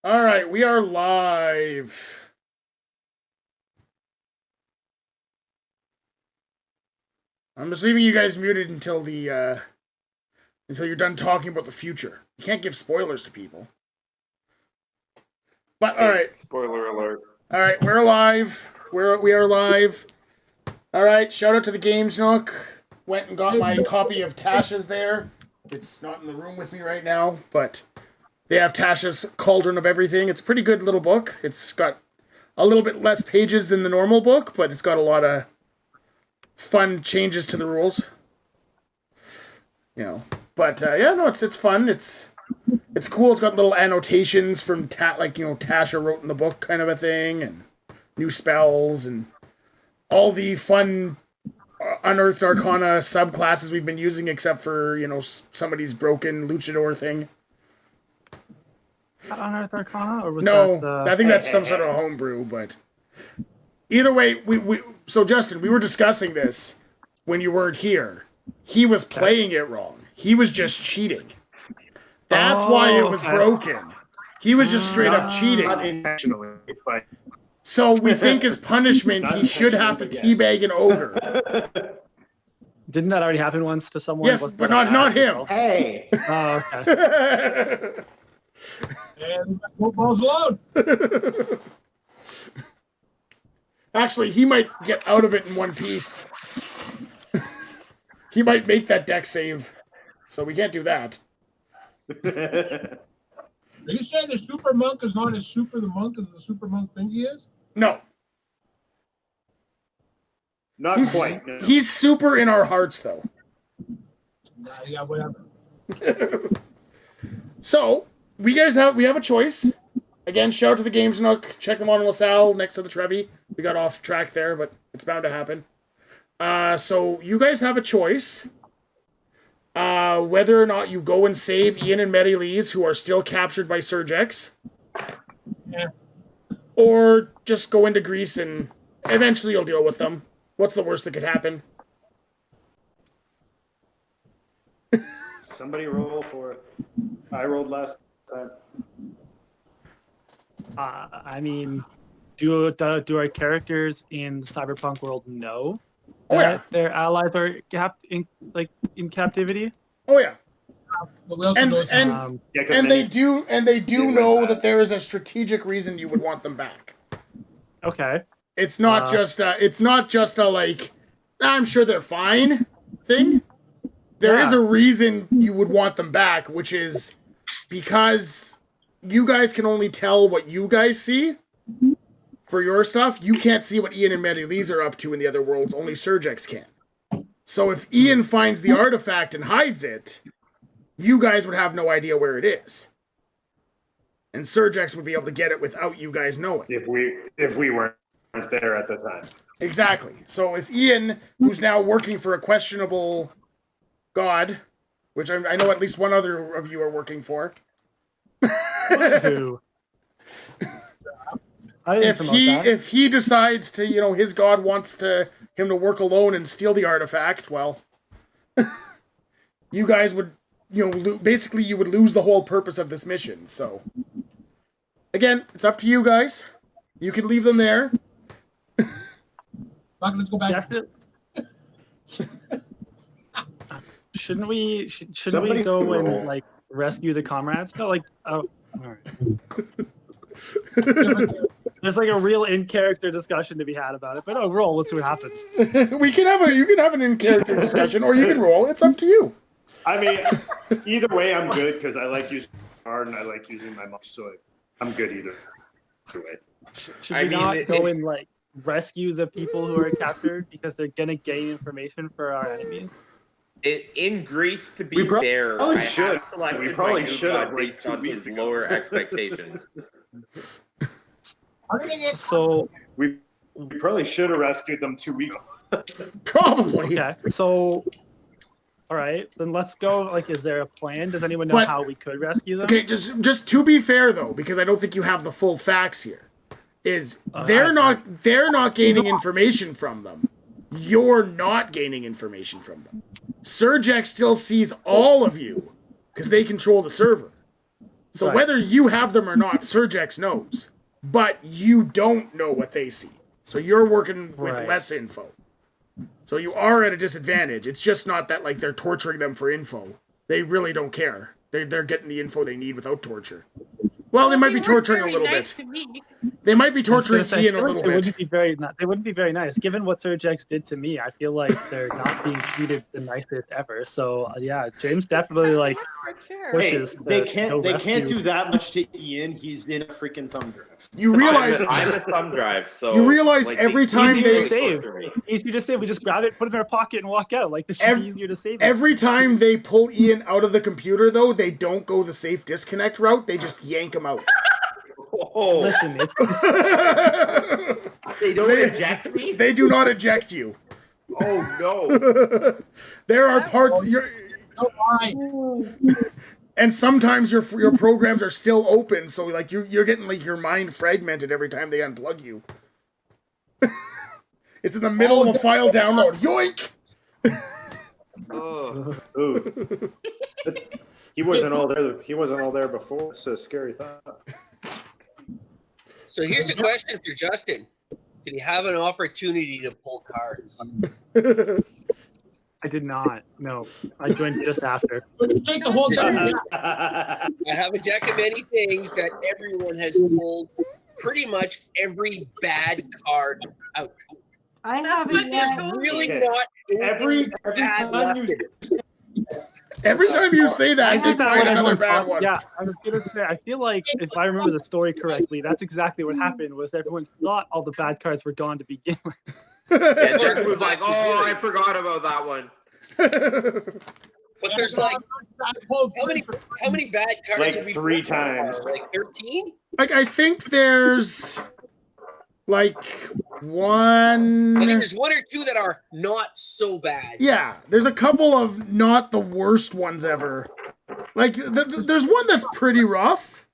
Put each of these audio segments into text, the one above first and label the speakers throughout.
Speaker 1: All right, we are live. I'm just leaving you guys muted until you're done talking about the future. You can't give spoilers to people. But all right,
Speaker 2: Spoiler alert.
Speaker 1: all right, we're live. We are live. All right, shout out to the Games Nook. Went and got my copy of Tasha's there. It's not in the room with me right now, but they have Tasha's Cauldron of Everything. It's a pretty good little book. It's got a little bit less pages than the normal book, but it's got a lot of fun changes to the rules. But yeah, no, it's fun. It's cool. It's got little annotations from Tasha wrote in the book, kind of a thing, and new spells and all the fun unearthed arcana subclasses we've been using, except for somebody's broken luchador thing.
Speaker 3: Unearthed Arcana, or was
Speaker 1: No,
Speaker 3: that
Speaker 1: I think that's some sort of homebrew, but either way, so Justin, we were discussing this when you weren't here. He was playing it wrong. He was just cheating. That's why it was broken. He was just straight up cheating.
Speaker 2: Not intentionally, but
Speaker 1: So we think as punishment, he should have to teabag an ogre.
Speaker 3: Didn't that already happen once to someone?
Speaker 1: Yes,
Speaker 3: Wasn't
Speaker 1: but
Speaker 3: that
Speaker 1: not him.
Speaker 3: world?
Speaker 2: hey,
Speaker 3: Oh, okay.
Speaker 4: And football's alone.
Speaker 1: Actually, he might get out of it in one piece. He might make that deck save. So we can't do that.
Speaker 4: Are you saying the super monk is not as super the monk as the super monk think he is?
Speaker 1: No.
Speaker 2: not
Speaker 1: He's,
Speaker 2: quite. No.
Speaker 1: he's super in our hearts, though.
Speaker 4: Yeah, whatever.
Speaker 1: So, we have a choice. Again, shout out to the Games Nook. Check them on LaSalle next to the Trevi. We got off track there, but it's bound to happen. So, you guys have a choice. Whether or not you go and save Ian and Mary Lees, who are still captured by Surgex.
Speaker 4: Yeah.
Speaker 1: Or just go into Greece and eventually you'll deal with them. What's the worst that could happen?
Speaker 2: Somebody roll for it. I rolled last time.
Speaker 3: I mean, do our characters in the Cyberpunk world know
Speaker 1: Oh, yeah.
Speaker 3: that their allies are in captivity?
Speaker 1: Oh, yeah.
Speaker 4: But we also
Speaker 1: And-
Speaker 4: know it's
Speaker 1: and-
Speaker 4: not-
Speaker 2: Yeah, 'cause
Speaker 1: And
Speaker 2: many-
Speaker 1: they do
Speaker 2: went
Speaker 1: know
Speaker 2: back.
Speaker 1: that there is a strategic reason you would want them back.
Speaker 3: Okay.
Speaker 1: It's not just a like, I'm sure they're fine thing. There is a reason you would want them back, which is because you guys can only tell what you guys see for your stuff. You can't see what Ian and Mary Lees are up to in the other worlds. Only Surgex can. So if Ian finds the artifact and hides it, you guys would have no idea where it is. And Surgex would be able to get it without you guys knowing.
Speaker 2: if we weren't there at the time.
Speaker 1: Exactly. So if Ian, who's now working for a questionable god, which I know at least one other of you are working for,
Speaker 3: Who? I didn't promote that.
Speaker 1: if he decides to, his god wants him to work alone and steal the artifact, well, you guys would, basically you would lose the whole purpose of this mission. So again, it's up to you guys. You can leave them there.
Speaker 4: Fuck, let's go back.
Speaker 3: Definitely. Shouldn't we
Speaker 2: Somebody
Speaker 3: go
Speaker 2: roll.
Speaker 3: and rescue the comrades? No, all right. There's a real in-character discussion to be had about it, but overall, let's see what happens.
Speaker 1: You can have an in-character discussion, or you can roll. It's up to you.
Speaker 2: I mean, either way, I'm good because I like using my card and I like using my mouse, so I'm good either way.
Speaker 3: Should we not go and rescue the people who are captured because they're gonna gain information for our enemies?
Speaker 5: In Greece, to be
Speaker 2: We
Speaker 5: fair,
Speaker 2: probably
Speaker 5: I
Speaker 2: should.
Speaker 5: have selected
Speaker 2: We probably
Speaker 5: my new
Speaker 2: should have
Speaker 5: god based
Speaker 2: like 2
Speaker 5: on
Speaker 2: weeks
Speaker 5: his
Speaker 2: ago.
Speaker 5: lower expectations.
Speaker 4: How did they get-
Speaker 3: So
Speaker 2: We probably should have rescued them 2 weeks.
Speaker 1: Probably.
Speaker 3: okay, so all right, then let's go. Is there a plan? Does anyone know
Speaker 1: But-
Speaker 3: how we could rescue them?
Speaker 1: Okay, just to be fair though, because I don't think you have the full facts here, is
Speaker 3: I-
Speaker 1: they're not gaining information from them. You're not gaining information from them. Surgex still sees all of you because they control the server. So
Speaker 3: Right.
Speaker 1: whether you have them or not, Surgex knows. But you don't know what they see. So you're working with
Speaker 3: Right.
Speaker 1: less info. So you are at a disadvantage. It's just not that like they're torturing them for info. They really don't care. They're getting the info they need without torture. Well, they might be torturing a little bit. They might be torturing Ian a little
Speaker 3: It
Speaker 1: bit.
Speaker 3: wouldn't be very. They wouldn't be very nice. Given what Surgex did to me, I feel like they're not being treated the nicest ever. So yeah, James definitely like pushes.
Speaker 2: They
Speaker 3: the
Speaker 2: can't.
Speaker 3: no
Speaker 2: They can't
Speaker 3: rescue.
Speaker 2: do that much to Ian. He's in a freaking thumb drive.
Speaker 1: You realize
Speaker 5: I'm a thumb drive, so
Speaker 1: You realize
Speaker 5: like,
Speaker 1: every
Speaker 5: they-
Speaker 1: time
Speaker 3: Easier
Speaker 1: they-
Speaker 3: to save. Easier to save. We just grab it, put it in our pocket, and walk out. Like this should be easier to save.
Speaker 1: every time they pull Ian out of the computer, though, they don't go the safe disconnect route. They just yank him out.
Speaker 5: Oh,
Speaker 3: Listen, it's
Speaker 5: they don't eject me.
Speaker 1: They do not eject you.
Speaker 5: Oh no!
Speaker 1: There are parts
Speaker 4: Don't lie.
Speaker 1: and sometimes your programs are still open, so like you're getting like your mind fragmented every time they unplug you. It's in the middle of a file download. Yoink!
Speaker 5: Ugh.
Speaker 2: Ooh. He wasn't all there. He wasn't all there before. It's a scary thought.
Speaker 6: So here's a question for Justin. Did he have an opportunity to pull cards?
Speaker 3: I did not. No, I joined just after.
Speaker 4: But you take the whole time.
Speaker 6: I have a deck of many things that everyone has pulled pretty much every bad card out.
Speaker 7: I haven't
Speaker 6: There's
Speaker 7: yet.
Speaker 6: really
Speaker 2: Okay.
Speaker 6: not
Speaker 2: every
Speaker 6: bad
Speaker 2: time
Speaker 6: left
Speaker 2: you
Speaker 6: in it.
Speaker 1: Every time you say that,
Speaker 3: I
Speaker 1: they
Speaker 3: think that
Speaker 1: find
Speaker 3: when
Speaker 1: another
Speaker 3: everyone
Speaker 1: bad
Speaker 3: thought-
Speaker 1: one.
Speaker 3: Yeah, I was gonna say. I feel like if I remember the story correctly, that's exactly what happened. Was everyone thought all the bad cards were gone to begin with?
Speaker 5: And Jack was like, "Oh, I forgot about that one."
Speaker 6: But there's like how many bad cards
Speaker 2: Like
Speaker 6: have we
Speaker 2: 3
Speaker 6: pulled so far?
Speaker 2: times.
Speaker 6: Like 13?
Speaker 1: Like I think there's like
Speaker 6: I think
Speaker 1: one.
Speaker 6: there's one or two that are not so bad.
Speaker 1: Yeah, there's a couple of not the worst ones ever. Like there's one that's pretty rough.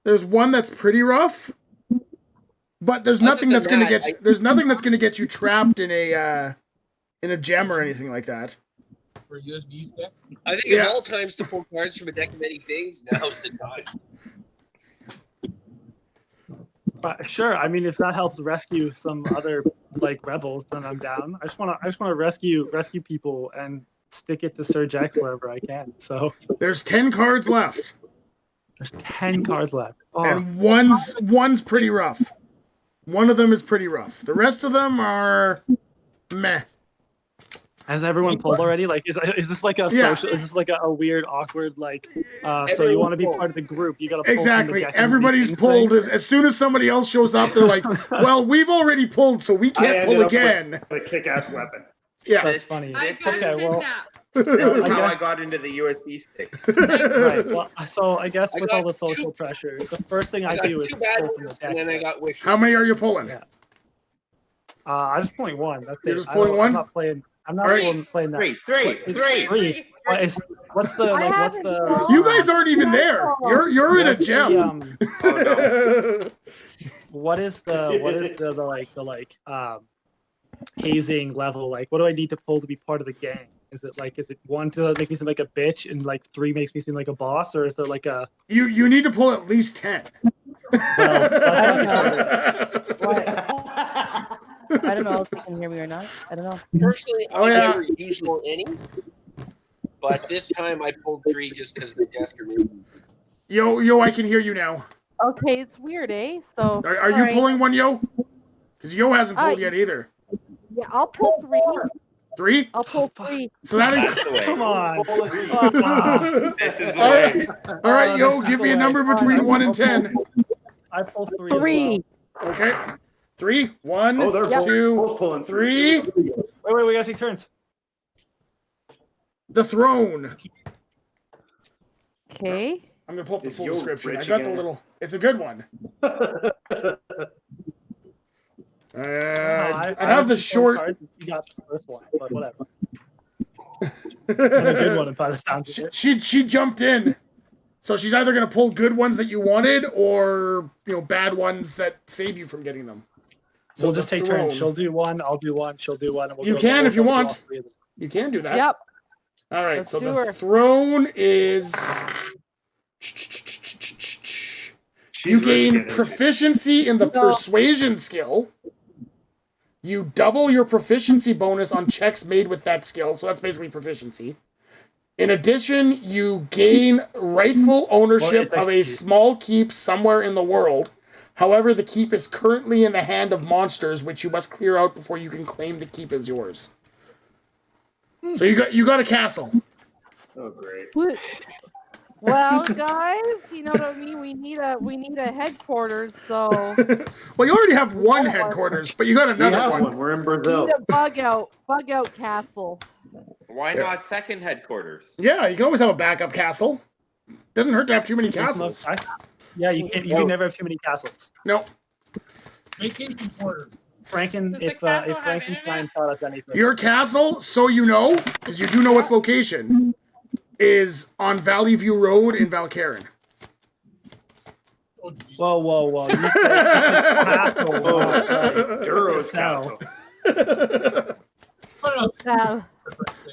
Speaker 1: There's one that's pretty rough. But there's
Speaker 6: Other
Speaker 1: nothing
Speaker 6: than
Speaker 1: that's gonna
Speaker 6: that,
Speaker 1: get there's nothing that's gonna get you trapped in a gem or anything like that.
Speaker 4: For a USB stick.
Speaker 6: I think
Speaker 1: Yeah.
Speaker 6: at all times to pull cards from a deck of many things, now's the time.
Speaker 3: But sure, I mean, if that helps rescue some other like rebels, then I'm down. I just wanna rescue people and stick it to Surgex wherever I can. So
Speaker 1: There's 10 cards left.
Speaker 3: there's 10 cards left. Oh,
Speaker 1: And one's pretty rough. One of them is pretty rough. The rest of them are meh.
Speaker 3: has everyone pulled already? Like, is this like a
Speaker 1: Yeah.
Speaker 3: social? Is this like a weird, awkward like? So you want to be part of the group? You got to pull from the
Speaker 1: Exactly.
Speaker 3: deck and
Speaker 1: Everybody's
Speaker 3: thing.
Speaker 1: pulled as soon as somebody else shows up, they're like, well, we've already pulled, so we can't pull again.
Speaker 2: A kick-ass weapon.
Speaker 1: Yeah.
Speaker 3: That's funny.
Speaker 5: This
Speaker 3: Okay, well,
Speaker 5: This is
Speaker 3: I
Speaker 5: how I
Speaker 3: guess-
Speaker 5: got into the USB stick.
Speaker 3: right. Well, so I guess
Speaker 6: I
Speaker 3: with all
Speaker 6: got
Speaker 3: the social pressure, the first thing
Speaker 6: I
Speaker 3: I
Speaker 6: got
Speaker 3: do is
Speaker 6: 2 bad
Speaker 3: pull from the
Speaker 6: ones,
Speaker 3: deck.
Speaker 6: and then I got wishes.
Speaker 1: How many are you pulling?
Speaker 3: Yeah. I just point one. That's
Speaker 1: You're
Speaker 3: it.
Speaker 1: just
Speaker 3: I don't-
Speaker 1: pulling one?
Speaker 3: I'm not playing. I'm not
Speaker 1: All right.
Speaker 3: playing that.
Speaker 5: Three.
Speaker 3: What's the
Speaker 7: I
Speaker 3: like? What's
Speaker 7: haven't
Speaker 3: the?
Speaker 7: pulled.
Speaker 1: You guys aren't even there. You're in a
Speaker 3: what's the,
Speaker 1: gem.
Speaker 5: Oh no.
Speaker 3: what is the hazing level? Like, what do I need to pull to be part of the gang? Is it 1 to make me seem like a bitch and like 3 makes me seem like a boss, or is there like a?
Speaker 1: You need to pull at least 10.
Speaker 3: Well, that's not
Speaker 7: What? I don't know if you can hear me or not. I don't know.
Speaker 6: Personally,
Speaker 1: Oh,
Speaker 6: I
Speaker 1: yeah.
Speaker 6: never use any. But this time I pulled 3 just because the jester made me.
Speaker 1: Yo, I can hear you now.
Speaker 7: Okay, it's weird, eh? So.
Speaker 1: Are you
Speaker 7: alright.
Speaker 1: pulling one, Yo? Because Yo hasn't pulled yet either.
Speaker 7: Yeah, I'll pull 3.
Speaker 1: 3?
Speaker 7: I'll pull
Speaker 3: fuck.
Speaker 7: 3.
Speaker 1: So that
Speaker 5: That's the way.
Speaker 3: Come on.
Speaker 5: This is the
Speaker 1: All
Speaker 5: way.
Speaker 1: right, all right, Yo,
Speaker 3: this is
Speaker 1: give
Speaker 3: the
Speaker 1: me a
Speaker 3: way.
Speaker 1: number between 1 and 10.
Speaker 3: I pull 3.
Speaker 7: 3.
Speaker 1: Okay. 3, 1,
Speaker 2: Oh, they're both
Speaker 1: 2,
Speaker 2: pulling
Speaker 1: 3.
Speaker 3: Wait, we gotta take turns.
Speaker 1: The throne.
Speaker 7: Okay.
Speaker 1: I'm gonna pull up the
Speaker 2: Is
Speaker 1: full
Speaker 2: Yo
Speaker 1: description. I
Speaker 2: rich
Speaker 1: got the
Speaker 2: again?
Speaker 1: little. It's a good one. I have the short.
Speaker 3: Cards. You got the first one, but whatever. And a good one, by the sounds of it.
Speaker 1: She jumped in, so she's either gonna pull good ones that you wanted, or bad ones that save you from getting them. So
Speaker 3: We'll just
Speaker 1: the
Speaker 3: take turns.
Speaker 1: throne.
Speaker 3: She'll do one. I'll do one. She'll do one. And we'll
Speaker 1: You
Speaker 3: go-
Speaker 1: can
Speaker 3: we'll
Speaker 1: if you
Speaker 3: go through
Speaker 1: want.
Speaker 3: all 3 of them.
Speaker 1: You can do that.
Speaker 7: Yep.
Speaker 1: All right.
Speaker 7: Let's
Speaker 1: So
Speaker 7: do
Speaker 1: the
Speaker 7: her.
Speaker 1: throne is You
Speaker 2: She's
Speaker 1: gain
Speaker 2: risking it.
Speaker 1: proficiency in the persuasion skill. You double your proficiency bonus on checks made with that skill, so that's basically proficiency. In addition, you gain rightful ownership of a small keep somewhere in the world. However, the keep is currently in the hand of monsters, which you must clear out before you can claim the keep as yours. So you got a castle.
Speaker 2: Oh, great.
Speaker 7: Well, guys, you know what I mean. We need a headquarters. So
Speaker 1: Well, you already have one headquarters, but you got
Speaker 2: We
Speaker 1: another
Speaker 2: have
Speaker 1: one.
Speaker 2: one. We're in
Speaker 7: we
Speaker 2: Brazil.
Speaker 7: need a bug out castle.
Speaker 5: Why
Speaker 1: Yeah.
Speaker 5: not second headquarters?
Speaker 1: Yeah, you can always have a backup castle. Doesn't hurt to have too many castles.
Speaker 3: Yeah, you can never have too many castles.
Speaker 1: No,
Speaker 4: Vacation quarter.
Speaker 3: Franken,
Speaker 8: Does the
Speaker 3: if
Speaker 8: castle have
Speaker 3: Frankenstein
Speaker 8: internet?
Speaker 3: taught us anything.
Speaker 1: your castle, so you know, because you do know its location, is on Valley View Road in Valcarin.
Speaker 4: Oh, geez.
Speaker 3: Whoa! You said castle.
Speaker 2: Duro's
Speaker 3: So-
Speaker 2: castle.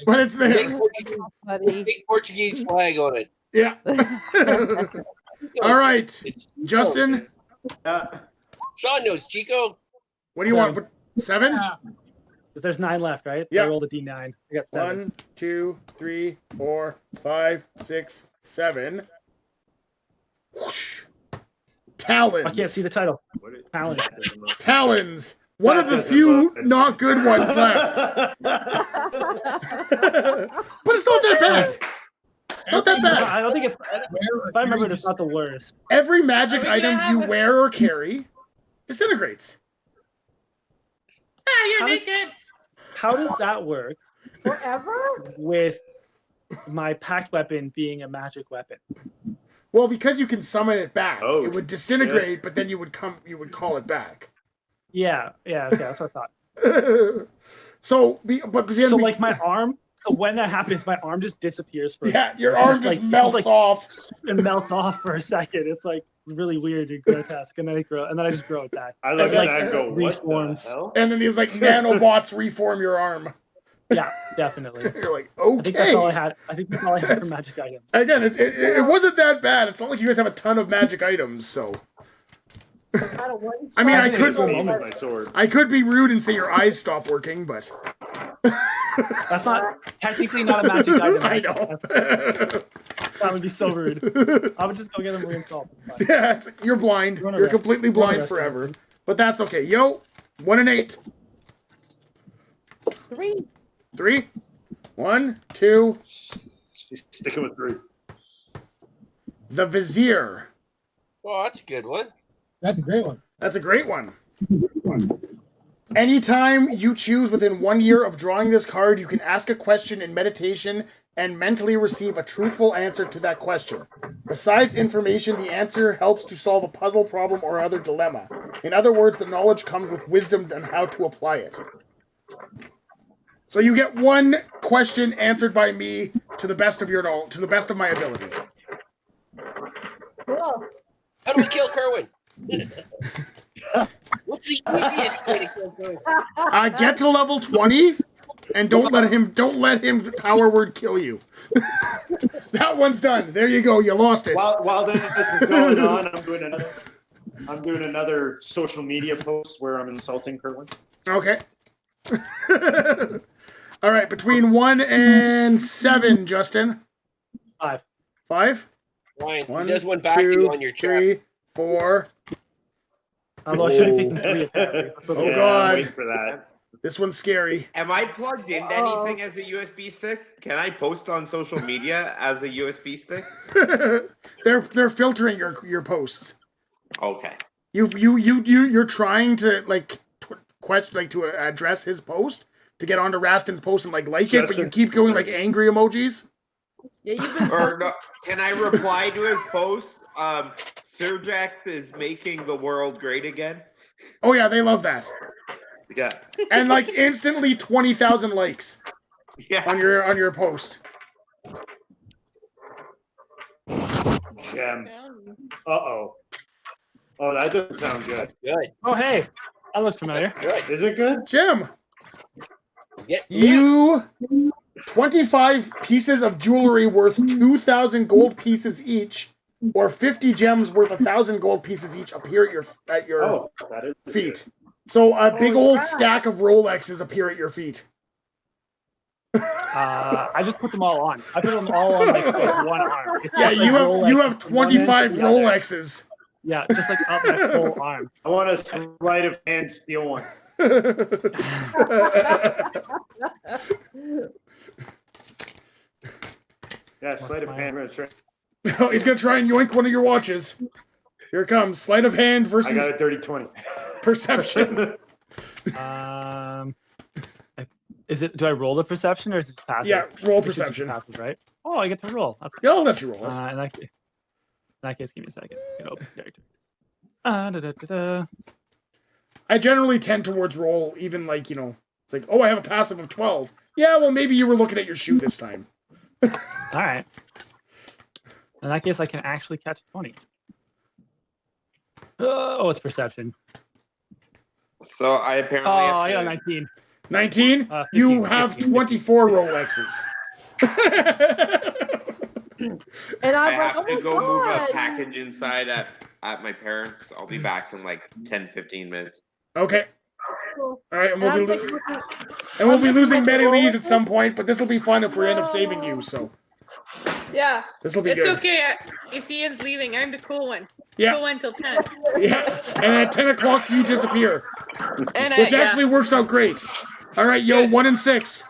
Speaker 1: But it's
Speaker 6: Big
Speaker 1: there.
Speaker 6: Portuguese,
Speaker 7: Buddy.
Speaker 6: big Portuguese flag on it.
Speaker 1: Yeah. All right,
Speaker 6: It's Chico.
Speaker 1: Justin,
Speaker 6: Sean knows Chico.
Speaker 1: what do you want? 7?
Speaker 3: Because there's 9 left, right? So
Speaker 1: Yeah.
Speaker 3: I rolled a d9. I got 7.
Speaker 1: 1, 2, 3, 4, 5, 6, 7. Whoosh. Talons.
Speaker 3: I can't see the title.
Speaker 2: What is-
Speaker 3: Talons.
Speaker 1: Talons. One of the few not good ones left. But it's not that bad. It's not that bad.
Speaker 3: I don't think it's. If I remember, it's not the worst.
Speaker 1: Every magic
Speaker 8: Are we gonna
Speaker 1: item
Speaker 8: have
Speaker 1: you
Speaker 8: a-
Speaker 1: wear or carry disintegrates.
Speaker 8: Ah, you're
Speaker 3: How does-
Speaker 8: naked.
Speaker 3: How does that work
Speaker 7: Forever?
Speaker 3: with my packed weapon being a magic weapon?
Speaker 1: Well, because you can summon it back,
Speaker 2: Oh,
Speaker 1: it would disintegrate, but then you would call it back.
Speaker 3: Yeah. Okay, that's what I thought.
Speaker 1: So
Speaker 3: Like my arm. So when that happens, my arm just disappears for
Speaker 1: yeah, your arm just melts off,
Speaker 3: and melts off for a second. It's like really weird and grotesque, and then I just grow it back.
Speaker 2: I look
Speaker 3: It,
Speaker 2: at
Speaker 3: like,
Speaker 2: that and go, what
Speaker 3: reforms.
Speaker 2: the hell?
Speaker 1: and then these like nanobots reform your arm.
Speaker 3: Yeah, definitely.
Speaker 1: You're like,
Speaker 3: I think that's all I
Speaker 1: okay.
Speaker 3: had. I think that's all I had for magic items.
Speaker 1: Again, it wasn't that bad. It's not like you guys have a ton of magic items, so. I mean, I
Speaker 2: It's
Speaker 1: could
Speaker 2: me with my sword.
Speaker 1: be rude and say your eyes stop working, but
Speaker 3: That's not technically not a magic item.
Speaker 1: I know.
Speaker 3: That would be so rude. I would just go get them reinstalled. It's fine.
Speaker 1: Yeah, you're blind.
Speaker 3: Run a
Speaker 1: You're
Speaker 3: rest-
Speaker 1: completely
Speaker 3: run a
Speaker 1: blind
Speaker 3: rest-
Speaker 1: forever. But that's okay. Yo, 1 and 8.
Speaker 7: 3.
Speaker 1: 3. 1, 2.
Speaker 2: She's sticking with 3.
Speaker 1: The Vizier.
Speaker 6: Oh, that's a good one.
Speaker 4: That's a great one.
Speaker 1: That's a great one. Anytime you choose within 1 year of drawing this card, you can ask a question in meditation and mentally receive a truthful answer to that question. Besides information, the answer helps to solve a puzzle problem or other dilemma. In other words, the knowledge comes with wisdom on how to apply it. So you get one question answered by me to the best of your knowledge, to the best of my ability.
Speaker 7: Cool.
Speaker 6: How do we kill Kerwin? What's the easiest way to kill Kerwin?
Speaker 1: Get to level 20 and don't let him power word kill you. That one's done. There you go. You lost it.
Speaker 2: While this is going on, I'm doing another social media post where I'm insulting Kerwin.
Speaker 1: Okay. All right, between 1 and 7, Justin.
Speaker 3: 5.
Speaker 1: 5?
Speaker 6: Ryan,
Speaker 1: One,
Speaker 6: he does one back to you
Speaker 1: 2,
Speaker 6: on your trap.
Speaker 1: 3, 4.
Speaker 3: Although I should have taken 3 apparently.
Speaker 1: Oh,
Speaker 2: Yeah,
Speaker 1: God.
Speaker 2: I'm waiting for that.
Speaker 1: This one's scary.
Speaker 5: Am I plugged into
Speaker 7: Uh-oh.
Speaker 5: anything as a USB stick? Can I post on social media as a USB stick?
Speaker 1: They're filtering your posts.
Speaker 5: Okay.
Speaker 1: You're trying to to address his post to get onto Rastin's post and like it, but you
Speaker 2: Justin.
Speaker 1: keep going like angry emojis.
Speaker 7: Yeah, you've been.
Speaker 5: Or no, can I reply to his post? Surjax is making the world great again.
Speaker 1: Oh yeah, they love that.
Speaker 5: Yeah.
Speaker 1: And like instantly 20,000 likes
Speaker 5: Yeah.
Speaker 1: on your post.
Speaker 2: Gem. Uh-oh. Oh, that doesn't sound good.
Speaker 6: Good.
Speaker 3: Oh, hey. That looks familiar.
Speaker 6: Good.
Speaker 2: Is it good?
Speaker 1: Jim,
Speaker 6: Get
Speaker 1: you 25 pieces of jewelry worth 2,000 gold pieces each or 50 gems worth 1,000 gold pieces each appear at your
Speaker 2: Oh, that is
Speaker 1: feet. So a big old
Speaker 7: yeah.
Speaker 1: stack of Rolexes appear at your feet.
Speaker 3: I just put them all on. I put them all on like one arm. It's
Speaker 1: Yeah,
Speaker 3: just, like,
Speaker 1: you
Speaker 3: Rolex
Speaker 1: have
Speaker 3: from one end to
Speaker 1: 25
Speaker 3: the other.
Speaker 1: Rolexes.
Speaker 3: Yeah, just like up my whole arm.
Speaker 2: I want a sleight of hand steal one. Yeah, sleight of hand. I'm gonna try.
Speaker 1: He's gonna try and yoink one of your watches. Here it comes. Sleight of hand
Speaker 2: I
Speaker 1: versus
Speaker 2: got a dirty 20.
Speaker 1: perception.
Speaker 3: Is it? Do I roll the perception or is it just passive?
Speaker 1: Yeah, roll
Speaker 3: It's just
Speaker 1: perception.
Speaker 3: passive, right? Oh, I get to roll. That's
Speaker 1: Yeah, I'll let you roll it.
Speaker 3: in that case, give me a second. Get open character. Da-da-da-da.
Speaker 1: I generally tend towards roll, even like, it's like, oh, I have a passive of 12. Yeah, well, maybe you were looking at your shoe this time.
Speaker 3: All right. In that case, I can actually catch 20. Oh, it's perception.
Speaker 5: So I apparently
Speaker 3: Oh,
Speaker 5: have
Speaker 3: I got
Speaker 5: to,
Speaker 3: 19.
Speaker 1: 19?
Speaker 3: 15,
Speaker 1: You have
Speaker 3: 15.
Speaker 1: 24 Rolexes.
Speaker 7: And
Speaker 5: I
Speaker 7: I'm like,
Speaker 5: have
Speaker 7: oh
Speaker 5: to
Speaker 7: my
Speaker 5: go move a
Speaker 7: God.
Speaker 5: package inside at my parents'. I'll be back in like 10-15 minutes.
Speaker 1: Okay.
Speaker 7: Cool.
Speaker 1: All right, and
Speaker 7: And
Speaker 1: we'll
Speaker 7: I'm
Speaker 1: be,
Speaker 7: like, looking-
Speaker 1: and we'll be
Speaker 7: I'm
Speaker 1: losing
Speaker 7: looking at
Speaker 1: many leads at
Speaker 7: Rolexes.
Speaker 1: some point, but this will be fun if we end up saving you, so
Speaker 8: Yeah,
Speaker 1: this will be
Speaker 8: it's
Speaker 1: good.
Speaker 8: okay. If Ian's leaving, I'm the cool one.
Speaker 1: Yeah.
Speaker 8: Cool one till 10.
Speaker 1: Yeah, and at 10 o'clock you disappear,
Speaker 8: And
Speaker 1: which
Speaker 8: yeah.
Speaker 1: actually works out great. All right, yo, 1 and 6.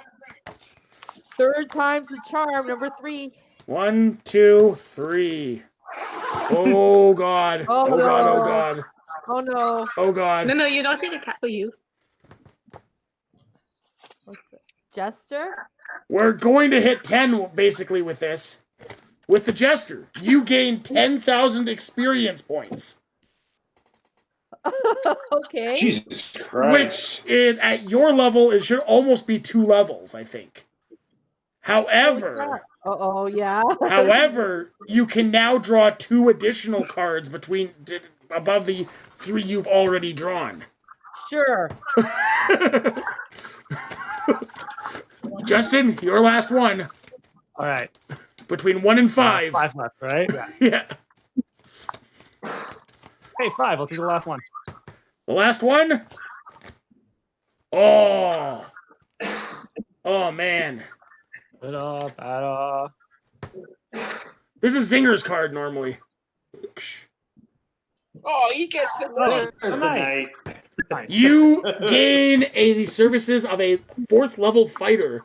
Speaker 7: Third time's the charm, number 3.
Speaker 1: 1, 2, 3. Oh God!
Speaker 7: Oh,
Speaker 1: Oh God! Oh
Speaker 7: no.
Speaker 1: God!
Speaker 7: Oh no.
Speaker 1: Oh God!
Speaker 8: No, you don't see the cat for you.
Speaker 7: Jester?
Speaker 1: We're going to hit 10 basically with this. With the Jester, you gain 10,000 experience points,
Speaker 7: Okay.
Speaker 2: Jesus Christ.
Speaker 1: which at your level it should almost be 2 levels, I think. However,
Speaker 7: Oh, yeah.
Speaker 1: however, you can now draw 2 additional cards above the 3 you've already drawn.
Speaker 7: Sure.
Speaker 1: Justin, your last one.
Speaker 3: All right.
Speaker 1: Between 1 and 5.
Speaker 3: 5 left, right? Yeah.
Speaker 1: Yeah.
Speaker 3: Hey, 5. I'll take the last one.
Speaker 1: The last one? Oh. Oh, man.
Speaker 3: Ba-da.
Speaker 1: This is Zinger's card normally.
Speaker 6: Oh, he gets the
Speaker 3: Oh,
Speaker 2: There's the
Speaker 3: nice.
Speaker 2: night.
Speaker 1: You gain the services of a 4th level fighter.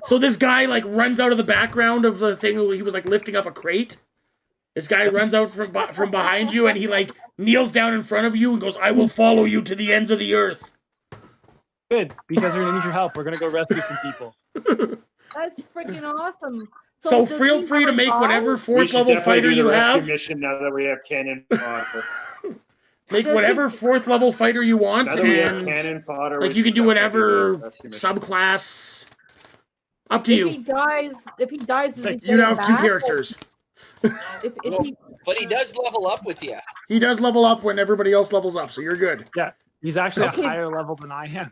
Speaker 1: So this guy like runs out of the background of the thing where he was like lifting up a crate. This guy runs out from behind you and he like kneels down in front of you and goes, "I will follow you to the ends of the earth."
Speaker 3: Good, because we're gonna need your help. We're gonna go rescue some people.
Speaker 7: That's freaking awesome.
Speaker 1: So
Speaker 7: does
Speaker 1: feel
Speaker 7: he
Speaker 1: free to
Speaker 7: ever
Speaker 1: make
Speaker 7: die?
Speaker 1: whatever
Speaker 2: We
Speaker 1: 4th
Speaker 2: should
Speaker 1: level
Speaker 2: definitely
Speaker 1: fighter
Speaker 2: do the
Speaker 1: you
Speaker 2: rescue
Speaker 1: have.
Speaker 2: mission now that we have cannon fodder.
Speaker 1: Make whatever 4th level fighter you want,
Speaker 2: Now that we have
Speaker 1: and
Speaker 2: cannon fodder,
Speaker 1: like
Speaker 2: we
Speaker 1: you can
Speaker 2: should
Speaker 1: do
Speaker 2: definitely
Speaker 1: whatever
Speaker 2: the rescue mission.
Speaker 1: subclass. Up to
Speaker 7: If
Speaker 1: you.
Speaker 7: he dies, does he
Speaker 1: You
Speaker 7: get
Speaker 1: have
Speaker 7: it
Speaker 1: 2
Speaker 7: back?
Speaker 1: characters.
Speaker 7: If he,
Speaker 6: But he does level up with you.
Speaker 1: He does level up when everybody else levels up, so you're good.
Speaker 3: Yeah, he's actually
Speaker 7: Okay.
Speaker 3: a higher level than I am.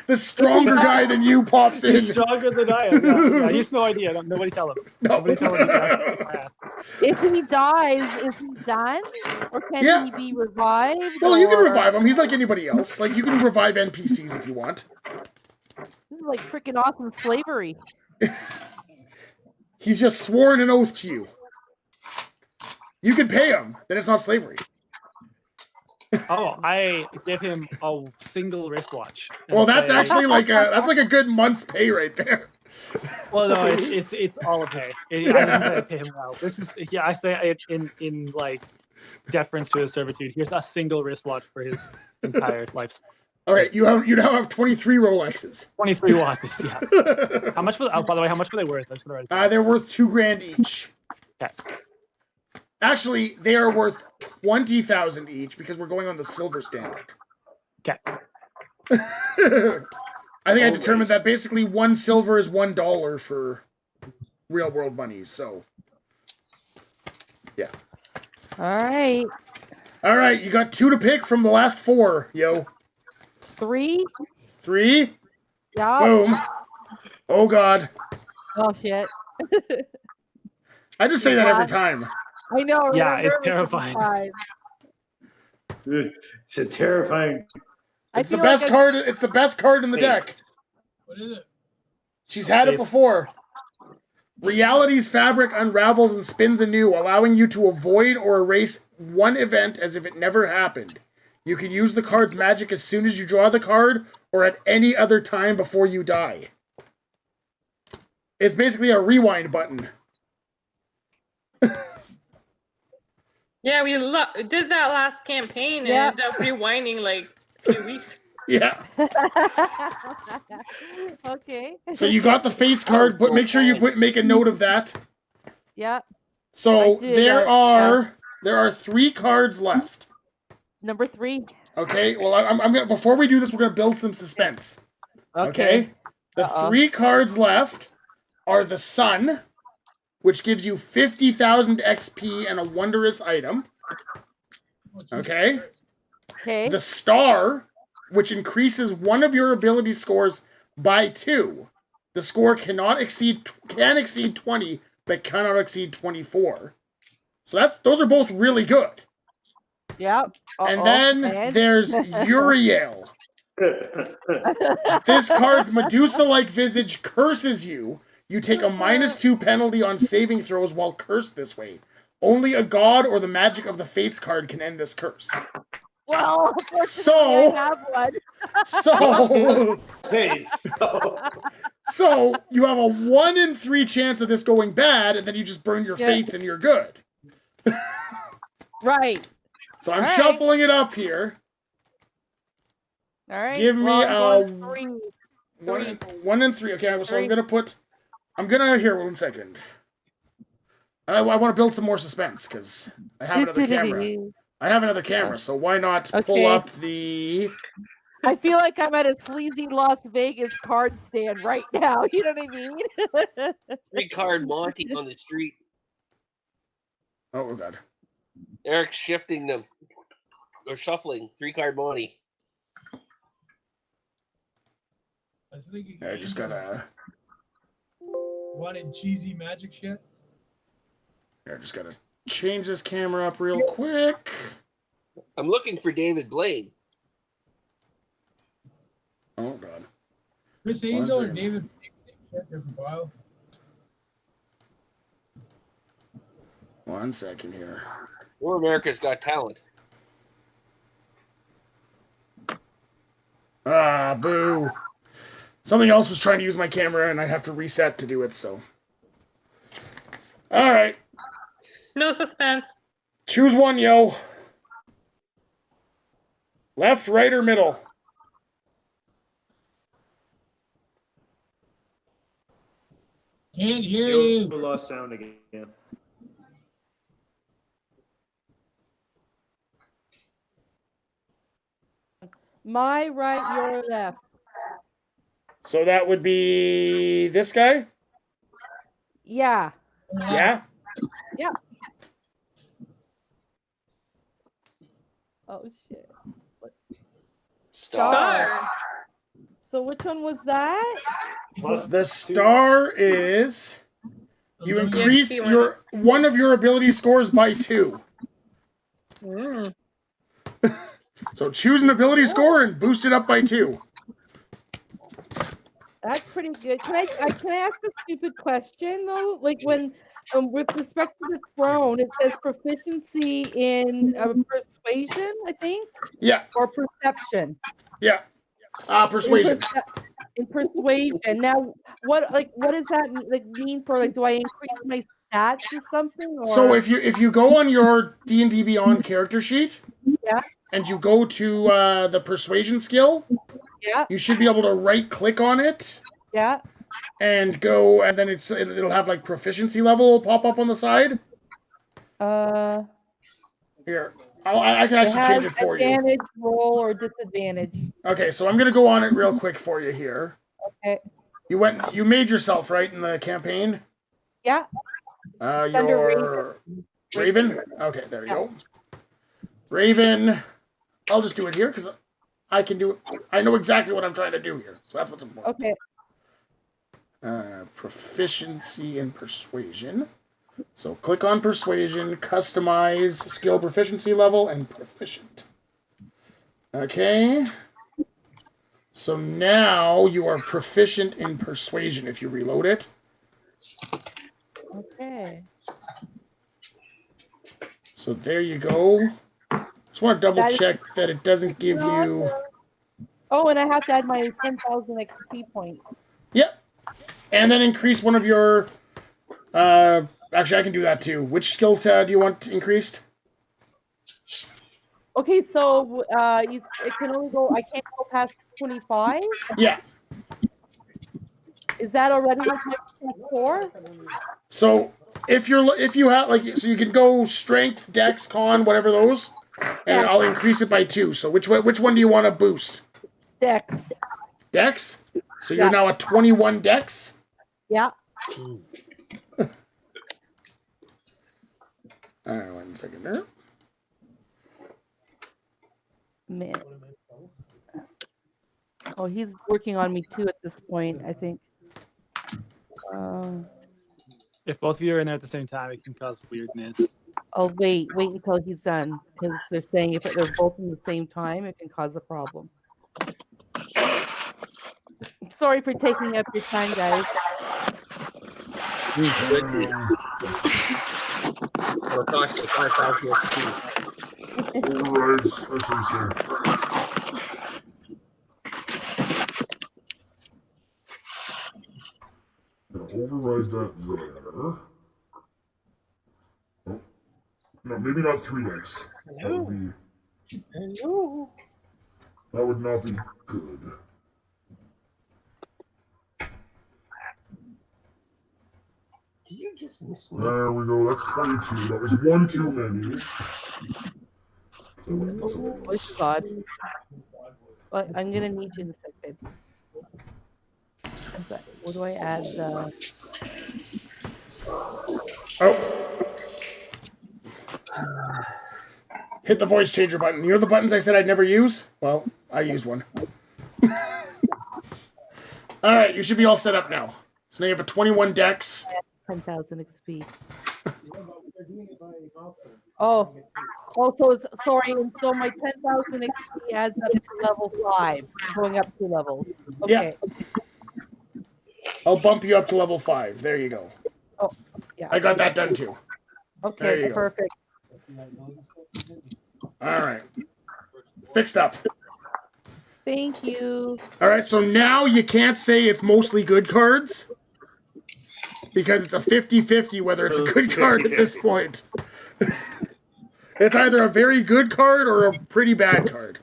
Speaker 1: The stronger guy than you pops in.
Speaker 3: He's stronger than I am. Yeah, he has no idea. Nobody tell him. Nobody tell him.
Speaker 7: if he dies, is he done? Or can
Speaker 1: Yeah.
Speaker 7: he be revived?
Speaker 1: Well, you can
Speaker 7: or-
Speaker 1: revive him. He's like anybody else. Like, you can revive NPCs if you want.
Speaker 7: This is like freaking awesome slavery.
Speaker 1: He's just sworn an oath to you. You can pay him. Then it's not slavery.
Speaker 3: Oh, I give him a single wristwatch. and
Speaker 1: Well, that's
Speaker 3: say-
Speaker 1: actually like a good month's pay right there.
Speaker 3: Well, no, it's all of pay. I didn't say I pay him well. This is I say it in like deference to his servitude. Here's a single wristwatch for his entire life.
Speaker 1: All right, you now have 23 Rolexes.
Speaker 3: 23 watches. Yeah. How much? By the way, how much were they worth? I just wanna write it down.
Speaker 1: They're worth $2,000 each.
Speaker 3: Okay.
Speaker 1: Actually, they are worth 20,000 each because we're going on the silver standard.
Speaker 3: Okay.
Speaker 1: I think I determined that basically 1 silver is $1 for real world money. So, yeah.
Speaker 7: All right.
Speaker 1: All right, you got 2 to pick from the last 4, yo.
Speaker 7: 3.
Speaker 1: 3.
Speaker 7: Yeah.
Speaker 1: Boom. Oh God.
Speaker 7: Oh shit.
Speaker 1: I just say that every time.
Speaker 7: I know.
Speaker 3: Yeah,
Speaker 7: I'm
Speaker 3: it's
Speaker 7: nervous
Speaker 3: terrifying.
Speaker 7: sometimes.
Speaker 2: It's a terrifying.
Speaker 7: I
Speaker 1: It's the
Speaker 7: feel
Speaker 1: best
Speaker 7: like
Speaker 1: card. It's the best card in the
Speaker 2: Hey.
Speaker 1: deck.
Speaker 4: What is it?
Speaker 1: She's had it
Speaker 3: Faith.
Speaker 1: before. Reality's fabric unravels and spins anew, allowing you to avoid or erase one event as if it never happened. You can use the card's magic as soon as you draw the card or at any other time before you die. It's basically a rewind button.
Speaker 8: Yeah, we did that last campaign and
Speaker 7: Yeah.
Speaker 8: ended up rewinding like a few weeks.
Speaker 1: Yeah.
Speaker 7: Okay.
Speaker 1: So you got the Fates card, but make sure you make a note of that.
Speaker 7: Yeah.
Speaker 1: So
Speaker 7: I did,
Speaker 1: there are 3 cards left.
Speaker 7: Number 3.
Speaker 1: Okay. Well, I'm gonna before we do this, we're gonna build some suspense. Okay. The
Speaker 7: Uh-oh.
Speaker 1: 3 cards left are the Sun, which gives you 50,000 XP and a wondrous item. Okay.
Speaker 7: Okay.
Speaker 1: The Star, which increases one of your ability scores by 2. The score can exceed 20, but cannot exceed 24. So those are both really good.
Speaker 7: Yep.
Speaker 1: And then there's Uriel. This card's Medusa-like visage curses you. You take a -2 penalty on saving throws while cursed this way. Only a god or the magic of the Fates card can end this curse.
Speaker 7: Well,
Speaker 1: So-
Speaker 7: I have one.
Speaker 1: So,
Speaker 2: Hey,
Speaker 1: so you have a 1 in 3 chance of this going bad, and then you just burn your
Speaker 7: Yeah.
Speaker 1: Fates and you're good.
Speaker 7: Right.
Speaker 1: So I'm
Speaker 7: All right.
Speaker 1: shuffling it up here.
Speaker 7: All right.
Speaker 1: Give me
Speaker 7: well,
Speaker 1: a
Speaker 7: I'm going 3.
Speaker 1: 1 in 3. Okay, so I'm
Speaker 7: 3.
Speaker 1: gonna here 1 second. I want to build some more suspense because I have another camera. So why not pull
Speaker 7: Okay.
Speaker 1: up the?
Speaker 7: I feel like I'm at a sleazy Las Vegas card stand right now. You know what I mean?
Speaker 6: 3-card Monty on the street.
Speaker 1: Oh god.
Speaker 6: Eric's shifting them. Or shuffling. 3-card Monty.
Speaker 4: I was thinking.
Speaker 1: I just gotta.
Speaker 4: Wanted cheesy magic shit.
Speaker 1: I just gotta change this camera up real quick.
Speaker 6: I'm looking for David Blaine.
Speaker 1: Oh god.
Speaker 4: Chris
Speaker 1: One
Speaker 4: Angel or
Speaker 1: second.
Speaker 4: David? Shit, different file.
Speaker 1: 1 second here.
Speaker 6: Or America's Got Talent.
Speaker 1: Ah, boo. Something else was trying to use my camera, and I have to reset to do it. So. All right.
Speaker 8: No suspense.
Speaker 1: Choose one, yo. Left, right, or middle?
Speaker 4: Can't hear
Speaker 2: You
Speaker 4: you.
Speaker 2: lost sound again.
Speaker 7: My right, your left.
Speaker 1: So that would be this guy?
Speaker 7: Yeah.
Speaker 1: Yeah?
Speaker 7: Oh shit.
Speaker 6: Star.
Speaker 7: So which one was that?
Speaker 2: Plus
Speaker 1: The star is you increase one of your ability scores by 2.
Speaker 8: Mm.
Speaker 1: So choose an ability score and boost it up by 2.
Speaker 7: That's pretty good. Can I ask a stupid question though? Like when with respect to the throne, it says proficiency in persuasion, I think,
Speaker 1: Yeah,
Speaker 7: or perception.
Speaker 1: yeah. Persuasion.
Speaker 7: In persuasion. Now, what does that mean for do I increase my stats to something? Or?
Speaker 1: So if you go on your D&D Beyond character sheet,
Speaker 7: Yeah.
Speaker 1: and you go to the persuasion skill,
Speaker 7: Yeah.
Speaker 1: you should be able to right click on it
Speaker 7: Yeah.
Speaker 1: and go, and then it'll have like proficiency level pop up on the side. Here, I can actually change it for you.
Speaker 7: Advantage, roll, or disadvantage.
Speaker 1: Okay, so I'm gonna go on it real quick for you here.
Speaker 7: Okay.
Speaker 1: You made yourself right in the campaign.
Speaker 7: Yeah. Thunder
Speaker 1: Your Raven. Okay, there you go. Raven. I'll just do it here because I can do it. I know exactly what I'm trying to do here, so that's what's important.
Speaker 7: Okay.
Speaker 1: Proficiency in persuasion. So click on persuasion, customize skill proficiency level, and proficient. Okay. So now you are proficient in persuasion if you reload it.
Speaker 7: Okay.
Speaker 1: So there you go. Just want to double
Speaker 7: That is-
Speaker 1: check that it doesn't give you...
Speaker 7: Oh, and I have to add my 10,000 XP points.
Speaker 1: Yep. And then increase one of your... actually, I can do that too. Which skill do you want increased?
Speaker 7: Okay, so it can only go. I can't go past 25.
Speaker 1: Yeah.
Speaker 7: Is that already with my core?
Speaker 1: So if you have so you can go strength, dex, con, whatever those, and I'll increase it by 2. So which one do you want to boost?
Speaker 7: Dex.
Speaker 1: Dex. So you're now at 21 dex.
Speaker 7: Yeah.
Speaker 1: All right, 1 second there.
Speaker 7: Man. Oh, he's working on me too at this point, I think.
Speaker 3: If both of you are in there at the same time, it can cause weirdness.
Speaker 7: I'll wait until he's done, because they're saying if they're both in the same time, it can cause a problem. I'm sorry for taking up your time, guys.
Speaker 6: It'll cost you 5,000 XP.
Speaker 9: Overrides, that's what I'm saying. Gonna override that there. Oh. No, maybe not 3 dice. That would not be good.
Speaker 6: You just miss me.
Speaker 9: There we go, that's 22. That was 1 too many.
Speaker 7: Oh, God. Well, I'm gonna need you in a second. What do I add?
Speaker 1: Oh. Hit the voice changer button. You know the buttons I said I'd never use? Well, I used one. All right, you should be all set up now. So now you have a 21 dex.
Speaker 7: 10,000 XP. Oh, so it's, sorry. And so my 10,000 XP adds up to level 5, going up 2 levels. Okay.
Speaker 1: Yeah. I'll bump you up to level 5. There you go.
Speaker 7: Oh, yeah.
Speaker 1: I got that done too. There
Speaker 7: Okay,
Speaker 1: you
Speaker 7: perfect.
Speaker 1: All right. Fixed up.
Speaker 7: Thank you.
Speaker 1: All right, so now you can't say it's mostly good cards because it's a 50-50 whether it's a good card at this point. It's either a very good card or a pretty bad card.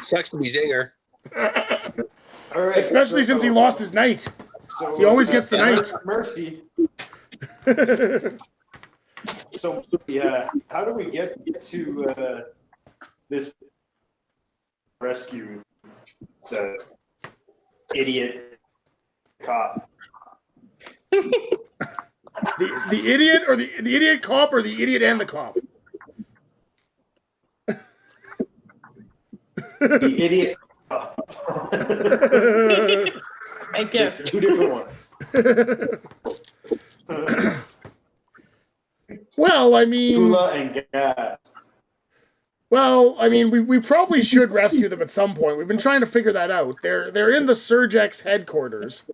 Speaker 6: Sucks to be Zinger.
Speaker 2: All right,
Speaker 1: Especially since he lost his knight.
Speaker 2: So,
Speaker 1: He always gets the knight.
Speaker 2: Mercy. So, yeah, how do we get to this rescue the idiot cop?
Speaker 1: The idiot or the idiot cop or the idiot and the cop?
Speaker 2: The idiot cop.
Speaker 8: Thank you.
Speaker 2: 2 different ones.
Speaker 1: Well, I mean...
Speaker 2: Tula and gas.
Speaker 1: Well, I mean, we probably should rescue them at some point. We've been trying to figure that out. They're in the Surgex headquarters.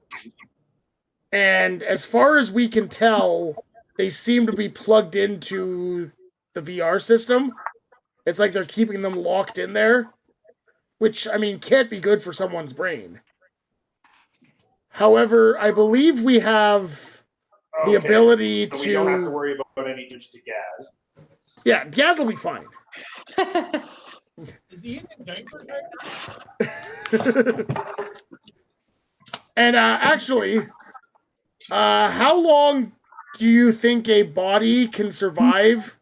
Speaker 1: And as far as we can tell, they seem to be plugged into the VR system. It's like they're keeping them locked in there. Which, I mean, can't be good for someone's brain. However, I believe we have the ability
Speaker 2: so
Speaker 1: to...
Speaker 2: we don't have to worry about any damage to Gaz.
Speaker 1: Yeah, Gaz will be fine.
Speaker 4: Is he in diapers right now?
Speaker 1: And actually, how long do you think a body can survive?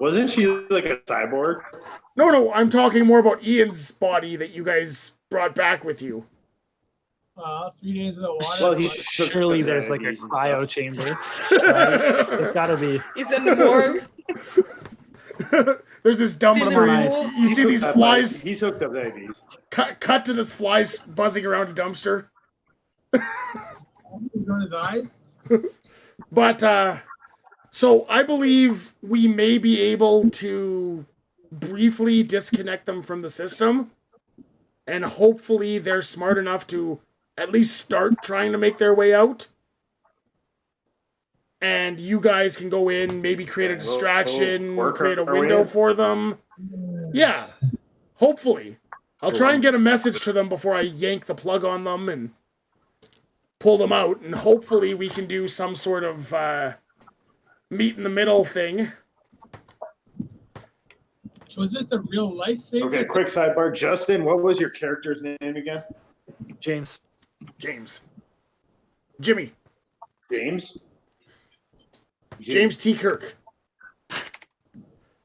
Speaker 2: Wasn't she like a cyborg?
Speaker 1: No, I'm talking more about Ian's body that you guys brought back with you.
Speaker 4: 3 days without water.
Speaker 2: Well, he
Speaker 3: Surely there's like a cryo chamber. Right? There's got to be.
Speaker 8: He's in the morgue.
Speaker 1: There's this dumpster.
Speaker 8: Nice.
Speaker 1: You see these flies.
Speaker 2: He's hooked up babies.
Speaker 1: Cut to this flies buzzing around a dumpster.
Speaker 4: On his eyes.
Speaker 1: But so I believe we may be able to briefly disconnect them from the system, and hopefully they're smart enough to at least start trying to make their way out. And you guys can go in, maybe create a distraction,
Speaker 2: we'll
Speaker 1: create a
Speaker 2: our way
Speaker 1: window
Speaker 2: in.
Speaker 1: for them. Yeah, hopefully. I'll try and get a message to them before I yank the plug on them and pull them out, and hopefully we can do some sort of meet in the middle thing.
Speaker 4: So is this a real life saver?
Speaker 2: Okay, quick sidebar. Justin, what was your character's name again?
Speaker 3: James.
Speaker 1: Jimmy.
Speaker 2: James?
Speaker 1: James T. Kirk.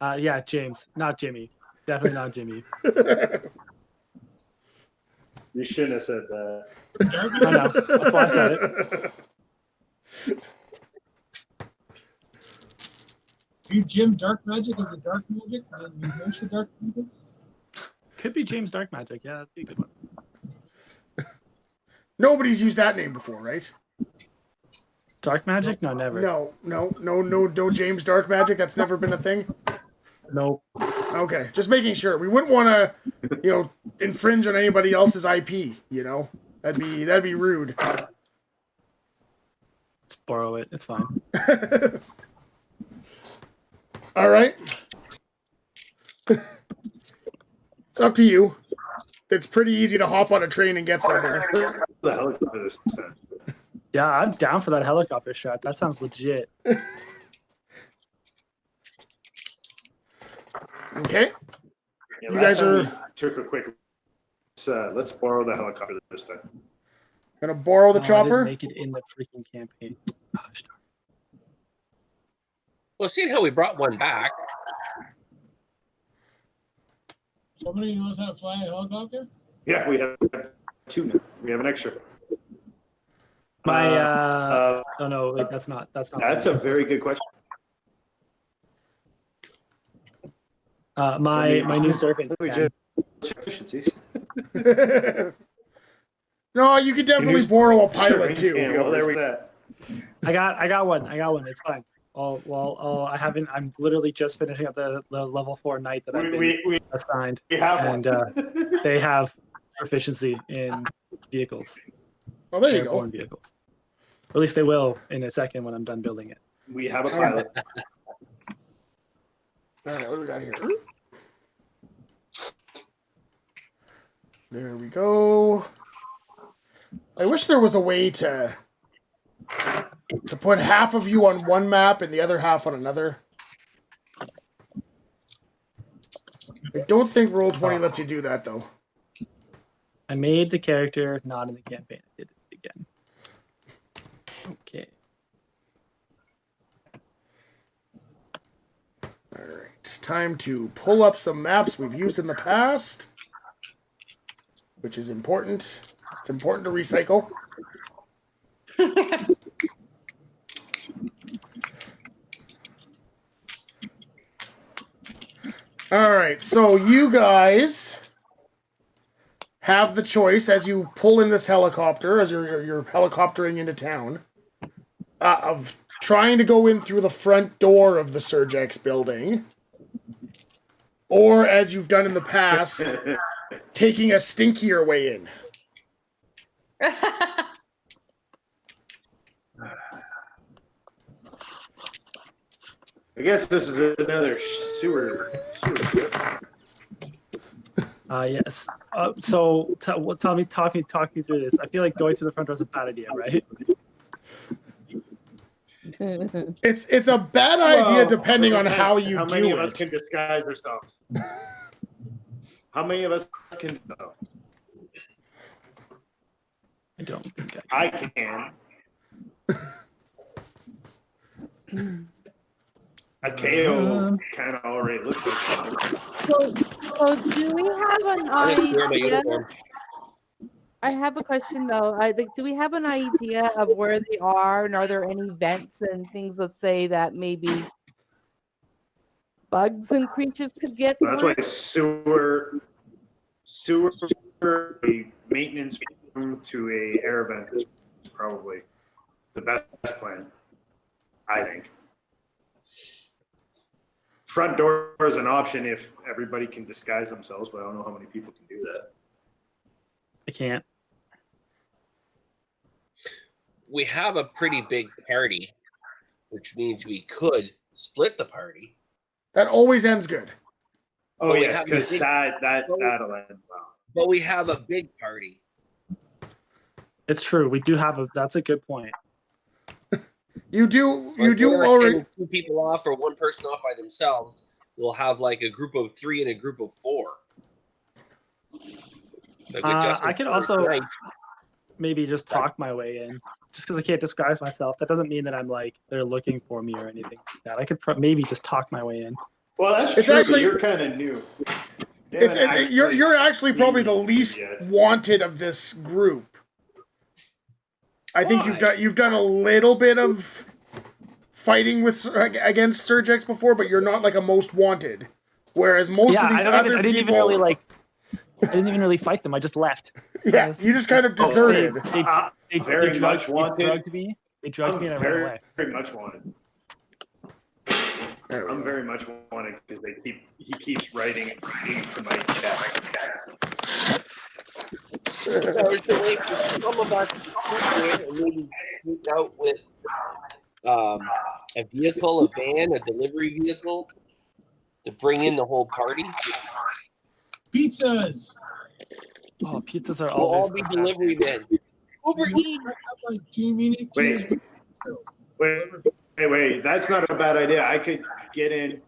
Speaker 3: Yeah, James, not Jimmy. Definitely not Jimmy.
Speaker 2: You shouldn't have said that.
Speaker 3: I know. That's why I said it.
Speaker 4: Are you Jim Dark Magic of the Dark Magic? You mentioned Dark Magic?
Speaker 3: Could be James Dark Magic. Yeah, that'd be a good one.
Speaker 1: Nobody's used that name before, right?
Speaker 3: Dark Magic? No, never.
Speaker 1: No, James Dark Magic. That's never been a thing.
Speaker 3: Nope.
Speaker 1: Okay, just making sure. We wouldn't want to, infringe on anybody else's IP. That'd be rude.
Speaker 3: Just borrow it. It's fine.
Speaker 1: All right. It's up to you. It's pretty easy to hop on a train and get somewhere.
Speaker 2: The helicopter is sent.
Speaker 3: Yeah, I'm down for that helicopter shot. That sounds legit.
Speaker 1: Okay.
Speaker 2: Yeah,
Speaker 1: You guys
Speaker 2: last time
Speaker 1: are-
Speaker 2: we took a quick. Let's borrow the helicopter this time.
Speaker 1: Gonna borrow the
Speaker 3: I
Speaker 1: chopper.
Speaker 3: didn't make it in the freaking campaign. Gosh darn.
Speaker 6: Well, seeing how we brought one back,
Speaker 4: Somebody knows how to fly a helicopter?
Speaker 2: Yeah, we have two now. We have an extra.
Speaker 3: My oh no, wait, that's not.
Speaker 2: That's a very good question.
Speaker 3: My new serpent.
Speaker 2: We
Speaker 3: can.
Speaker 2: just efficiencies.
Speaker 1: No, you could definitely borrow a pilot
Speaker 2: Sure,
Speaker 1: too.
Speaker 2: yeah, well, there we go.
Speaker 3: I got one. It's fine. I haven't. I'm literally just finishing up the level 4 knight that I've been
Speaker 2: We
Speaker 3: assigned,
Speaker 2: have
Speaker 3: and
Speaker 2: one.
Speaker 3: they have proficiency in vehicles,
Speaker 1: Oh, there you go.
Speaker 3: airborne vehicles. Or at least they will in a second when I'm done building it.
Speaker 2: We have a pilot.
Speaker 1: All right, what do we got here? There we go. I wish there was a way to put half of you on one map and the other half on another. I don't think Roll20 lets you do that, though.
Speaker 3: I made the character not in the campaign. I did it again. Okay.
Speaker 1: All right, time to pull up some maps we've used in the past, which is important. It's important to recycle. All right, so you guys have the choice as you pull in this helicopter, as you're helicoptering into town, of trying to go in through the front door of the Surgex building, or as you've done in the past, taking a stinkier way in.
Speaker 2: I guess this is another sewer.
Speaker 3: Yes. So talk me through this. I feel like going through the front door is a bad idea, right?
Speaker 1: It's a bad idea depending on how you
Speaker 2: How
Speaker 1: do
Speaker 2: many
Speaker 1: it.
Speaker 2: of us can disguise ourselves? How many of us can?
Speaker 3: I don't think
Speaker 2: I can. A KO kind of already looks like it.
Speaker 7: So do we have an
Speaker 6: I didn't wear my
Speaker 7: idea?
Speaker 6: uniform.
Speaker 7: I have a question though. Do we have an idea of where they are, and are there any vents and things that say that maybe bugs and creatures could get
Speaker 2: That's
Speaker 7: through.
Speaker 2: why sewer a maintenance room to a air vent is probably the best plan, I think. Front door is an option if everybody can disguise themselves, but I don't know how many people can do that.
Speaker 3: I can't.
Speaker 6: We have a pretty big party, which means we could split the party.
Speaker 1: That always ends good.
Speaker 2: Oh,
Speaker 6: But we
Speaker 2: yes,
Speaker 6: have a
Speaker 2: because
Speaker 6: big-
Speaker 2: that'll end well.
Speaker 6: But we have a big party.
Speaker 3: It's true. We do have a. That's a good point.
Speaker 1: You do
Speaker 6: So instead of
Speaker 1: already.
Speaker 6: sending 2 people off or 1 person off by themselves, we'll have like a group of 3 and a group of 4. Like with Justin
Speaker 3: I could
Speaker 6: Bieber's
Speaker 3: also
Speaker 6: night.
Speaker 3: maybe just talk my way in. Just because I can't disguise myself, that doesn't mean that I'm like they're looking for me or anything like that. I could maybe just talk my way in.
Speaker 2: Well, that's
Speaker 1: It's
Speaker 2: true,
Speaker 1: actually-
Speaker 2: but you're kind of new.
Speaker 1: You're actually probably the least
Speaker 2: yet.
Speaker 1: wanted of this group. I think
Speaker 6: Why?
Speaker 1: you've done a little bit of fighting with against Surgex before, but you're not like a most wanted. Whereas most of these other
Speaker 3: I didn't
Speaker 1: people,
Speaker 3: I didn't even really fight them. I just left.
Speaker 1: yeah, you just kind of deserted.
Speaker 2: Very much wanted.
Speaker 3: They drugged me. They drugged me and I ran away.
Speaker 2: Very much wanted.
Speaker 1: There we
Speaker 2: I'm
Speaker 1: go.
Speaker 2: very much wanted because he keeps writing to my desk.
Speaker 6: So some of us and maybe sneak out with a vehicle, a van, a delivery vehicle to bring in the whole party.
Speaker 4: Pizzas.
Speaker 3: Oh, pizzas are
Speaker 6: We'll all
Speaker 3: always
Speaker 6: be
Speaker 3: the best.
Speaker 6: delivery then. Uber Eats.
Speaker 4: Like 2 minutes.
Speaker 2: Wait, that's not a bad idea. I could get in,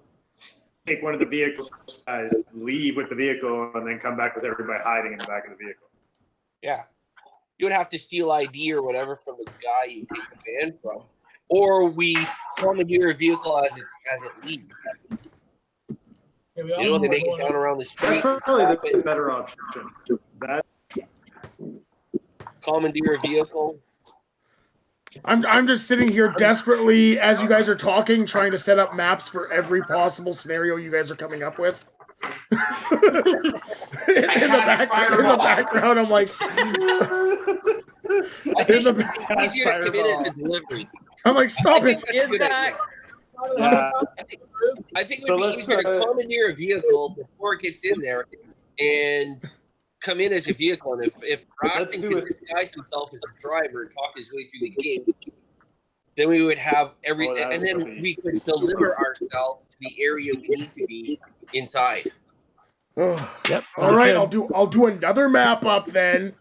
Speaker 2: take one of the vehicles, leave with the vehicle, and then come back with everybody hiding in the back of the vehicle.
Speaker 6: Yeah. You would have to steal ID or whatever from the guy you take the van from. Or we commandeer a vehicle as it leaves.
Speaker 4: Yeah, we
Speaker 6: You
Speaker 4: all
Speaker 6: know, they
Speaker 4: what's
Speaker 6: take it
Speaker 4: going
Speaker 6: down
Speaker 4: on.
Speaker 6: around the street.
Speaker 2: That's probably the better option. That
Speaker 6: Commandeer a vehicle.
Speaker 1: I'm just sitting here desperately as you guys are talking, trying to set up maps for every possible scenario you guys are coming up with. in the background, I'm like,
Speaker 6: I think it'd be easier to come in as a delivery.
Speaker 1: I'm like, stop it.
Speaker 8: Is that
Speaker 6: I think it
Speaker 2: So
Speaker 6: would be
Speaker 2: let's,
Speaker 6: easier to commandeer a vehicle before it gets in there and come in as a vehicle. And if Roston
Speaker 2: do
Speaker 6: could
Speaker 2: it.
Speaker 6: disguise himself as a driver and talk his way through the gate, then we would have everything,
Speaker 2: that
Speaker 6: and
Speaker 2: would
Speaker 6: then
Speaker 2: be
Speaker 6: we could deliver ourselves to the area we need to be inside.
Speaker 1: Oh,
Speaker 3: Yep.
Speaker 1: all right, I'll do another map up then.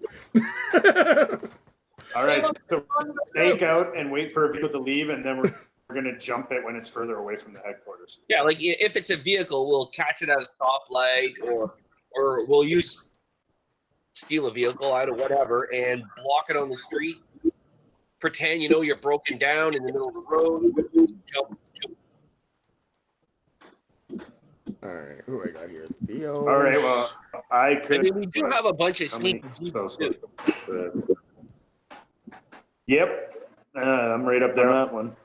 Speaker 2: all right. So stake out and wait for a vehicle to leave, and then we're gonna jump it when it's further away from the headquarters.
Speaker 6: Yeah, like if it's a vehicle, we'll catch it at a stoplight, or we'll steal a vehicle out of whatever and block it on the street. Pretend you're broken down in the middle of the road. Jump.
Speaker 1: All right, who I got here? Theo.
Speaker 2: All right. Well, I
Speaker 6: I
Speaker 2: could.
Speaker 6: mean, we do have a bunch of
Speaker 2: How many
Speaker 6: sneaky people
Speaker 2: spells?
Speaker 6: too.
Speaker 2: Yep. I'm right up there on that one.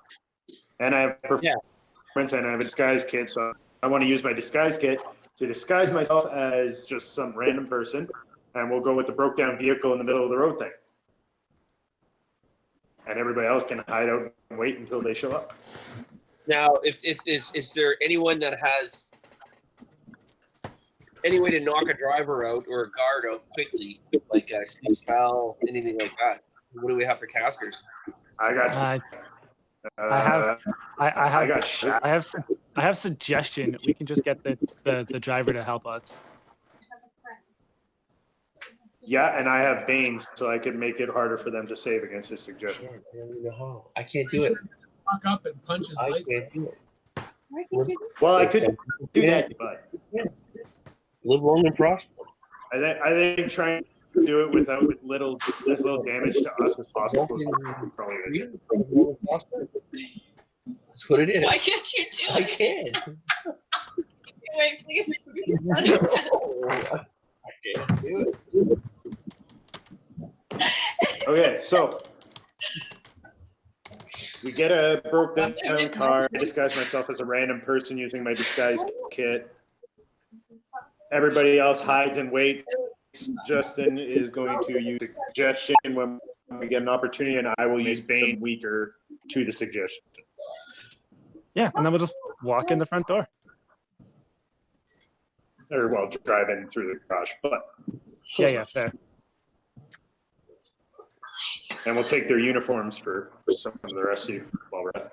Speaker 2: And I have
Speaker 6: Yeah.
Speaker 2: performance and I have a disguise kit, so I want to use my disguise kit to disguise myself as just some random person, and we'll go with the broke down vehicle in the middle of the road thing. And everybody else can hide out and wait until they show up.
Speaker 6: Now, is there anyone that has any way to knock a driver out or a guard out quickly, like a steam spell, anything like that? What do we have for casters?
Speaker 2: I got.
Speaker 3: I
Speaker 2: got shot.
Speaker 3: I have suggestion. We can just get the driver to help us.
Speaker 2: Yeah, and I have Banes, so I can make it harder for them to save against his suggestion.
Speaker 6: I can't do it.
Speaker 4: Fuck up and punch his
Speaker 6: I
Speaker 4: lights.
Speaker 6: can't do it.
Speaker 2: Well, I could do that, but
Speaker 6: Live long and prosper.
Speaker 2: I think trying to do it without as little damage to us as possible is probably a good idea.
Speaker 6: That's what it is.
Speaker 10: Why can't you do
Speaker 6: I
Speaker 10: it?
Speaker 6: can't.
Speaker 10: Wait, please.
Speaker 6: I can't do it.
Speaker 2: Okay, so We get a broke down car. I disguise myself as a random person using my disguise kit. Everybody else hides and waits. Justin is going to use suggestion when we get an opportunity, and I will use Bane weaker to the suggestion.
Speaker 3: Yeah, and then we'll just walk in the front door.
Speaker 2: Or, well, drive in through the garage. But
Speaker 3: Yeah, fair.
Speaker 2: and we'll take their uniforms for some of the rest of you while we're at it.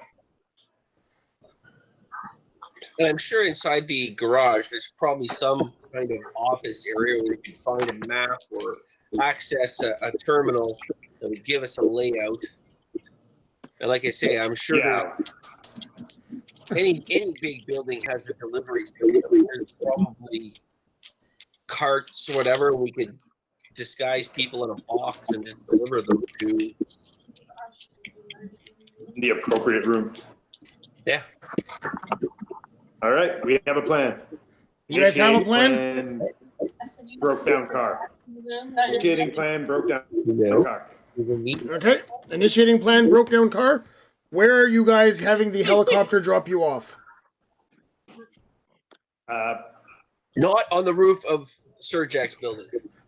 Speaker 6: And I'm sure inside the garage, there's probably some kind of office area where you can find a map or access a terminal that would give us a layout. And like I say, I'm sure there's any big building has a delivery system. There's probably carts or whatever. We could disguise people in a box and just deliver them to
Speaker 2: The appropriate room.
Speaker 6: Yeah.
Speaker 2: All right, we have a plan.
Speaker 1: You guys have a plan?
Speaker 2: Broke down car. Initiating plan, broke down car.
Speaker 1: Okay. Initiating plan, broke down car. Where are you guys having the helicopter drop you off?
Speaker 6: Not on the roof of Sir Jack's building.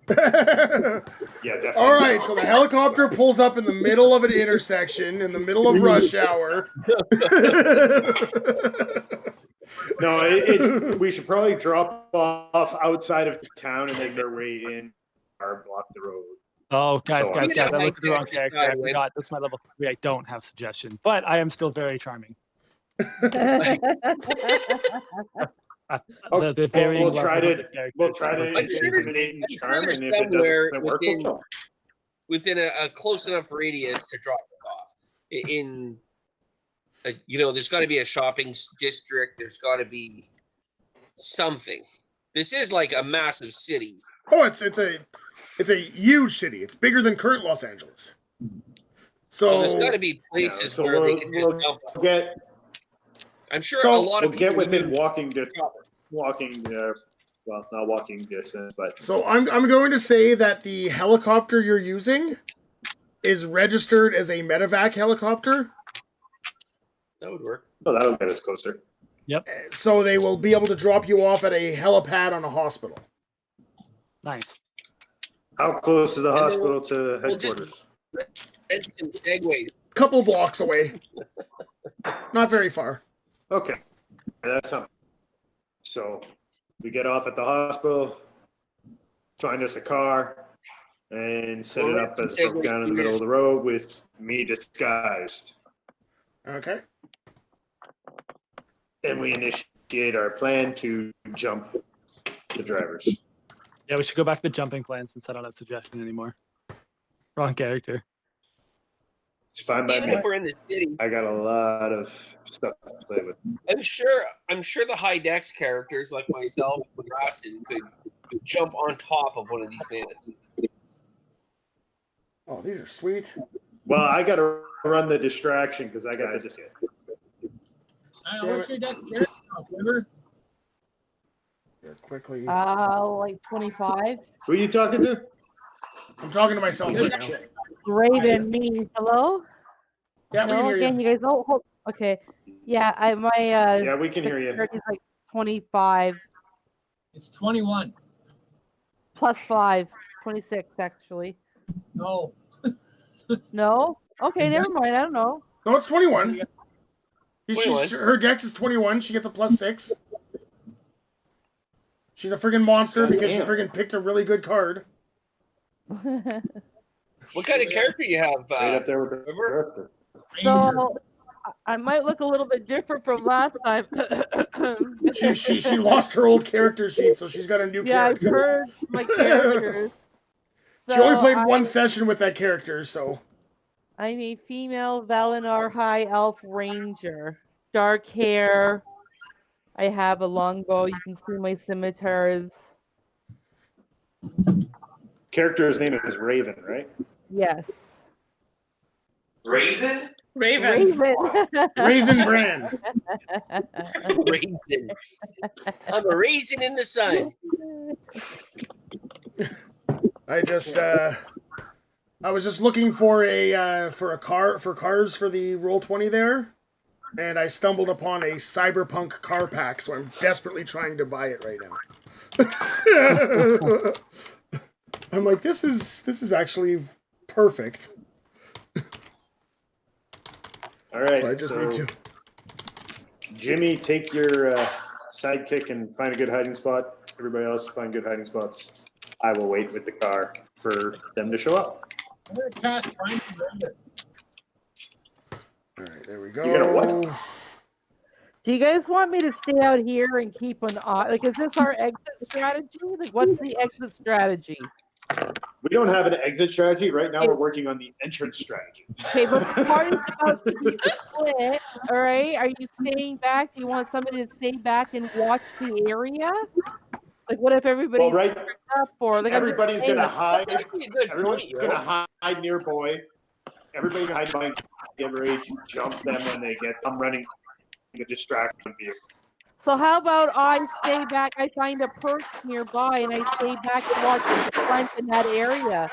Speaker 2: Yeah, definitely.
Speaker 1: All right, so the helicopter pulls up in the middle of an intersection in the middle of rush hour.
Speaker 2: No, we should probably drop off outside of town and make our way in or block the road.
Speaker 3: Oh, guys,
Speaker 2: So
Speaker 3: I
Speaker 6: on.
Speaker 3: looked at the wrong character. I forgot. That's my level 3. I don't have suggestion, but I am still very charming. The varying
Speaker 2: we'll try
Speaker 3: level
Speaker 2: to.
Speaker 3: of the character.
Speaker 2: We'll try to
Speaker 6: I'm sure
Speaker 2: intimidate and charm,
Speaker 6: there's
Speaker 2: and if it
Speaker 6: somewhere
Speaker 2: doesn't work, we'll
Speaker 6: within a close enough radius to drop us off. There's got to be a shopping district. There's got to be something. This is like a massive city.
Speaker 1: Oh, it's a huge city. It's bigger than current Los Angeles. So
Speaker 6: there's got to be places
Speaker 2: so
Speaker 6: where
Speaker 2: we'll-
Speaker 6: they can just
Speaker 2: we'll
Speaker 6: jump off.
Speaker 2: get.
Speaker 6: I'm sure
Speaker 1: So
Speaker 6: a lot of
Speaker 2: We'll get
Speaker 6: people
Speaker 2: within
Speaker 6: live
Speaker 2: walking distance. Well, not walking distance, but
Speaker 1: So I'm going to say that the helicopter you're using is registered as a medevac helicopter.
Speaker 6: that would work.
Speaker 2: oh, that'll get us closer.
Speaker 1: So they will be able to drop you off at a helipad on a hospital.
Speaker 3: Nice.
Speaker 2: How close is the
Speaker 6: And then
Speaker 2: hospital to
Speaker 6: we'll just-
Speaker 2: headquarters?
Speaker 6: And some segways.
Speaker 1: Couple blocks away. Not very far.
Speaker 2: Okay, that's something. So we get off at the hospital, find us a car, and set it up as broke down in the middle of the road with me disguised.
Speaker 1: Okay.
Speaker 2: And we initiate our plan to jump the drivers.
Speaker 3: Yeah, we should go back to the jumping plan since I don't have suggestion anymore. Wrong character.
Speaker 2: It's fine by
Speaker 6: Even
Speaker 2: me.
Speaker 6: if we're in the city,
Speaker 2: I got a lot of stuff to play with.
Speaker 6: I'm sure the high dex characters like myself and Rastin could jump on top of one of these bandits.
Speaker 1: Oh, these are sweet.
Speaker 2: Well, I got to run the distraction because I got to just.
Speaker 4: Let's see that River.
Speaker 1: Here, quickly.
Speaker 7: Like 25.
Speaker 2: Who are you talking to?
Speaker 1: I'm talking to myself right now.
Speaker 7: Raven, me. Hello?
Speaker 1: Yeah, we can
Speaker 7: No,
Speaker 1: hear
Speaker 7: again,
Speaker 1: you.
Speaker 7: you guys. Oh, okay. Yeah, my
Speaker 2: Yeah, we can hear you.
Speaker 7: dexterity is like 25
Speaker 4: It's 21.
Speaker 7: plus 5, 26 actually.
Speaker 4: No.
Speaker 7: No? Okay, never mind. I don't know.
Speaker 1: No, it's 21.
Speaker 6: 21.
Speaker 1: Her dex is 21. She gets a +6. She's a friggin' monster because she friggin' picked a really good card.
Speaker 6: What kind of character you have?
Speaker 2: Right up there with the
Speaker 6: River?
Speaker 2: director.
Speaker 7: So I might look a little bit different from last time.
Speaker 1: She lost her old character sheet, so she's got a new
Speaker 7: Yeah, I
Speaker 1: character.
Speaker 7: purged my characters.
Speaker 1: She only
Speaker 7: So
Speaker 1: played one session with that character, so.
Speaker 7: I'm a female Valinor High Elf Ranger. Dark hair. I have a longbow. You can see my scimitars.
Speaker 2: Character's name is Raven, right?
Speaker 7: Yes.
Speaker 5: Raisin?
Speaker 8: Raven.
Speaker 1: Raisin Bran.
Speaker 6: Raisin. I'm a raisin in the sun.
Speaker 1: I just, I was just looking for cars for the Roll20 there, and I stumbled upon a Cyberpunk car pack, so I'm desperately trying to buy it right now. I'm like, this is actually perfect.
Speaker 2: All right.
Speaker 1: So I just need to.
Speaker 2: Jimmy, take your sidekick and find a good hiding spot. Everybody else, find good hiding spots. I will wait with the car for them to show up.
Speaker 4: I'm gonna cast Find Surrender.
Speaker 1: All right, there we go.
Speaker 2: You're gonna what?
Speaker 7: Do you guys want me to stay out here and keep an eye? Like, is this our exit strategy? Like, what's the exit strategy?
Speaker 2: We don't have an exit strategy. Right now, we're working on the entrance strategy.
Speaker 7: Okay, but the party's about to be split. All right, are you staying back? Do you want somebody to stay back and watch the area? Like, what if everybody's up or like
Speaker 2: everybody's gonna hide?
Speaker 6: That's actually a good
Speaker 2: Everyone's
Speaker 6: point,
Speaker 2: gonna hide near boy. Everybody's gonna hide behind get ready to jump them when they get them running the distraction vehicle.
Speaker 7: So how about I stay back? I find a perch nearby and I stay back and watch the front in that area.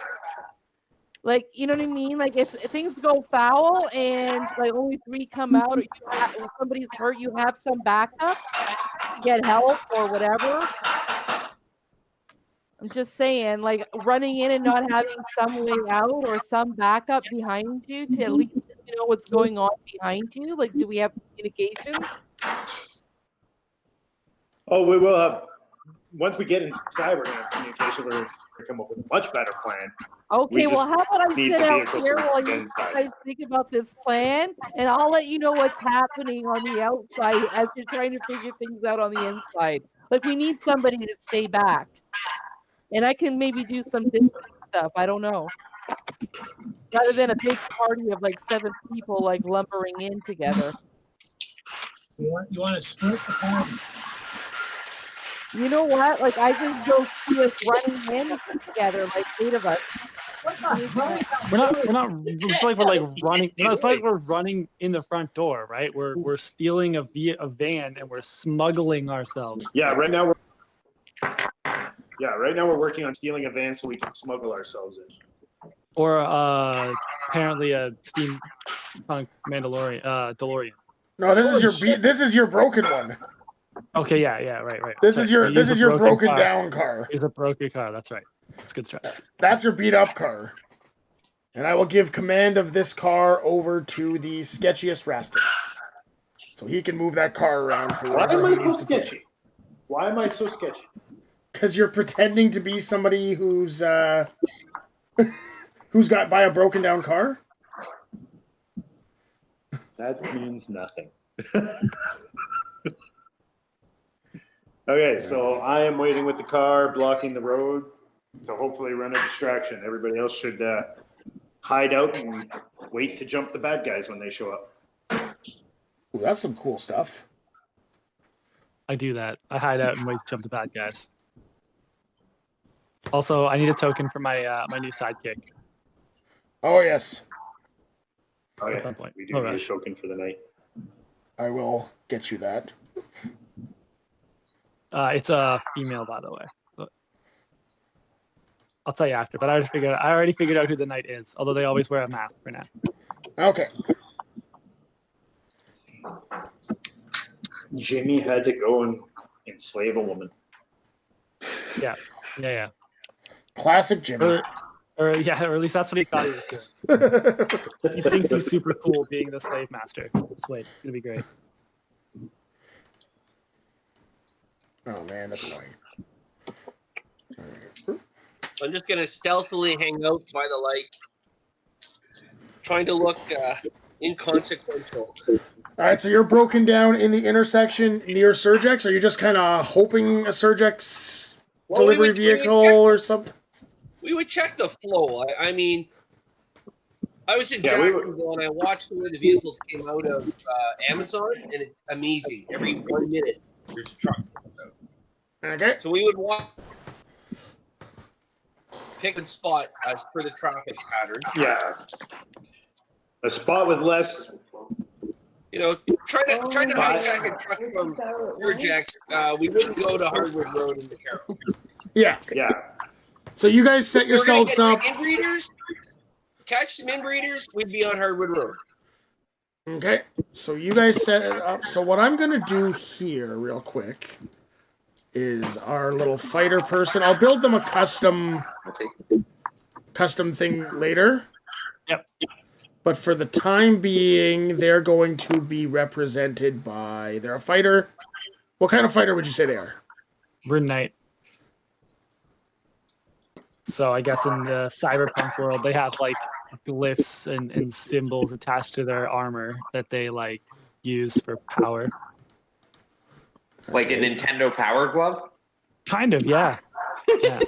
Speaker 7: Like, you know what I mean? Like, if things go foul and like only 3 come out, or if somebody's hurt, you have some backup, get help or whatever. I'm just saying, like, running in and not having some way out or some backup behind you to at least know what's going on behind you. Like, do we have communication?
Speaker 2: Oh, we will have. Once we get inside, we're gonna have communication. We're gonna come up with a much better plan.
Speaker 7: Okay, well, how about I
Speaker 2: need
Speaker 7: sit
Speaker 2: the
Speaker 7: out
Speaker 2: vehicles
Speaker 7: here
Speaker 2: to
Speaker 7: while
Speaker 2: get
Speaker 7: you
Speaker 2: inside.
Speaker 7: guys think about this plan, and I'll let you know what's happening on the outside as you're trying to figure things out on the inside. Like, we need somebody to stay back. And I can maybe do some distance stuff. I don't know. Rather than a big party of like 7 people like lumbering in together.
Speaker 4: You want to split the party?
Speaker 7: You know what? Like, I just go see us running in together, like 8 of us.
Speaker 3: We're not. It's like we're like running. It's like we're running in the front door, right? We're stealing a van and we're smuggling ourselves.
Speaker 2: Yeah, right now we're working on stealing a van so we can smuggle ourselves in.
Speaker 3: Or apparently a steampunk DeLorean.
Speaker 1: No, this is your broken one.
Speaker 3: Okay, yeah, right.
Speaker 1: This is your broken down car.
Speaker 3: It's a broken car. That's right. That's good strategy.
Speaker 1: That's your beat up car. And I will give command of this car over to the sketchiest Rastic. So he can move that car around for
Speaker 2: Why am
Speaker 1: whatever
Speaker 2: I
Speaker 1: he
Speaker 2: so
Speaker 1: needs to do.
Speaker 2: sketchy? Why am I so sketchy?
Speaker 1: Because you're pretending to be somebody who's who's got by a broken down car.
Speaker 2: That means nothing. Okay, so I am waiting with the car, blocking the road to hopefully run a distraction. Everybody else should hide out and wait to jump the bad guys when they show up.
Speaker 1: Ooh, that's some cool stuff.
Speaker 3: I do that. I hide out and wait to jump the bad guys. Also, I need a token for my my new sidekick.
Speaker 1: Oh yes.
Speaker 2: Oh
Speaker 3: At
Speaker 2: yeah,
Speaker 3: some point.
Speaker 2: we do need a token for the night.
Speaker 1: I will get you that.
Speaker 3: It's a female, by the way. But I'll tell you after. But I already figured out who the knight is. Although they always wear a mask for now.
Speaker 1: Okay.
Speaker 2: Jimmy had to go and enslave a woman.
Speaker 3: Yeah.
Speaker 1: Classic Jimmy.
Speaker 3: Or at least that's what he thought he was doing. He thinks he's super cool being the slave master. Just wait, it's gonna be great.
Speaker 1: Oh man, that's annoying.
Speaker 6: I'm just gonna stealthily hang out by the lights, trying to look inconsequential.
Speaker 1: All right, so you're broken down in the intersection near Surgex. Are you just kind of hoping a Surgex delivery vehicle or something?
Speaker 6: We would check the flow. I mean, I was in Jacksonville and I watched the way the vehicles came out of Amazon, and it's amazing. Every 1 minute, there's a truck that comes out.
Speaker 1: Okay.
Speaker 6: So we would pick a spot as per the traffic pattern.
Speaker 2: Yeah. A spot with less.
Speaker 6: You know, try to hijack a truck from Surgex. We wouldn't go to Hardwood Road in the Carroll.
Speaker 1: Yeah.
Speaker 2: Yeah.
Speaker 1: So you guys set yourselves up.
Speaker 6: Readers? catch some inbreeders, we'd be on Hardwood Road.
Speaker 1: Okay, so you guys set it up. So what I'm gonna do here, real quick, is our little fighter person. I'll build them a custom thing later.
Speaker 3: Yep.
Speaker 1: But for the time being, they're going to be represented by. They're a fighter. What kind of fighter would you say they are?
Speaker 3: We're knight. So I guess in the cyberpunk world, they have like glyphs and symbols attached to their armor that they like use for power.
Speaker 5: Like a Nintendo Power Glove?
Speaker 3: Kind of, yeah. Yeah.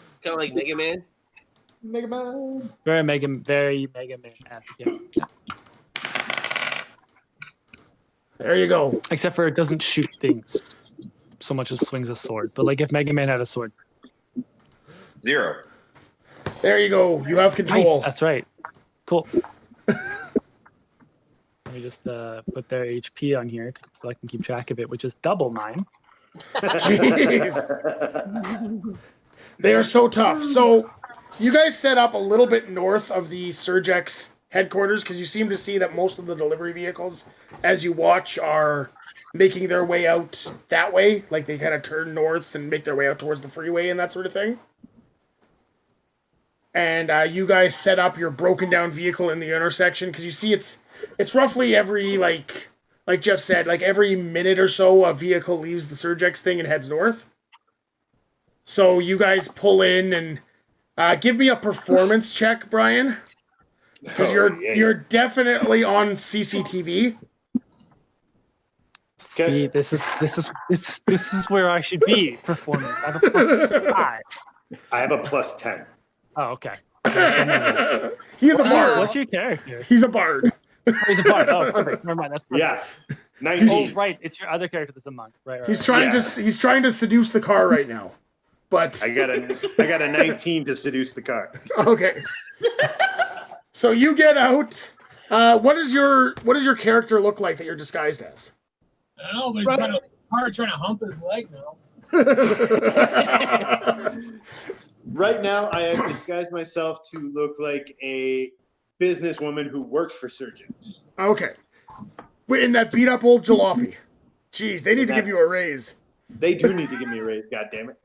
Speaker 6: It's kind of like Mega Man.
Speaker 2: Mega Man.
Speaker 3: Very Mega Man-esque, yeah.
Speaker 1: There you go.
Speaker 3: Except for it doesn't shoot things so much as swings a sword. But like if Mega Man had a sword.
Speaker 5: 0.
Speaker 1: There you go. You have control.
Speaker 3: Nice, that's right. Cool. Let me just put their HP on here so I can keep track of it, which is double mine.
Speaker 1: Jeez. They are so tough. So you guys set up a little bit north of the Surgex headquarters because you seem to see that most of the delivery vehicles, as you watch, are making their way out that way. Like they kind of turn north and make their way out towards the freeway and that sort of thing. And you guys set up your broken down vehicle in the intersection because you see it's roughly every, like Jeff said, like every minute or so a vehicle leaves the Surgex thing and heads north. So you guys pull in and give me a performance check, Brian, because you're definitely on CCTV.
Speaker 3: See, this is where I should be. Performance. I have a +5.
Speaker 2: I have a +10.
Speaker 3: Oh, okay.
Speaker 1: He's a bard.
Speaker 3: What's your character?
Speaker 1: He's a bard.
Speaker 3: Oh, he's a bard. Oh, perfect. Never mind. That's perfect.
Speaker 2: Yeah. 19.
Speaker 3: Oh, right. It's your other character that's a monk. Right.
Speaker 1: He's trying to seduce the car right now. But
Speaker 2: I got a 19 to seduce the car.
Speaker 1: Okay. So you get out. What does your character look like that you're disguised as?
Speaker 4: I don't know, but he's got a car trying to hump his leg now.
Speaker 2: Right now, I have disguised myself to look like a businesswoman who works for Surgeons.
Speaker 1: Okay. Wait, in that beat up old jalopy. Jeez, they need to give you a raise.
Speaker 2: They do need to give me a raise, goddammit.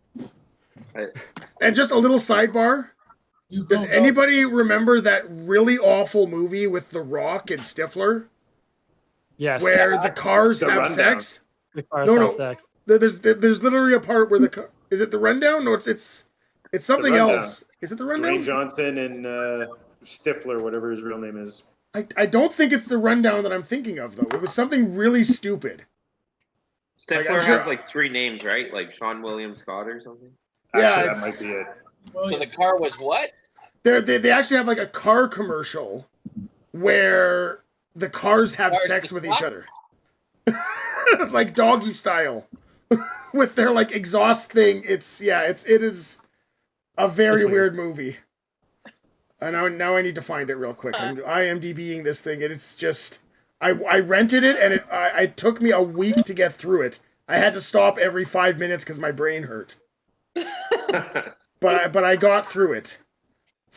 Speaker 1: And just a little sidebar. Does anybody remember that really awful movie with The Rock and Stifler?
Speaker 3: Yes.
Speaker 1: Where the cars
Speaker 2: The
Speaker 1: have
Speaker 2: Rundown.
Speaker 1: sex?
Speaker 3: The cars have sex.
Speaker 1: There's literally a part where is it The Rundown? No, it's something else. Is it The Rundown?
Speaker 2: Dwayne Johnson and Stifler, whatever his real name is.
Speaker 1: I don't think it's The Rundown that I'm thinking of, though. It was something really stupid.
Speaker 5: Stifler has like 3 names, right? Like Sean William Scott or something?
Speaker 1: Yeah,
Speaker 2: Actually, that might be it.
Speaker 6: So the car was what?
Speaker 1: They actually have like a car commercial where the cars have sex with each other. Like doggy style. With their like exhaust thing. It is a very weird movie. And now I need to find it real quick. I'm IMDbing this thing and it's just I rented it and it took me a week to get through it. I had to stop every 5 minutes because my brain hurt. But I got through it.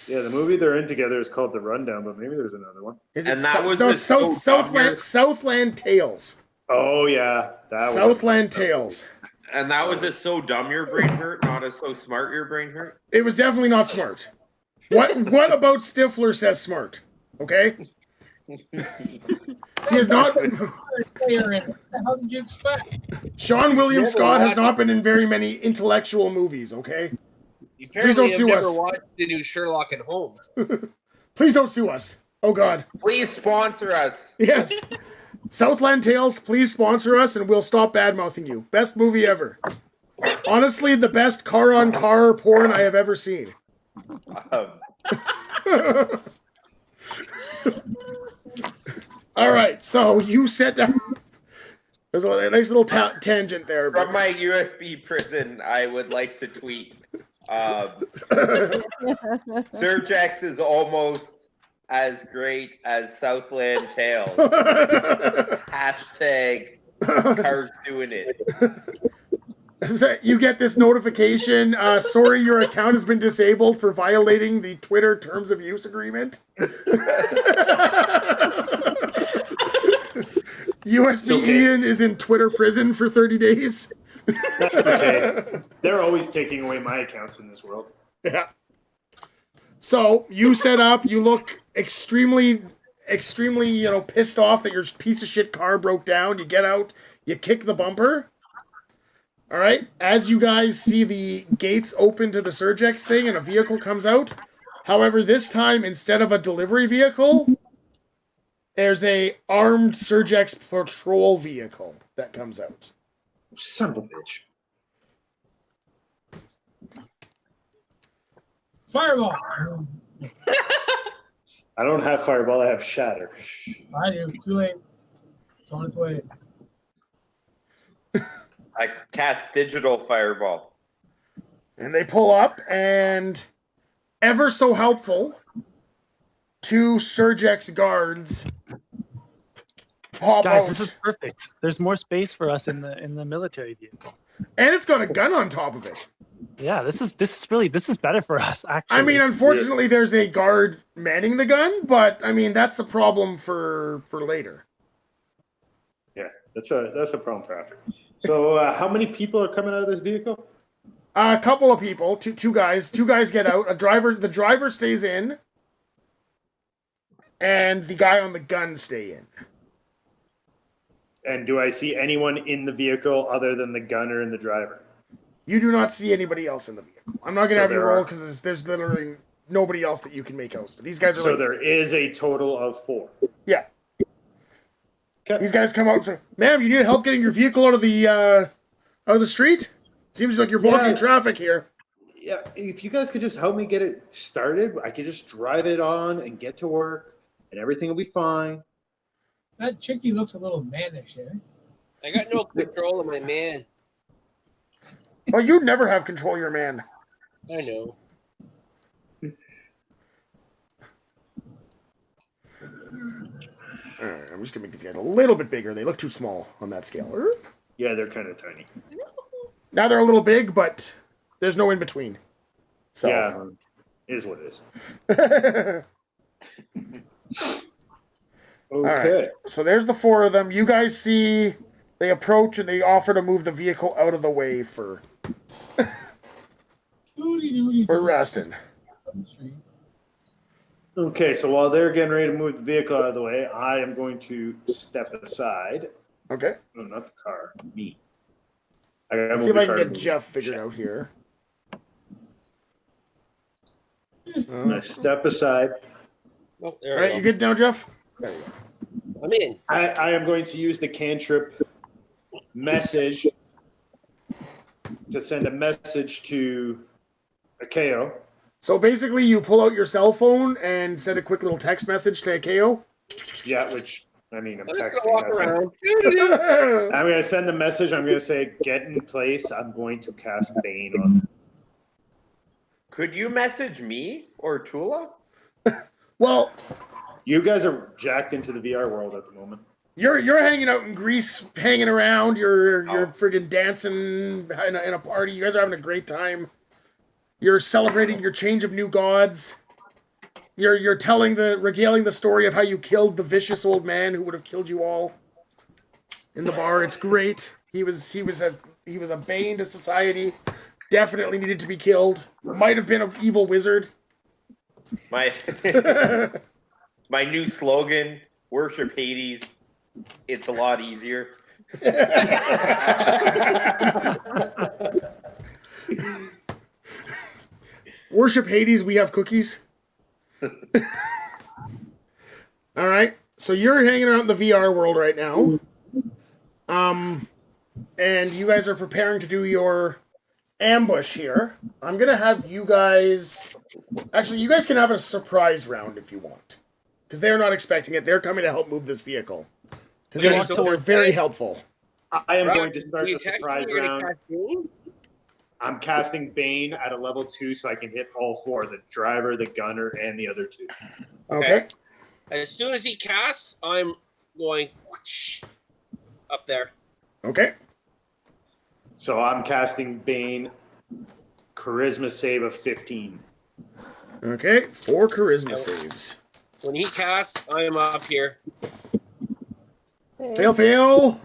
Speaker 2: Yeah, the movie they're in together is called The Rundown, but maybe there's another one.
Speaker 1: Is it Southland Tales?
Speaker 2: Oh yeah,
Speaker 1: Southland Tales.
Speaker 5: And that was a so dumb your brain hurt, not a so smart your brain hurt.
Speaker 1: It was definitely not smart. What about Stifler says smart? Okay. He has not.
Speaker 4: How did you expect?
Speaker 1: Sean William Scott has not been in very many intellectual movies. Okay. Please don't sue us.
Speaker 6: Never watched the new Sherlock and Holmes.
Speaker 1: Please don't sue us. Oh God.
Speaker 5: Please sponsor us.
Speaker 1: Yes. Southland Tales, please sponsor us, and we'll stop bad-mouthing you. Best movie ever. Honestly, the best car-on-car porn I have ever seen. All right, so you set down. There's a nice little tangent there.
Speaker 5: From my USB prison, I would like to tweet. Surgex is almost as great as Southland Tales. Hashtag cars doing it.
Speaker 1: You get this notification. Sorry, your account has been disabled for violating the Twitter terms of use agreement. USB Ian is in Twitter prison for 30 days.
Speaker 2: That's okay. They're always taking away my accounts in this world.
Speaker 1: Yeah. So you set up. You look extremely, pissed off that your piece of shit car broke down. You get out. You kick the bumper. All right. As you guys see the gates open to the Surgex thing, and a vehicle comes out. However, this time instead of a delivery vehicle, there's a armed Surgex patrol vehicle that comes out.
Speaker 2: Son of a bitch.
Speaker 4: Fireball.
Speaker 2: I don't have Fireball, I have Shatter.
Speaker 4: I do. Too late. It's on its way.
Speaker 5: I cast digital fireball.
Speaker 1: And they pull up, and ever so helpful, 2 Surgex guards pop
Speaker 3: Guys,
Speaker 1: out.
Speaker 3: this is perfect. There's more space for us in the military vehicle.
Speaker 1: And it's got a gun on top of it.
Speaker 3: Yeah, this is better for us, actually.
Speaker 1: I mean, unfortunately, there's a guard manning the gun, but I mean that's a problem for later.
Speaker 2: Yeah, that's a problem for after. So, how many people are coming out of this vehicle?
Speaker 1: A couple of people, two guys. 2 guys get out. The driver stays in, and the guy on the gun stay in.
Speaker 2: And do I see anyone in the vehicle other than the gunner and the driver?
Speaker 1: You do not see anybody else in the vehicle. I'm not going to have you roll because there's literally nobody else that you can make out. But these guys are
Speaker 2: so there is a total of 4.
Speaker 1: Yeah.
Speaker 2: Okay.
Speaker 1: These guys come out and say, "Ma'am, you need help getting your vehicle out of the street? Seems like you're blocking traffic here."
Speaker 2: Yeah, if you guys could just help me get it started, I could just drive it on and get to work, and everything will be fine.
Speaker 4: That chickie looks a little mannish, eh?
Speaker 6: I got no control of my man.
Speaker 1: Well, you never have control of your man.
Speaker 6: I know.
Speaker 1: Alright, I'm just going to make these guys a little bit bigger. They look too small on that scale.
Speaker 2: Yeah, they're kind of tiny.
Speaker 1: Now they're a little big, but there's no in between. So.
Speaker 2: Yeah, is what it is. Okay.
Speaker 1: Right. So there's the 4 of them. You guys see they approach and they offer to move the vehicle out of the way for Reston.
Speaker 2: Okay, so while they're getting ready to move the vehicle out of the way, I am going to step aside.
Speaker 1: Okay.
Speaker 2: No, not the car. Me.
Speaker 1: Let's see if I can get Jeff figured out here.
Speaker 2: I step aside.
Speaker 6: Oh,
Speaker 1: All right, you good now, Jeff? There you go.
Speaker 6: I'm in.
Speaker 2: I am going to use the cantrip message to send a message to Akeo.
Speaker 1: So basically, you pull out your cell phone and send a quick little text message to Akeo.
Speaker 2: Yeah, which, I mean, I'm texting.
Speaker 6: I'm
Speaker 2: going to send the message. I'm going to say, get in place. I'm going to cast Bane on.
Speaker 5: Could you message me or Tula?
Speaker 1: Well,
Speaker 2: you guys are jacked into the VR world at the moment.
Speaker 1: You're hanging out in Greece, hanging around. You're friggin' dancing in a party. You guys are having a great time. You're celebrating your change of new gods. You're regaling the story of how you killed the vicious old man who would have killed you all in the bar. It's great. He was a bane to society. Definitely needed to be killed. Might have been an evil wizard.
Speaker 5: My new slogan: worship Hades. It's a lot easier.
Speaker 1: Worship Hades, we have cookies. All right. So you're hanging out in the VR world right now. And you guys are preparing to do your ambush here. I'm going to have you guys... Actually, you guys can have a surprise round if you want. Because they're not expecting it. They're coming to help move this vehicle. Because they're very helpful.
Speaker 2: I am going to start the surprise round. I'm casting Bane at a level 2 so I can hit all 4. The driver, the gunner, and the other 2.
Speaker 1: Okay.
Speaker 6: As soon as he casts, I'm going whoosh, up there.
Speaker 1: Okay.
Speaker 2: So I'm casting Bane. Charisma save of 15.
Speaker 1: Okay, 4 charisma saves.
Speaker 6: When he casts, I am up here.
Speaker 1: Fail, fail.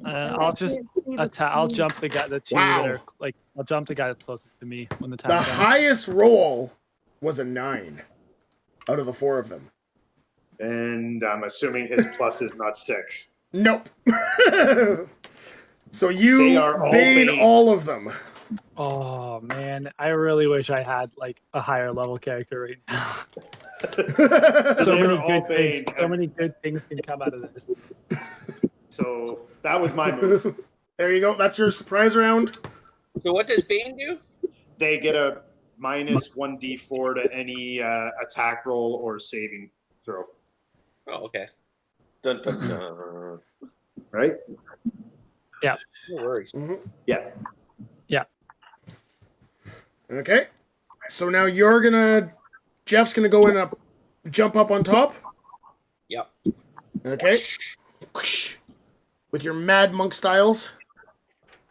Speaker 3: I'll just I'll jump the guy, the two that are like. I'll jump the guy that's closest to me when the time
Speaker 1: The
Speaker 3: comes.
Speaker 1: highest roll was a 9 out of the 4 of them.
Speaker 2: And I'm assuming his plus is not 6.
Speaker 1: Nope. So you
Speaker 2: They are all
Speaker 1: bane
Speaker 2: Bane.
Speaker 1: all of them.
Speaker 3: Oh man, I really wish I had like a higher level character right now. So
Speaker 2: They
Speaker 3: many
Speaker 2: are all
Speaker 3: good things.
Speaker 2: Bane.
Speaker 3: So many good things can come out of this.
Speaker 2: So that was my move.
Speaker 1: There you go. That's your surprise round.
Speaker 6: So what does Bane do?
Speaker 2: They get a minus 1d4 to any attack roll or saving throw.
Speaker 6: Oh, okay.
Speaker 5: Dun, dun, dun.
Speaker 2: Right?
Speaker 3: Yeah.
Speaker 6: No worries.
Speaker 2: Yeah.
Speaker 3: Yeah.
Speaker 1: Okay. So now Jeff's gonna go in up, jump up on top.
Speaker 6: Yep.
Speaker 1: Okay. With your Mad Monk styles.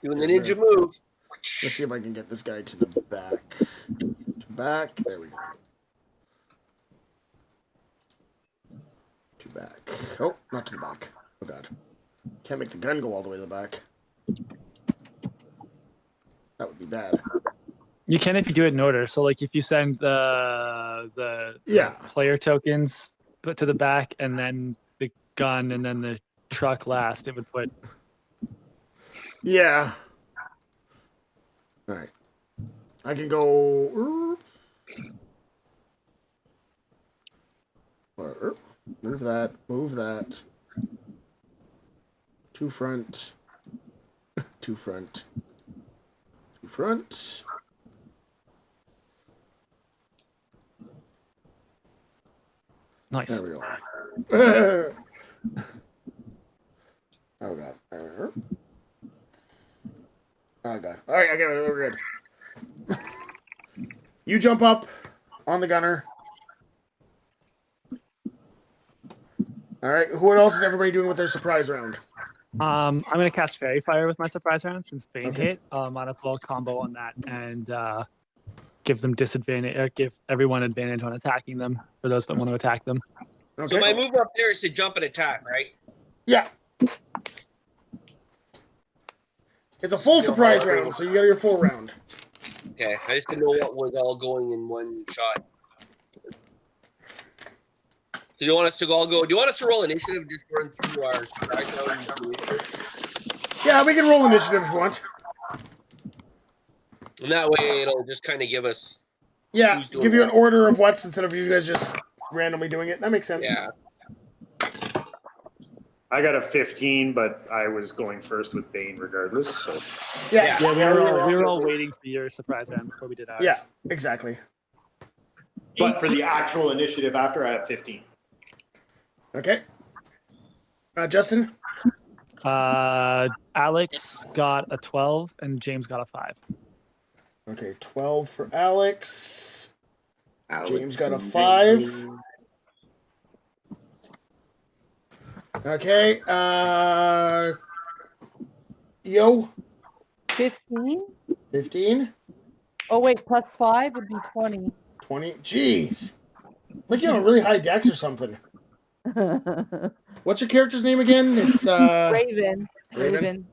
Speaker 6: Doing the ninja move.
Speaker 1: Let's see if I can get this guy to the back. To back. There we go. To back. Oh, not to the back. Oh god. Can't make the gun go all the way to the back. That would be bad.
Speaker 3: You can if you do it in order. So like if you send the player tokens put to the back and then the gun and then the truck last, it would put.
Speaker 1: Yeah. All right. I can go. Move that. Move that. 2 front. 2 front. 2 front.
Speaker 3: Nice.
Speaker 1: There we go. Oh god. Oh god. All right, I got it. We're good. You jump up on the gunner. All right. What else is everybody doing with their surprise round?
Speaker 3: I'm gonna cast Fairy Fire with my surprise round since Bane hit. Might as well combo on that and give them disadvantage, or give everyone advantage on attacking them for those that want to attack them.
Speaker 6: So my move up there is to jump and attack, right?
Speaker 1: Yeah. It's a full surprise round, so you got your full round.
Speaker 6: Okay, I just didn't know what was all going in one shot. So do you want us to all go? Do you want us to roll initiative? Just run through our surprise round.
Speaker 1: Yeah, we can roll initiative if you want.
Speaker 6: And that way, it'll just kind of give us.
Speaker 1: Yeah,
Speaker 6: who's doing
Speaker 1: give you an
Speaker 6: what.
Speaker 1: order of what's instead of you guys just randomly doing it. That makes sense.
Speaker 6: Yeah.
Speaker 2: I got a 15, but I was going first with Bane regardless. So
Speaker 1: Yeah.
Speaker 3: We were all waiting for your surprise round before we did ours.
Speaker 1: Yeah, exactly.
Speaker 2: But for the actual initiative after, I have 15.
Speaker 1: Okay. Justin?
Speaker 3: Alex got a 12 and James got a 5.
Speaker 1: Okay, 12 for Alex. James got a
Speaker 5: and
Speaker 1: 5.
Speaker 5: Bane.
Speaker 1: Okay, Yo?
Speaker 7: 15?
Speaker 1: 15?
Speaker 7: Oh wait, plus 5 would be 20.
Speaker 1: 20? Jeez. Like you have a really high dex or something. What's your character's name again? It's
Speaker 7: Raven. Raven.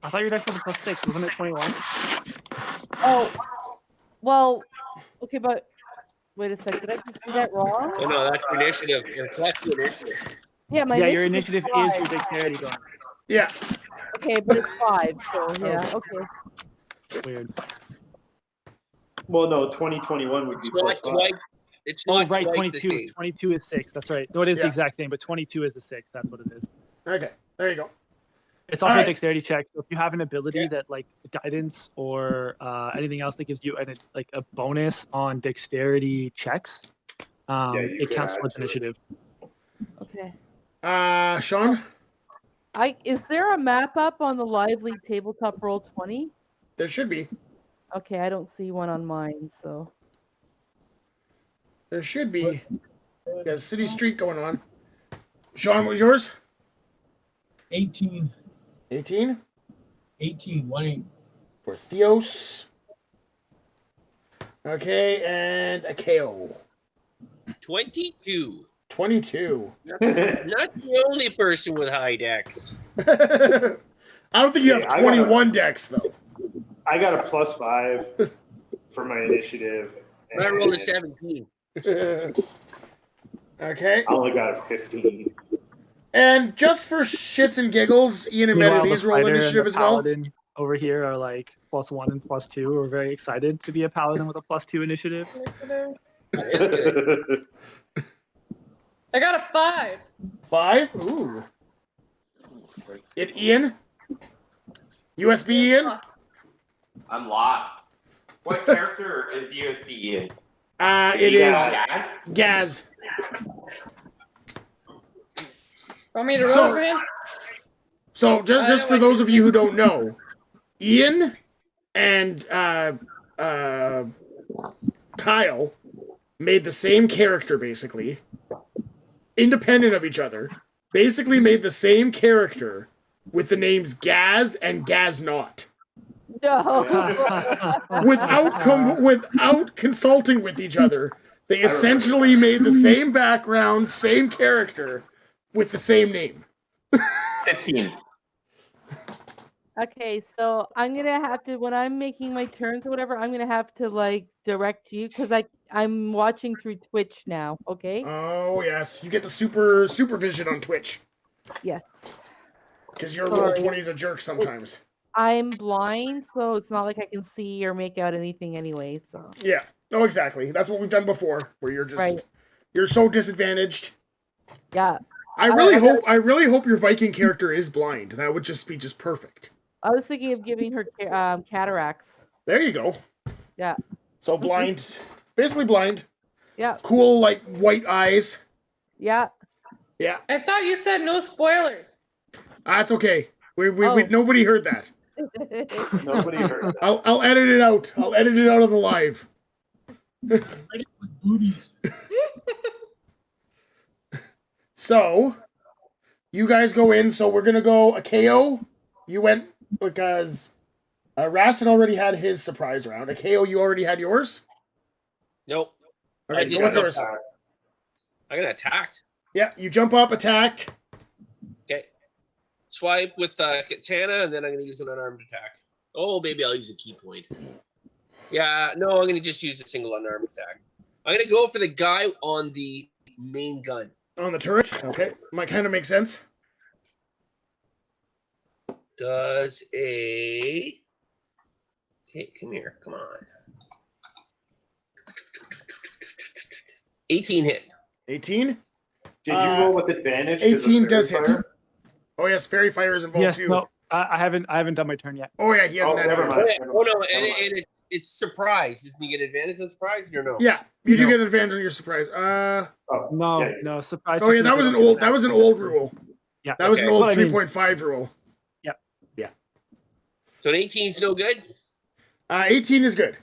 Speaker 3: I thought your dex was a plus 6. Wasn't it 21?
Speaker 7: Oh, well, okay, but wait a second. Did I just do that wrong?
Speaker 6: Oh no, that's your initiative. Your plus two initiative.
Speaker 7: Yeah, my
Speaker 3: Your initiative is your
Speaker 7: 5.
Speaker 3: dexterity going.
Speaker 1: Yeah.
Speaker 7: Okay, but it's 5, so yeah, okay.
Speaker 3: Weird.
Speaker 2: Well, no, 2021 would be
Speaker 6: It's
Speaker 2: plus
Speaker 6: not
Speaker 2: 5.
Speaker 6: quite. It's
Speaker 3: Oh,
Speaker 6: not
Speaker 3: right,
Speaker 6: quite
Speaker 3: 22.
Speaker 6: the same.
Speaker 3: 22 is 6. That's right. No, it is
Speaker 1: Yeah.
Speaker 3: the exact same, but 22 is the 6. That's what it is.
Speaker 1: Okay, there you go.
Speaker 3: It's also
Speaker 1: Alright.
Speaker 3: a dexterity check. So if you have an ability
Speaker 6: Yeah.
Speaker 3: that, like guidance or anything else that gives you like a bonus on dexterity checks,
Speaker 2: you
Speaker 3: it
Speaker 2: can
Speaker 3: counts
Speaker 2: add
Speaker 3: towards
Speaker 2: to it.
Speaker 3: initiative.
Speaker 7: Okay.
Speaker 1: Sean?
Speaker 7: Is there a map up on the Lively Tabletop Roll 20?
Speaker 1: There should be.
Speaker 7: Okay, I don't see one on mine, so.
Speaker 1: There should be. Yeah, City Street going on. Sean, what was yours?
Speaker 4: 18.
Speaker 1: 18?
Speaker 4: 18, 1-8.
Speaker 1: For Theos. Okay, and a KO.
Speaker 6: 22.
Speaker 1: 22.
Speaker 6: Not the only person with high decks.
Speaker 1: I don't think you have
Speaker 2: I
Speaker 1: 21 decks, though.
Speaker 2: I got a +5 for my initiative.
Speaker 6: I rolled a 17.
Speaker 1: Okay.
Speaker 2: I only got a 15.
Speaker 1: And just for shits and giggles, Ian and
Speaker 3: Meanwhile,
Speaker 1: Meta, these
Speaker 3: the
Speaker 1: roll
Speaker 3: fighter and
Speaker 1: initiative
Speaker 3: the
Speaker 1: as well.
Speaker 3: paladin over here are like +1 and +2. We're very excited to be a paladin with a +2 initiative.
Speaker 8: I got a 5.
Speaker 1: 5? Ooh. It Ian? USB Ian?
Speaker 11: I'm lost. What character is USB in?
Speaker 1: It is
Speaker 11: Gaz?
Speaker 1: Gaz.
Speaker 8: Want me to roll for him?
Speaker 1: So just for those of you who don't know, Ian and Kyle made the same character basically, independent of each other. Basically made the same character with the names Gaz and Gaz Not.
Speaker 7: No.
Speaker 1: Without consulting with each other, they essentially made the same background, same character, with the same name.
Speaker 11: 15.
Speaker 7: Okay, so I'm gonna have to, when I'm making my turns or whatever, I'm gonna have to like direct you because I'm watching through Twitch now. Okay.
Speaker 1: Oh yes, you get the supervision on Twitch
Speaker 7: Yes.
Speaker 1: because your
Speaker 7: Sorry.
Speaker 1: Roll20 is a jerk sometimes.
Speaker 7: I'm blind, so it's not like I can see or make out anything anyway. So.
Speaker 1: Yeah. Oh, exactly. That's what we've done before, where you're just
Speaker 7: Right.
Speaker 1: you're so disadvantaged.
Speaker 7: Yeah.
Speaker 1: I really hope your Viking character is blind. That would just be perfect.
Speaker 7: I was thinking of giving her cataracts.
Speaker 1: There you go.
Speaker 7: Yeah.
Speaker 1: So blind, basically blind.
Speaker 7: Yeah.
Speaker 1: Cool, like white eyes.
Speaker 7: Yeah.
Speaker 1: Yeah.
Speaker 8: I thought you said no spoilers.
Speaker 1: That's okay. We nobody heard that.
Speaker 2: Nobody heard that.
Speaker 1: I'll edit it out. I'll edit it out of the live.
Speaker 4: Booties.
Speaker 1: So, you guys go in. So we're gonna go a KO. You went because Rastin already had his surprise round. A KO, you already had yours.
Speaker 6: Nope.
Speaker 1: Okay, go with yours.
Speaker 6: I'm gonna attack.
Speaker 1: Yeah, you jump up, attack.
Speaker 6: Okay. Swipe with Katana, and then I'm gonna use an unarmed attack. Oh, maybe I'll use a key point. Yeah, no, I'm gonna just use a single unarmed attack. I'm gonna go for the guy on the main gun.
Speaker 1: On the turret? Okay. Might kind of make sense.
Speaker 6: Does a... Okay, come here. Come on. 18 hit.
Speaker 1: 18?
Speaker 2: Did you roll with advantage?
Speaker 1: 18 does hit. Oh yes, fairy fire is involved
Speaker 3: Yes,
Speaker 1: too.
Speaker 3: no, I haven't done my turn yet.
Speaker 1: Oh yeah, he hasn't had
Speaker 2: never
Speaker 1: it.
Speaker 2: mind.
Speaker 6: Oh no, and it's surprise. Doesn't he get advantage on surprise or no?
Speaker 1: Yeah, you do get advantage on your surprise.
Speaker 3: No, surprise.
Speaker 1: Oh yeah, that was an old rule.
Speaker 3: Yeah,
Speaker 1: that was an old
Speaker 3: Well, I mean-
Speaker 1: 3.5 rule.
Speaker 3: Yep.
Speaker 1: Yeah.
Speaker 6: So an 18 is no good.
Speaker 1: 18 is good.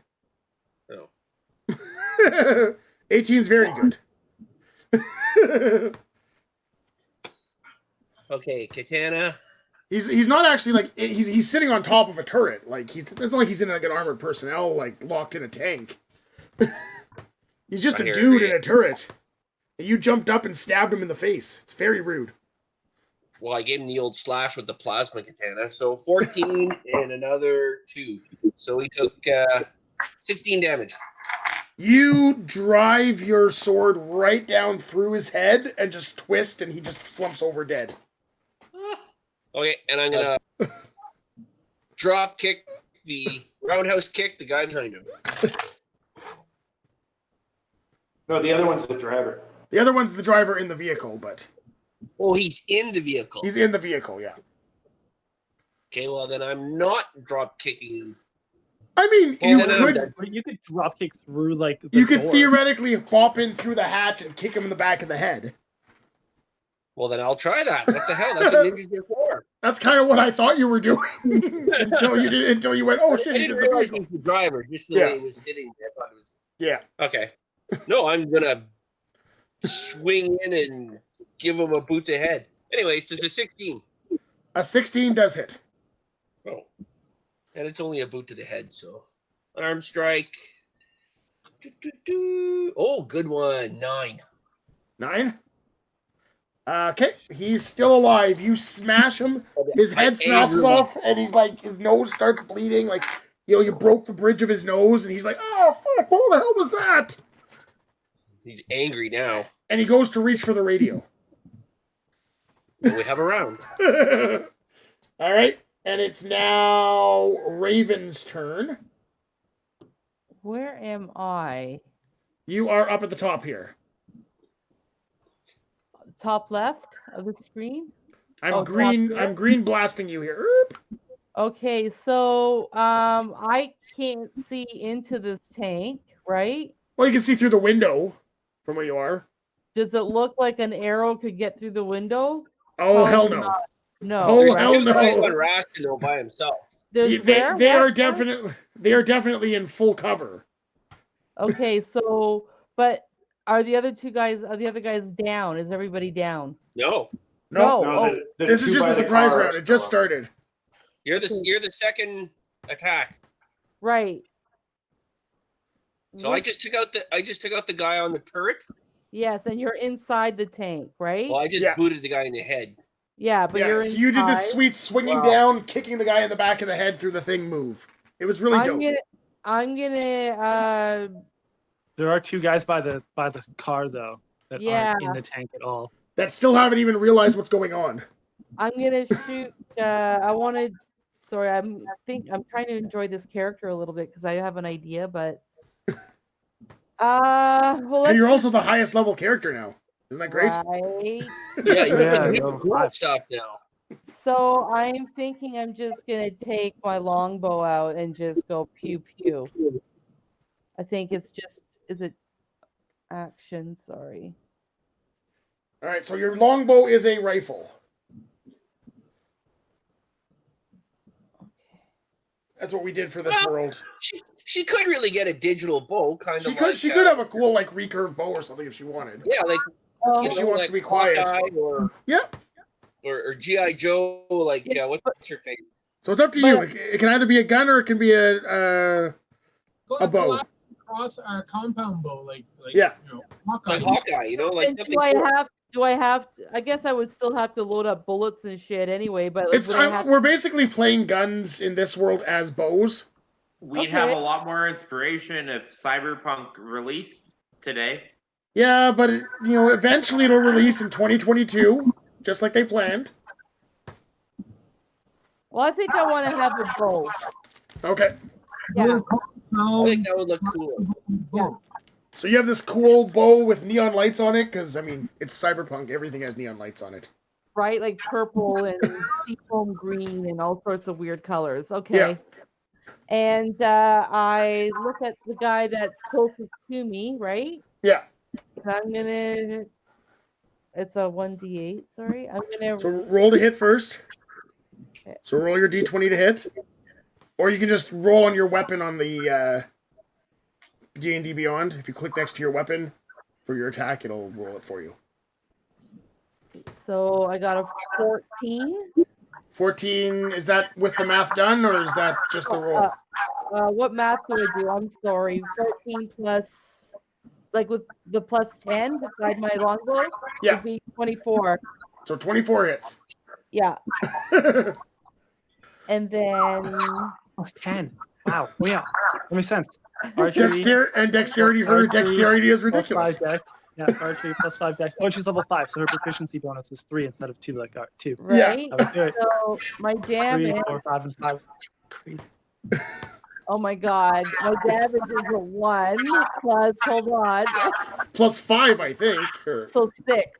Speaker 6: Oh.
Speaker 1: 18 is very good.
Speaker 6: Okay, Katana.
Speaker 1: He's not actually like he's sitting on top of a turret. Like it's not like he's in like an armored personnel like locked in a tank. He's just
Speaker 6: I
Speaker 1: a
Speaker 6: hear
Speaker 1: dude
Speaker 6: you.
Speaker 1: in a turret. And you jumped up and stabbed him in the face. It's very rude.
Speaker 6: Well, I gave him the old slash with the plasma katana. So 14 and another 2. So he took 16 damage.
Speaker 1: You drive your sword right down through his head and just twist, and he just slumps over dead.
Speaker 6: Okay, and I'm gonna drop kick the roundhouse kick the guy behind him.
Speaker 2: No, the other one's the driver.
Speaker 1: The other one's the driver in the vehicle, but
Speaker 6: Oh, he's in the vehicle.
Speaker 1: he's in the vehicle, yeah.
Speaker 6: Okay, well then I'm not drop kicking him.
Speaker 1: I mean,
Speaker 3: You could drop kick through like the
Speaker 1: you could
Speaker 3: door.
Speaker 1: theoretically bop in through the hatch and kick him in the back of the head.
Speaker 6: Well, then I'll try that. What the hell? That's what ninjas do for.
Speaker 1: That's kind of what I thought you were doing until you went, oh shit,
Speaker 6: I
Speaker 1: he's
Speaker 6: didn't
Speaker 1: in the
Speaker 6: realize
Speaker 1: vehicle.
Speaker 6: he was the driver. Just the
Speaker 1: Yeah.
Speaker 6: way he was sitting there, I thought it was.
Speaker 1: Yeah.
Speaker 6: Okay. No, I'm gonna swing in and give him a boot to head. Anyways, there's a 16.
Speaker 1: A 16 does hit.
Speaker 6: Oh. And it's only a boot to the head, so arm strike. Oh, good one. 9.
Speaker 1: 9. Okay, he's still alive. You smash him, his head snaps off, and he's like, his nose starts bleeding. Like, you broke the bridge of his nose, and he's like, oh fuck, what the hell was that?
Speaker 6: He's angry now.
Speaker 1: And he goes to reach for the radio.
Speaker 6: So we have a round.
Speaker 1: All right, and it's now Raven's turn.
Speaker 7: Where am I?
Speaker 1: You are up at the top here.
Speaker 7: Top left of the screen.
Speaker 1: I'm green blasting you here. Oop.
Speaker 7: Okay, so I can't see into this tank, right?
Speaker 1: Well, you can see through the window from where you are.
Speaker 7: Does it look like an arrow could get through the window?
Speaker 1: Oh, hell no.
Speaker 7: Not. No.
Speaker 1: Oh,
Speaker 6: There's
Speaker 1: hell
Speaker 6: two guys
Speaker 1: no.
Speaker 6: on Raskin by himself.
Speaker 1: They are definitely in full cover.
Speaker 7: Okay, so but are the other guys down? Is everybody down?
Speaker 6: No.
Speaker 1: No. This is just a surprise round. It just started.
Speaker 6: You're the second attack.
Speaker 7: Right.
Speaker 6: So I just took out the guy on the turret.
Speaker 7: Yes, and you're inside the tank, right?
Speaker 6: Well, I just booted the guy in the head.
Speaker 7: Yeah, but you're
Speaker 1: so you did this sweet swinging down, kicking the guy in the back of the head through the thing move. It was really dope.
Speaker 7: I'm gonna
Speaker 3: There are 2 guys by the car though that aren't in the tank at all.
Speaker 1: That still haven't even realized what's going on.
Speaker 7: I'm gonna shoot. Sorry, I'm trying to enjoy this character a little bit because I have an idea, but
Speaker 1: and you're also the highest level character now. Isn't that great?
Speaker 7: Right.
Speaker 6: Yeah, stuff now.
Speaker 7: So I'm thinking I'm just gonna take my longbow out and just go pew pew. I think it's just is it action? Sorry.
Speaker 1: All right, so your longbow is a rifle. That's what we did for this world.
Speaker 6: She could really get a digital bow, kind of.
Speaker 1: She could have a cool recurve bow or something if she wanted.
Speaker 6: Yeah,
Speaker 1: if she wants to be quiet.
Speaker 6: Or G.I. Joe, what's your face?
Speaker 1: So it's up to you. It can either be a gun or it can be a bow.
Speaker 4: Cross our compound bow,
Speaker 6: Hawkeye. Hawkeye, something.
Speaker 7: Do I have to, I guess I would still have to load up bullets and shit anyway, but
Speaker 1: we're basically playing guns in this world as bows.
Speaker 11: We'd have a lot more inspiration if Cyberpunk released today.
Speaker 1: Yeah, but eventually it'll release in 2022, just like they planned.
Speaker 7: Well, I think I want to have a bow.
Speaker 1: Okay.
Speaker 7: Yeah.
Speaker 6: I think that would look cool.
Speaker 7: Yeah.
Speaker 1: So you have this cool bow with neon lights on it, because, it's Cyberpunk. Everything has neon lights on it.
Speaker 7: Right? Like purple and seafoam green and all sorts of weird colors. Okay.
Speaker 1: Yeah.
Speaker 7: And I look at the guy that's closest to me, right?
Speaker 1: Yeah.
Speaker 7: I'm going to... It's a 1d8, sorry. I'm going to...
Speaker 1: So roll to hit first.
Speaker 7: Okay.
Speaker 1: So roll your d20 to hit. Or you can just roll on your weapon on the... D&D Beyond. If you click next to your weapon for your attack, it'll roll it for you.
Speaker 7: So I got a 14.
Speaker 1: 14, is that with the math done, or is that just the roll?
Speaker 7: What math do I do? I'm sorry. 14 plus, with the plus 10 beside my longbow?
Speaker 1: Yeah.
Speaker 7: Would be 24.
Speaker 1: So 24 hits.
Speaker 7: Yeah. And then...
Speaker 3: Plus 10. Wow. Oh, yeah. That makes sense.
Speaker 1: Dexterity. Her dexterity is ridiculous.
Speaker 3: Yeah, archery plus 5 dex. Oh, she's level 5, so her proficiency bonus is 3 instead of 2, like 2.
Speaker 7: Right.
Speaker 3: Yeah.
Speaker 7: So my damage.
Speaker 3: 3, 4, 5, and 5. Crazy.
Speaker 7: Oh my god, my damage is a 1 plus. Hold on.
Speaker 1: Plus 5, I think.
Speaker 7: So 6.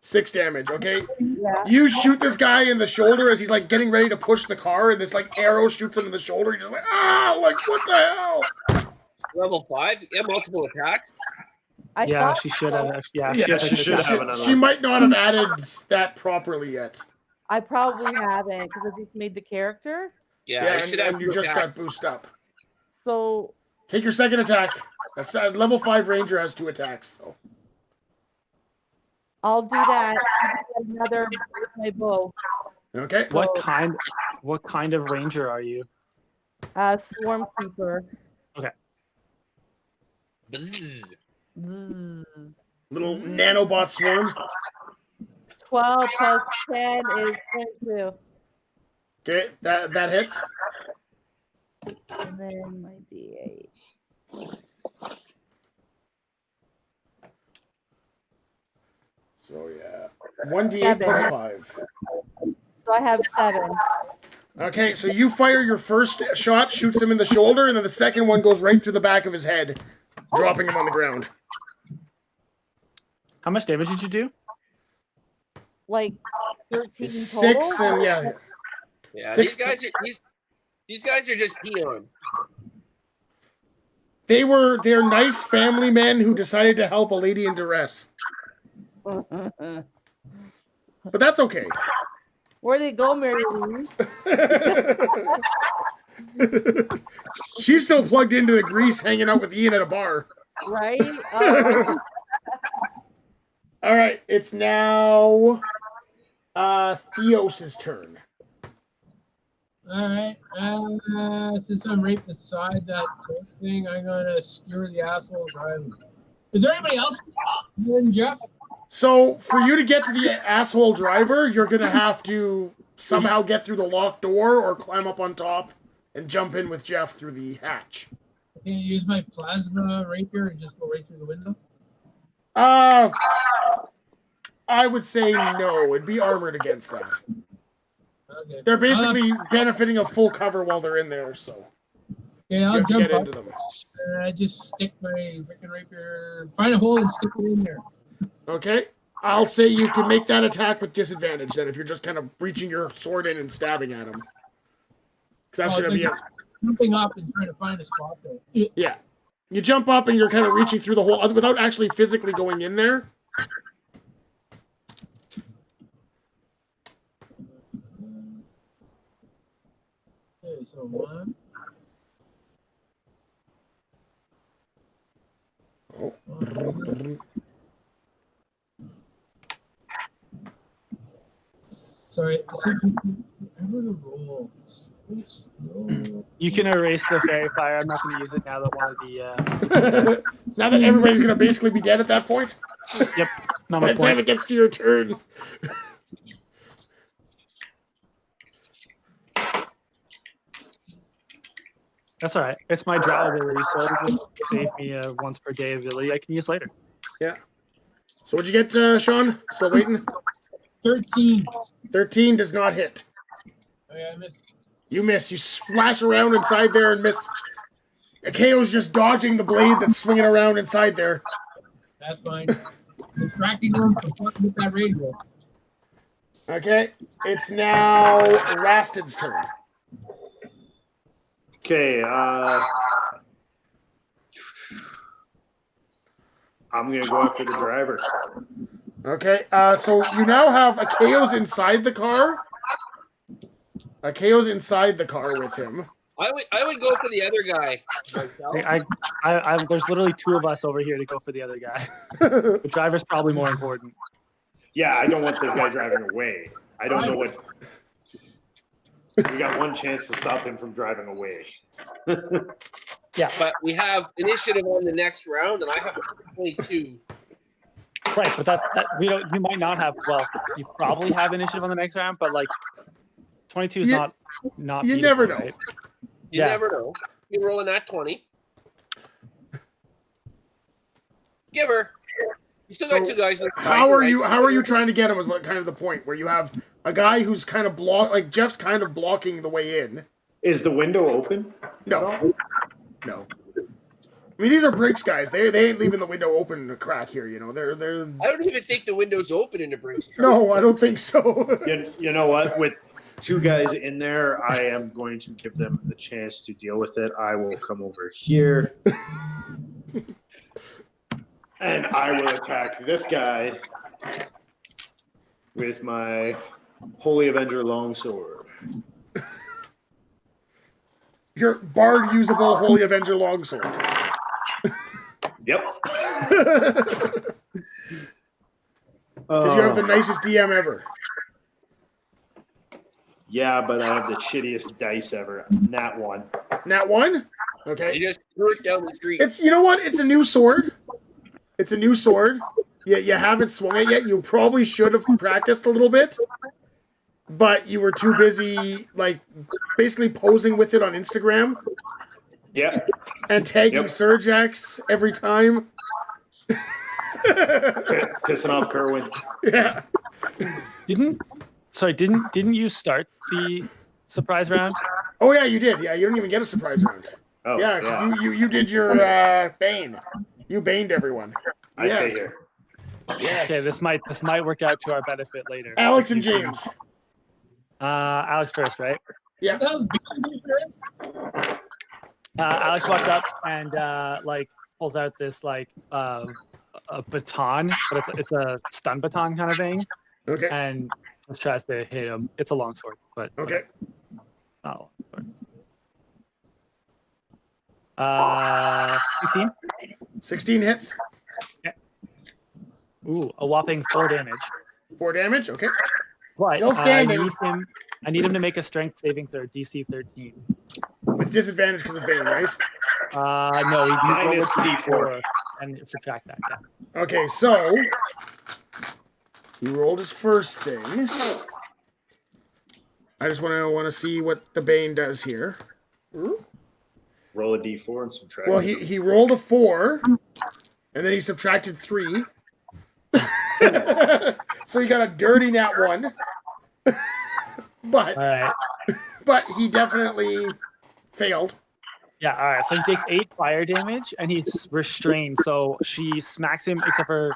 Speaker 1: 6 damage. Okay.
Speaker 7: Yeah.
Speaker 1: You shoot this guy in the shoulder as he's getting ready to push the car, and this arrow shoots him in the shoulder. He's just what the hell?
Speaker 6: Level 5? Yeah, multiple attacks.
Speaker 3: She should have. She should have another.
Speaker 1: She might not have added that properly yet.
Speaker 7: I probably haven't because I just made the character.
Speaker 6: Yeah,
Speaker 1: and you just got boosted up.
Speaker 7: So
Speaker 1: take your second attack. A level 5 ranger has 2 attacks. So.
Speaker 7: I'll do that. Another with my bow.
Speaker 1: Okay.
Speaker 3: What kind of ranger are you?
Speaker 7: Swarm Keeper.
Speaker 3: Okay.
Speaker 6: Bzzz.
Speaker 1: Little nanobot swarm.
Speaker 7: 12 plus 10 is 22.
Speaker 1: Okay, that hits.
Speaker 7: And then my D8.
Speaker 1: So yeah, 1d8 plus 5.
Speaker 7: So I have 7.
Speaker 1: Okay, so you fire your first shot, shoots him in the shoulder, and then the second one goes right through the back of his head, dropping him on the ground.
Speaker 3: How much damage did you do?
Speaker 7: Like 13
Speaker 1: 6
Speaker 7: total?
Speaker 1: and yeah.
Speaker 6: Yeah,
Speaker 1: 6.
Speaker 6: these guys are just peons.
Speaker 1: They're nice family men who decided to help a lady in duress. But that's okay.
Speaker 7: Where'd it go, Mary Louise?
Speaker 1: She's still plugged into the grease, hanging out with Ian at a bar.
Speaker 7: Right? Oh.
Speaker 1: All right, it's now Theos's turn.
Speaker 4: All right. Since I'm right beside that thing, I'm gonna skewer the asshole driver. Is there anybody else other than Jeff?
Speaker 1: So, for you to get to the asshole driver, you're going to have to somehow get through the locked door or climb up on top and jump in with Jeff through the hatch.
Speaker 4: Can you use my plasma rapier and just go right through the window?
Speaker 1: I would say no. It'd be armored against that.
Speaker 4: Okay.
Speaker 1: They're basically benefiting of full cover while they're in there, so
Speaker 4: Yeah, I'll
Speaker 1: you have to
Speaker 4: jump
Speaker 1: get
Speaker 4: up.
Speaker 1: into them.
Speaker 4: I just stick my freaking rapier, find a hole and stick it in there.
Speaker 1: Okay? I'll say you can make that attack with disadvantage then if you're just kind of reaching your sword in and stabbing at him. Because that's going to be a...
Speaker 4: Jumping up and trying to find a spot there.
Speaker 1: Yeah. You jump up and you're kind of reaching through the hole without actually physically going in there.
Speaker 4: Okay, so 1.
Speaker 1: Oh.
Speaker 4: Sorry, ever to roll.
Speaker 3: You can erase the fairy fire. I'm not going to use it now that one of the.
Speaker 1: Now that everybody's going to basically be dead at that point?
Speaker 3: Yep. Not
Speaker 1: By
Speaker 3: much
Speaker 1: the time
Speaker 3: point.
Speaker 1: it gets to your turn.
Speaker 3: That's all right. It's my drow ability, so it'll just save me a once per day ability I can use later.
Speaker 1: Yeah. So what'd you get, Sean? Still waiting?
Speaker 4: 13.
Speaker 1: 13 does not hit.
Speaker 4: Oh, yeah, I missed.
Speaker 1: You miss. You splash around inside there and miss. Akao's just dodging the blade that's swinging around inside there.
Speaker 4: That's fine. Distracting them from fucking with that radio.
Speaker 1: Okay. It's now Rasted's turn.
Speaker 2: Okay, I'm gonna go after the driver.
Speaker 1: Okay, so you now have Akao's inside the car. Akao's inside the car with him.
Speaker 6: I would go for the other guy. myself.
Speaker 3: There's literally 2 of us over here to go for the other guy. The driver's probably more important.
Speaker 2: Yeah, I don't want this guy driving away. I don't know what. We got one chance to stop him from driving away.
Speaker 3: Yeah,
Speaker 6: but we have initiative on the next round, and I have 22.
Speaker 3: Right, but that we don't. You might not have. Well, you probably have initiative on the next round, but like 22 is not.
Speaker 1: You never know.
Speaker 3: Right?
Speaker 6: You never know. You're rolling that 20. Give her. You still got 2 guys.
Speaker 1: How are you trying to get him? Is what kind of the point where you have a guy who's kind of like Jeff's kind of blocking the way in.
Speaker 2: Is the window open?
Speaker 1: No. I mean, these are Brinks guys. They ain't leaving the window open to crack here. You know, they're.
Speaker 6: I don't even think the window's open in the Brinks truck.
Speaker 1: No, I don't think so.
Speaker 2: You know what? With 2 guys in there, I am going to give them the chance to deal with it. I will come over here. And I will attack this guy with my Holy Avenger longsword.
Speaker 1: Your bard usable Holy Avenger longsword.
Speaker 2: Yep.
Speaker 1: Because you have the nicest DM ever.
Speaker 2: Yeah, but I have the shittiest dice ever. Nat 1.
Speaker 1: Nat 1? Okay.
Speaker 6: You just threw it down the street.
Speaker 1: You know what? It's a new sword. It's a new sword. Yeah, you haven't swung it yet. You probably should have practiced a little bit. But you were too busy, like, basically posing with it on Instagram.
Speaker 2: Yeah.
Speaker 1: And tagging Surjax every time.
Speaker 2: Pissing off Kerwin.
Speaker 1: Yeah.
Speaker 3: Didn't you start the surprise round?
Speaker 1: Oh yeah, you did. Yeah, you don't even get a surprise round.
Speaker 2: Oh,
Speaker 1: yeah, because you did your Bane. You baned everyone.
Speaker 2: I stay here.
Speaker 1: Yes.
Speaker 3: Okay, this might work out to our benefit later.
Speaker 1: Alex and James.
Speaker 3: Alex first, right?
Speaker 1: Yeah.
Speaker 3: Alex walks up and like pulls out this like a baton, but it's a stun baton kind of thing.
Speaker 1: Okay.
Speaker 3: And just tries to hit him. It's a long sword, but
Speaker 1: okay.
Speaker 3: Not a long sword. 16.
Speaker 1: 16 hits.
Speaker 3: Okay. Ooh, a whopping 4 damage.
Speaker 1: 4 damage. Okay.
Speaker 3: But
Speaker 1: Still standing.
Speaker 3: I need him to make a strength saving throw, DC 13.
Speaker 1: With disadvantage because of Bane, right?
Speaker 3: No, he
Speaker 2: Minus
Speaker 3: rolled a
Speaker 2: D4
Speaker 3: and subtract that. Yeah.
Speaker 1: Okay, so he rolled his first thing. I just want to see what the Bane does here.
Speaker 2: Roll a d4 and subtract.
Speaker 1: Well, he rolled a 4, and then he subtracted 3. So he got a dirty nat 1. But
Speaker 3: All right.
Speaker 1: But he definitely failed.
Speaker 3: Yeah, all right. So he takes 8 fire damage, and he's restrained. So she smacks him, except for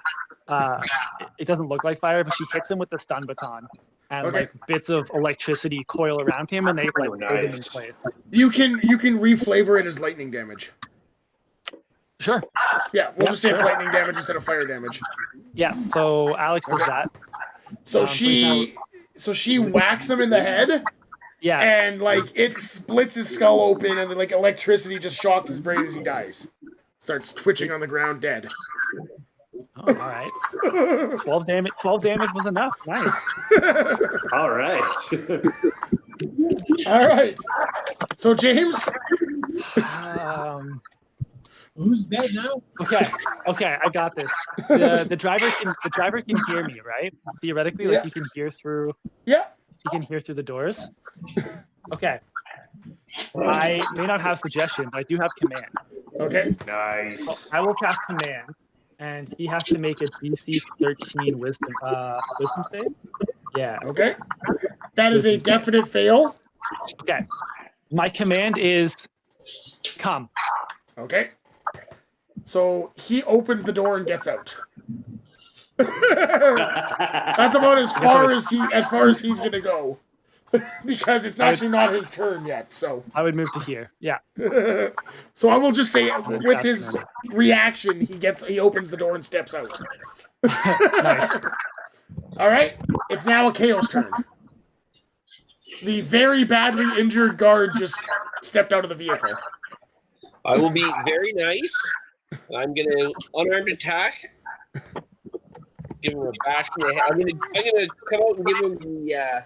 Speaker 3: it doesn't look like fire, but she hits him with the stun baton. And like bits of electricity coil around him, and they like hold him in place.
Speaker 1: You can reflavor it as lightning damage.
Speaker 3: Sure.
Speaker 1: Yeah, we'll just say it's lightning damage instead of fire damage.
Speaker 3: Yeah. So Alex does that.
Speaker 1: So she whacks him in the head.
Speaker 3: Yeah.
Speaker 1: And like it splits his skull open, and like electricity just shocks his brain as he dies. Starts twitching on the ground, dead.
Speaker 3: Oh, all right. 12 damage. 12 damage was enough. Nice.
Speaker 2: All right.
Speaker 1: All right. So James.
Speaker 4: Who's dead now?
Speaker 3: Okay, I got this. The driver can hear me, right? Theoretically, like he can hear through.
Speaker 1: Yeah.
Speaker 3: He can hear through the doors. Okay. I may not have suggestion, but I do have command.
Speaker 1: Okay.
Speaker 2: Nice.
Speaker 3: So I will cast command, and he has to make a DC 13 wisdom save. Yeah.
Speaker 1: Okay. That is a definite fail.
Speaker 3: Okay. My command is come.
Speaker 1: Okay. So he opens the door and gets out. That's about as far as he's gonna go. Because it's actually not his turn yet, so
Speaker 3: I would move to here. Yeah.
Speaker 1: So I will just say with his reaction, he opens the door and steps out.
Speaker 3: Nice.
Speaker 1: All right, it's now a Chaos turn. The very badly injured guard just stepped out of the vehicle.
Speaker 6: I will be very nice. I'm gonna unarmed attack. Give him a bash in the head. I'm gonna come out and give him the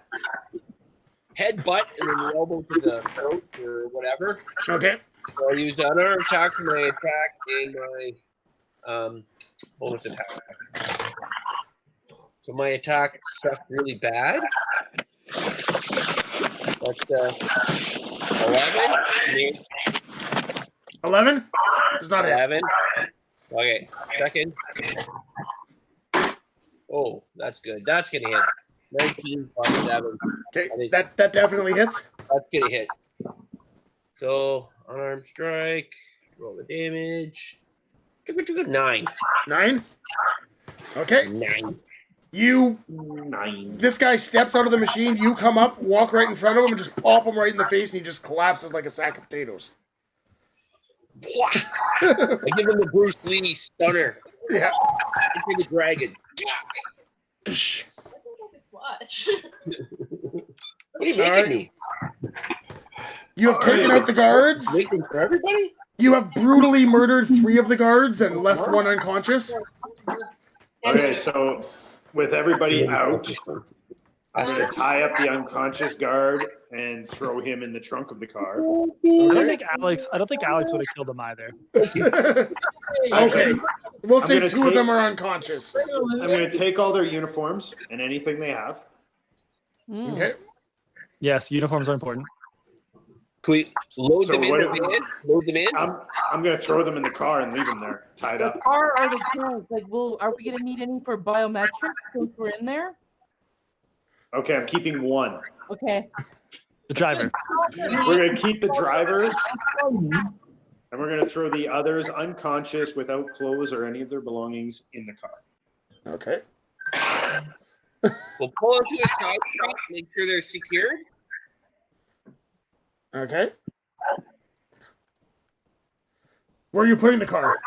Speaker 6: head butt and then the elbow to the throat or whatever.
Speaker 1: Okay.
Speaker 6: So I'll use the unarmed attack for my attack and my bonus attack. So my attack sucked really bad. That's 11.
Speaker 1: 11? Does not hit.
Speaker 6: 11. Okay, second. Oh, that's good. That's gonna hit. 19 plus 7.
Speaker 1: Okay, that definitely hits.
Speaker 6: That's gonna hit. So unarmed strike. Roll the damage. 9.
Speaker 1: 9? Okay.
Speaker 6: 9.
Speaker 1: This guy steps out of the machine, you come up, walk right in front of him, and just pop him right in the face, and he just collapses like a sack of potatoes.
Speaker 6: I give him the Bruce Lee stunner.
Speaker 1: Yeah.
Speaker 6: Into the dragon.
Speaker 10: Watch.
Speaker 6: What are you making me?
Speaker 1: You have taken out the guards.
Speaker 6: Making for everybody?
Speaker 1: You have brutally murdered 3 of the guards and left 1 unconscious.
Speaker 2: Okay, so with everybody out, I'm going to tie up the unconscious guard and throw him in the trunk of the car.
Speaker 3: I don't think Alex would have killed him either.
Speaker 1: Okay. We'll
Speaker 2: I'm
Speaker 1: say
Speaker 2: gonna
Speaker 1: two of them are unconscious.
Speaker 2: I'm going to take all their uniforms and anything they have.
Speaker 1: Okay.
Speaker 3: Yes, uniforms are important.
Speaker 6: Can we load
Speaker 2: So
Speaker 6: them in?
Speaker 2: what-
Speaker 6: the van? Load them in?
Speaker 2: I'm going to throw them in the car and leave them there, tied
Speaker 7: The
Speaker 2: up.
Speaker 7: car or the tools? Like, are we gonna need any for biometrics since we're in there?
Speaker 2: Okay, I'm keeping one.
Speaker 7: Okay.
Speaker 3: The driver.
Speaker 2: We're going to keep the driver, and we're going to throw the others unconscious without clothes or any of their belongings in the car.
Speaker 1: Okay.
Speaker 6: We'll pull into a side street, make sure they're secured.
Speaker 1: Okay. Where are you putting the car?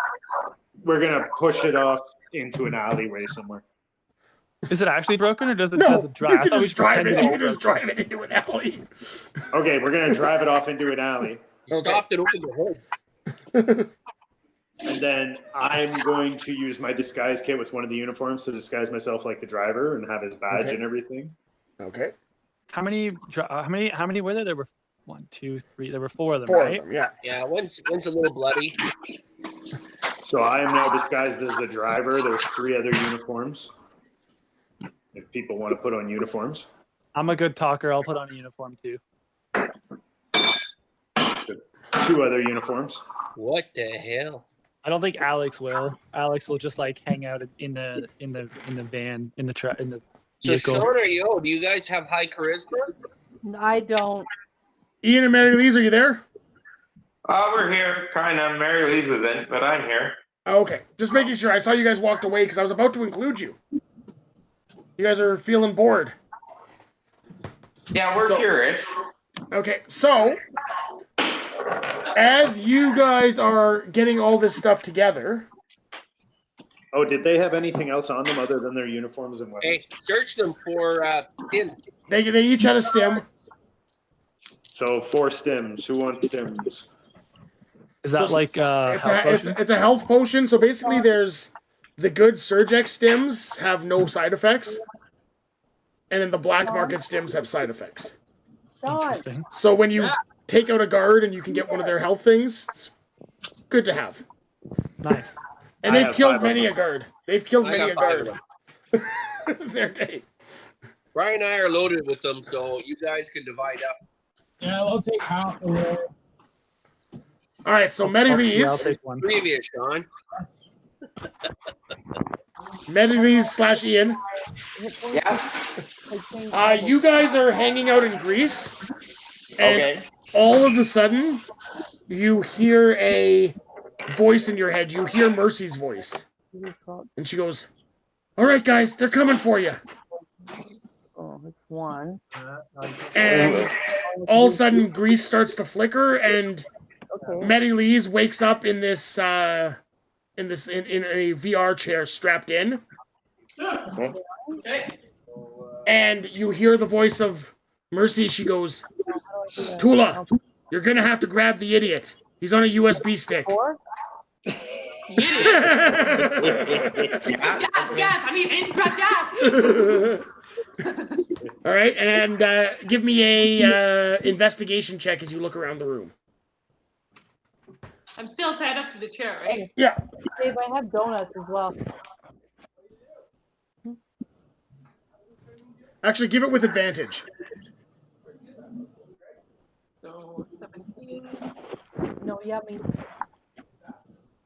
Speaker 2: We're going to push it off into an alleyway somewhere.
Speaker 3: Is it actually broken or does it drive?
Speaker 1: You
Speaker 3: I
Speaker 1: can
Speaker 3: thought we
Speaker 1: just drive
Speaker 3: pretended
Speaker 1: it. You
Speaker 3: all
Speaker 1: can just
Speaker 3: broken.
Speaker 1: drive it into an alley.
Speaker 2: Okay, we're going to drive it off into an alley.
Speaker 6: You stopped and opened the hood.
Speaker 2: And then I'm going to use my disguise kit with one of the uniforms to disguise myself like the driver and have his badge
Speaker 1: Okay.
Speaker 2: and everything.
Speaker 1: Okay.
Speaker 3: How many were there? There were 1, 2, 3. There were 4 of them,
Speaker 1: Four
Speaker 3: right?
Speaker 1: of them, yeah.
Speaker 6: Yeah, one's a little bloody.
Speaker 2: So I am now disguised as the driver. There's 3 other uniforms. If people want to put on uniforms.
Speaker 3: I'm a good talker. I'll put on a uniform too.
Speaker 2: 2 other uniforms.
Speaker 6: What the hell?
Speaker 3: I don't think Alex will. Alex will just like hang out in the van in the
Speaker 6: So
Speaker 3: vehicle.
Speaker 6: Sean or Yo, do you guys have high charisma?
Speaker 7: I don't.
Speaker 1: Ian and Mary Lee's, are you there?
Speaker 11: We're here, kind of. Mary Lee's isn't, but I'm here.
Speaker 1: Okay. Just making sure. I saw you guys walked away because I was about to include you. You guys are feeling bored.
Speaker 11: Yeah, we're here, Rich.
Speaker 1: Okay, so as you guys are getting all this stuff together.
Speaker 2: Oh, did they have anything else on them other than their uniforms and weapons?
Speaker 6: Hey, search them for stims.
Speaker 1: They each had a stim.
Speaker 2: So 4 stims. Who wants stims?
Speaker 3: Is that like
Speaker 1: it's a health potion? So basically, there's the good Surgex stims have no side effects, and then the black market stims have side effects.
Speaker 3: Interesting.
Speaker 1: So when you take out a guard and you can get one of their health things, it's good to have.
Speaker 3: Nice.
Speaker 1: And
Speaker 2: I
Speaker 1: they've
Speaker 2: have
Speaker 1: killed
Speaker 2: 5 of
Speaker 1: many
Speaker 2: them.
Speaker 1: a guard. They've killed
Speaker 6: I
Speaker 1: many
Speaker 6: got
Speaker 1: a
Speaker 6: 5 of
Speaker 1: guard.
Speaker 6: them.
Speaker 1: Their day.
Speaker 6: Brian and I are loaded with them, so you guys can divide up.
Speaker 4: Yeah, we'll take half of it.
Speaker 1: All right, so Medi
Speaker 3: Yeah, I'll
Speaker 1: Lee's,
Speaker 3: take one.
Speaker 6: 3 of you, Sean.
Speaker 1: Medi Lee's / Ian.
Speaker 5: Yeah.
Speaker 1: You guys are hanging out in Greece, and
Speaker 5: Okay.
Speaker 1: all of a sudden, you hear a voice in your head. You hear Mercy's voice, and she goes, "All right, guys, they're coming for you."
Speaker 7: Oh, it's one.
Speaker 1: And all of a sudden, Greece starts to flicker, and
Speaker 7: Okay.
Speaker 1: Medi Lee's wakes up in this in a VR chair strapped in,
Speaker 10: Okay.
Speaker 1: and you hear the voice of Mercy. She goes, "Tula, you're gonna have to grab the idiot. He's on a USB stick."
Speaker 10: Gas! I need anti-grab gas!
Speaker 1: All right, and give me a investigation check as you look around the room.
Speaker 10: I'm still tied up to the chair, right?
Speaker 1: Yeah.
Speaker 7: Dave, I have donuts as well.
Speaker 1: Actually, give it with advantage.
Speaker 10: So 17.
Speaker 7: No, yummy.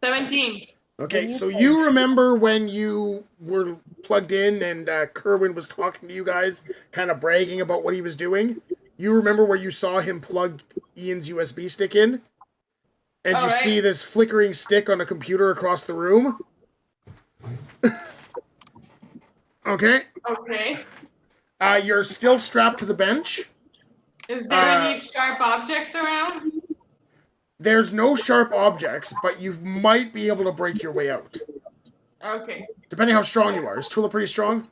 Speaker 10: 17.
Speaker 1: Okay, so you remember when you were plugged in and Kerwin was talking to you guys, kind of bragging about what he was doing? You remember where you saw him plug Ian's USB stick in? And you
Speaker 10: All right.
Speaker 1: see this flickering stick on a computer across the room? Okay.
Speaker 10: Okay.
Speaker 1: You're still strapped to the bench.
Speaker 10: Is there any sharp objects around?
Speaker 1: There's no sharp objects, but you might be able to break your way out.
Speaker 10: Okay.
Speaker 1: Depending how strong you are. Is Tula pretty strong?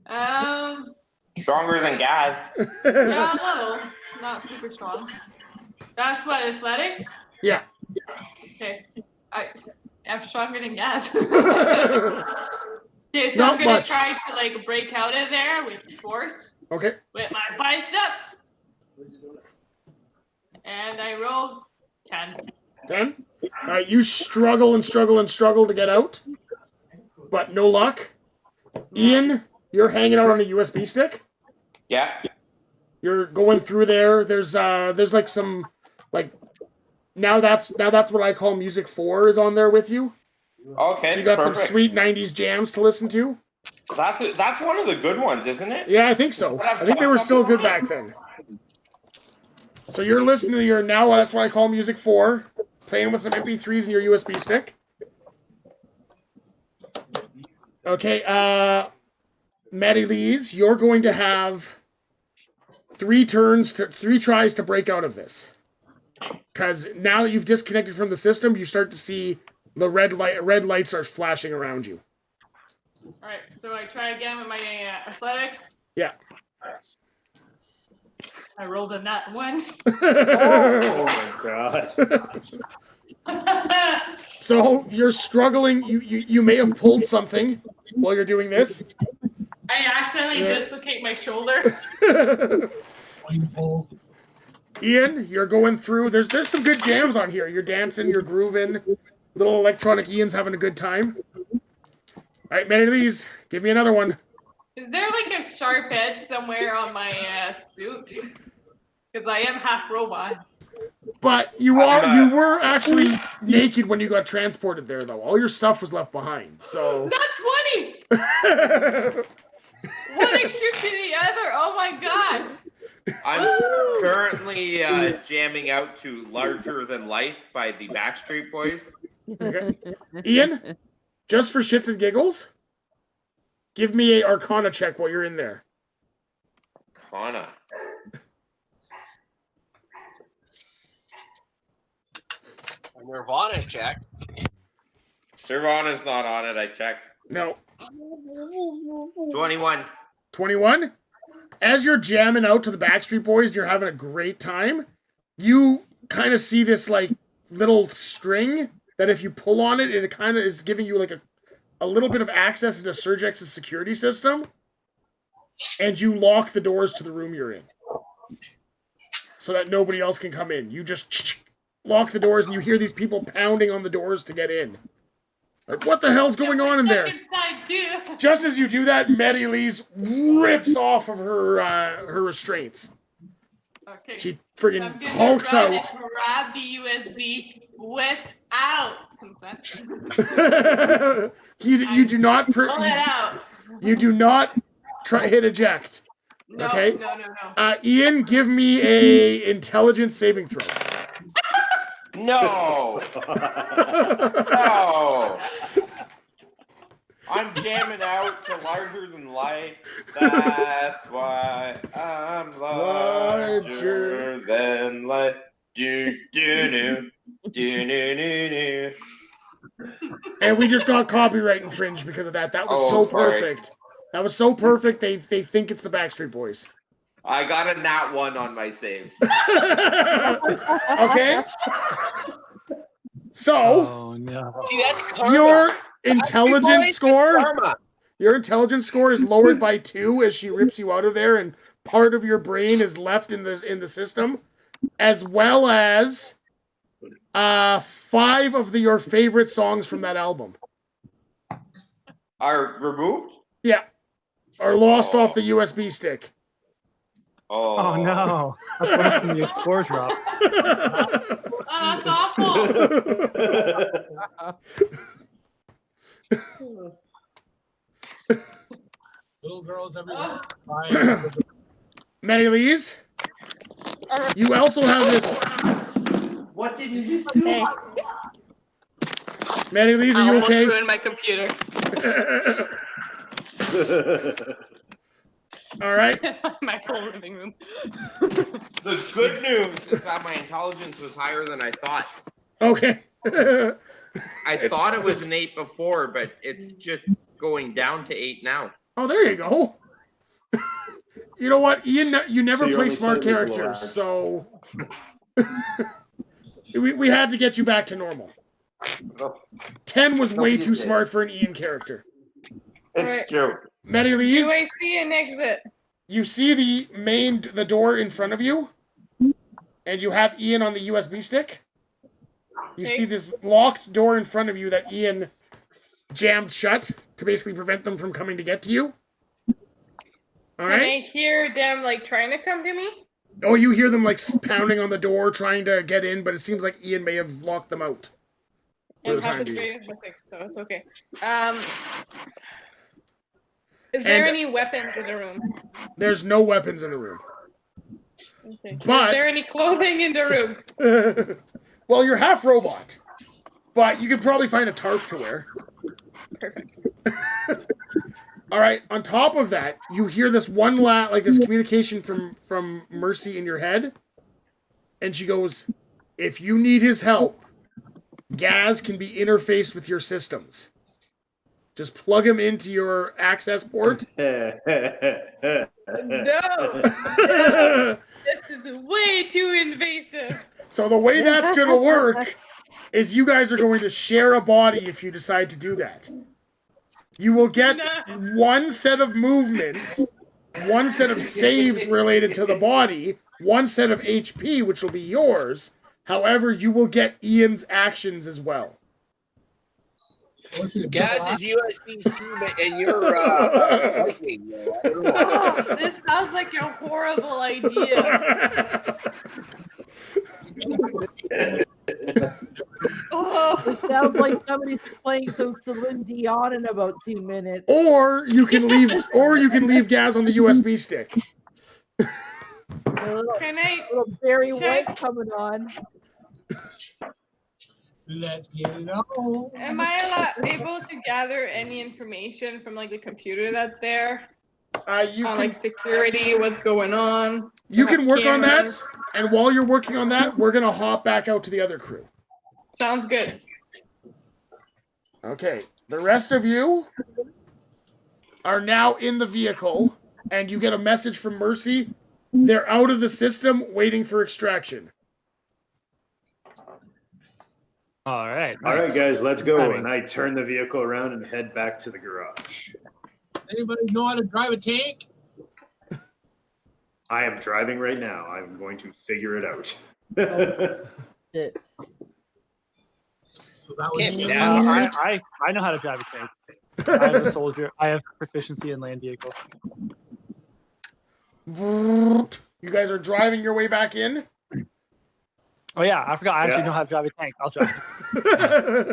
Speaker 11: Stronger than Gaz.
Speaker 10: Yeah, a little. Not super strong. That's what, athletics?
Speaker 1: Yeah.
Speaker 10: Okay. I'm stronger than gas. Okay, so
Speaker 1: Not
Speaker 10: I'm gonna
Speaker 1: much.
Speaker 10: try to like break out of there with force
Speaker 1: Okay.
Speaker 10: with my biceps. And I roll 10.
Speaker 1: 10. All right, you struggle and struggle and struggle to get out, but no luck. Ian, you're hanging out on a USB stick.
Speaker 11: Yeah.
Speaker 1: You're going through there. There's like some like now that's what I call music 4 is on there with you.
Speaker 11: Okay.
Speaker 1: So you got
Speaker 11: perfect.
Speaker 1: some sweet 90s jams to listen to.
Speaker 11: That's one of the good ones, isn't it?
Speaker 1: Yeah, I think so. I think they were still good back then. So you're listening to your now that's what I call music 4, playing with some MP3s in your USB stick. Okay, Maddie Lees, you're going to have 3 tries to break out of this. Because now that you've disconnected from the system, you start to see the red light starts flashing around you.
Speaker 10: Alright, so I try again with my athletics.
Speaker 1: Yeah.
Speaker 10: I rolled a nat 1.
Speaker 2: Oh my god.
Speaker 1: So you're struggling. You may have pulled something while you're doing this.
Speaker 10: I accidentally dislocate my shoulder.
Speaker 1: Ian, you're going through. There's some good jams on here. You're dancing, you're grooving. Little electronic Ian's having a good time. All right, many of these. Give me another one.
Speaker 10: Is there like a sharp edge somewhere on my suit? Because I am half robot.
Speaker 1: But you were actually naked when you got transported there, though. All your stuff was left behind. So
Speaker 10: Not 20. One extreme to the other. Oh my god.
Speaker 5: I'm currently jamming out to Larger Than Life by the Backstreet Boys.
Speaker 1: Okay. Ian, just for shits and giggles, give me a Arcana check while you're in there.
Speaker 5: Arcana.
Speaker 6: A Nirvana check.
Speaker 5: Nirvana's not on it, I checked.
Speaker 1: No.
Speaker 5: 21.
Speaker 1: 21? As you're jamming out to the Backstreet Boys and you're having a great time, you kind of see this like little string that if you pull on it, it kind of is giving you like a little bit of access into Surgex's security system. And you lock the doors to the room you're in. So that nobody else can come in. You just lock the doors and you hear these people pounding on the doors to get in. Like, what the hell's going on in there? Just as you do that, Maddie Lee's rips off of her restraints.
Speaker 10: Okay.
Speaker 1: She friggin'
Speaker 10: I'm gonna
Speaker 1: hulks
Speaker 10: run
Speaker 1: out.
Speaker 10: and grab the USB without consent.
Speaker 1: you do not
Speaker 10: Pull it out.
Speaker 1: you do not hit eject.
Speaker 10: No,
Speaker 1: okay.
Speaker 10: No.
Speaker 1: Ian, give me a intelligence saving throw.
Speaker 5: No. No. I'm jamming out to Larger Than Life. That's why I'm larger than life. Do do do do do do.
Speaker 1: And we just got copyright infringed because of that. That was
Speaker 5: Oh,
Speaker 1: so
Speaker 5: sorry.
Speaker 1: perfect. That was so perfect. They think it's the Backstreet Boys.
Speaker 5: I got a nat 1 on my save.
Speaker 1: Okay. So,
Speaker 3: Oh no.
Speaker 6: See, that's karma.
Speaker 1: your intelligence
Speaker 6: Boys,
Speaker 1: score,
Speaker 6: karma.
Speaker 1: your intelligence score is lowered by 2 as she rips you out of there, and part of your brain is left in the system, as well as 5 of your favorite songs from that album.
Speaker 5: Are removed?
Speaker 1: Yeah, are lost off the USB stick.
Speaker 3: Oh no. That's worse than your score drop.
Speaker 10: Oh, that's awful.
Speaker 4: Little girls everywhere.
Speaker 1: Maddie Lees, you also have this.
Speaker 10: What did you just do?
Speaker 1: Maddie Lees, are
Speaker 10: I
Speaker 1: you
Speaker 10: almost
Speaker 1: okay?
Speaker 10: ruined my computer.
Speaker 1: All right.
Speaker 10: My whole living room.
Speaker 5: The good news is that my intelligence was higher than I thought.
Speaker 1: Okay.
Speaker 5: I thought it was an 8 before, but it's just going down to 8 now.
Speaker 1: Oh, there you go. You know what, Ian? You never
Speaker 2: So you're
Speaker 1: play
Speaker 2: only
Speaker 1: smart
Speaker 2: slightly below
Speaker 1: characters, so we had to get you back to normal. 10 was way too smart for an Ian character.
Speaker 5: It's true.
Speaker 8: Do
Speaker 1: Medilise,
Speaker 8: I see an exit?
Speaker 1: you see the door in front of you, and you have Ian on the USB stick. You see this locked door in front of you that Ian jammed shut to basically prevent them from coming to get to you. All
Speaker 8: Can
Speaker 1: right.
Speaker 8: I hear them like trying to come to me?
Speaker 1: Oh, you hear them like pounding on the door, trying to get in, but it seems like Ian may have locked them out. For
Speaker 8: And
Speaker 1: the time
Speaker 8: have the
Speaker 1: being.
Speaker 8: greatest mistakes, so it's okay. Is there
Speaker 1: And-
Speaker 8: any weapons in the room?
Speaker 1: There's no weapons in the room.
Speaker 8: Okay.
Speaker 1: But-
Speaker 8: Is there any clothing in the room?
Speaker 1: Well, you're half robot, but you could probably find a tarp to wear.
Speaker 8: Perfect.
Speaker 1: All right. On top of that, you hear this this communication from Mercy in your head, and she goes, "If you need his help, Gaz can be interfaced with your systems. Just plug him into your access port."
Speaker 8: No! This is way too invasive.
Speaker 1: So the way that's going to work is you guys are going to share a body if you decide to do that. You will get one set of movements, one set of saves related to the body, one set of HP, which will be yours. However, you will get Ian's actions as well.
Speaker 6: Gaz is USB-C, and you're Viking. I don't know.
Speaker 8: Oh, this sounds like a horrible idea. Oh.
Speaker 7: It sounds like somebody's playing some Celine Dion in about 2 minutes.
Speaker 1: Or you can leave Gaz on the USB stick.
Speaker 8: Can I
Speaker 7: Little Barry
Speaker 8: check?
Speaker 7: White coming on.
Speaker 4: Let's get it on.
Speaker 8: Am I able to gather any information from like the computer that's there?
Speaker 1: You
Speaker 8: on
Speaker 1: can
Speaker 8: like security, what's going on?
Speaker 1: you can work on that,
Speaker 8: cameras.
Speaker 1: and while you're working on that, we're gonna hop back out to the other crew.
Speaker 8: Sounds good.
Speaker 1: Okay, the rest of you are now in the vehicle, and you get a message from Mercy. They're out of the system, waiting for extraction.
Speaker 3: All right.
Speaker 2: All right,
Speaker 3: nice.
Speaker 2: guys, let's go.
Speaker 3: Timing.
Speaker 2: And I turn the vehicle around and head back to the garage.
Speaker 4: Anybody know how to drive a tank?
Speaker 2: I am driving right now. I'm going to figure it out.
Speaker 7: Shit.
Speaker 4: So that was
Speaker 6: Can't be
Speaker 4: me.
Speaker 6: that
Speaker 3: I know how to drive a tank. I am a soldier. I have proficiency in land vehicles.
Speaker 1: You guys are driving your way back in?
Speaker 3: Oh yeah, I forgot. I actually
Speaker 2: Yeah.
Speaker 3: know how to drive a tank. I'll drive.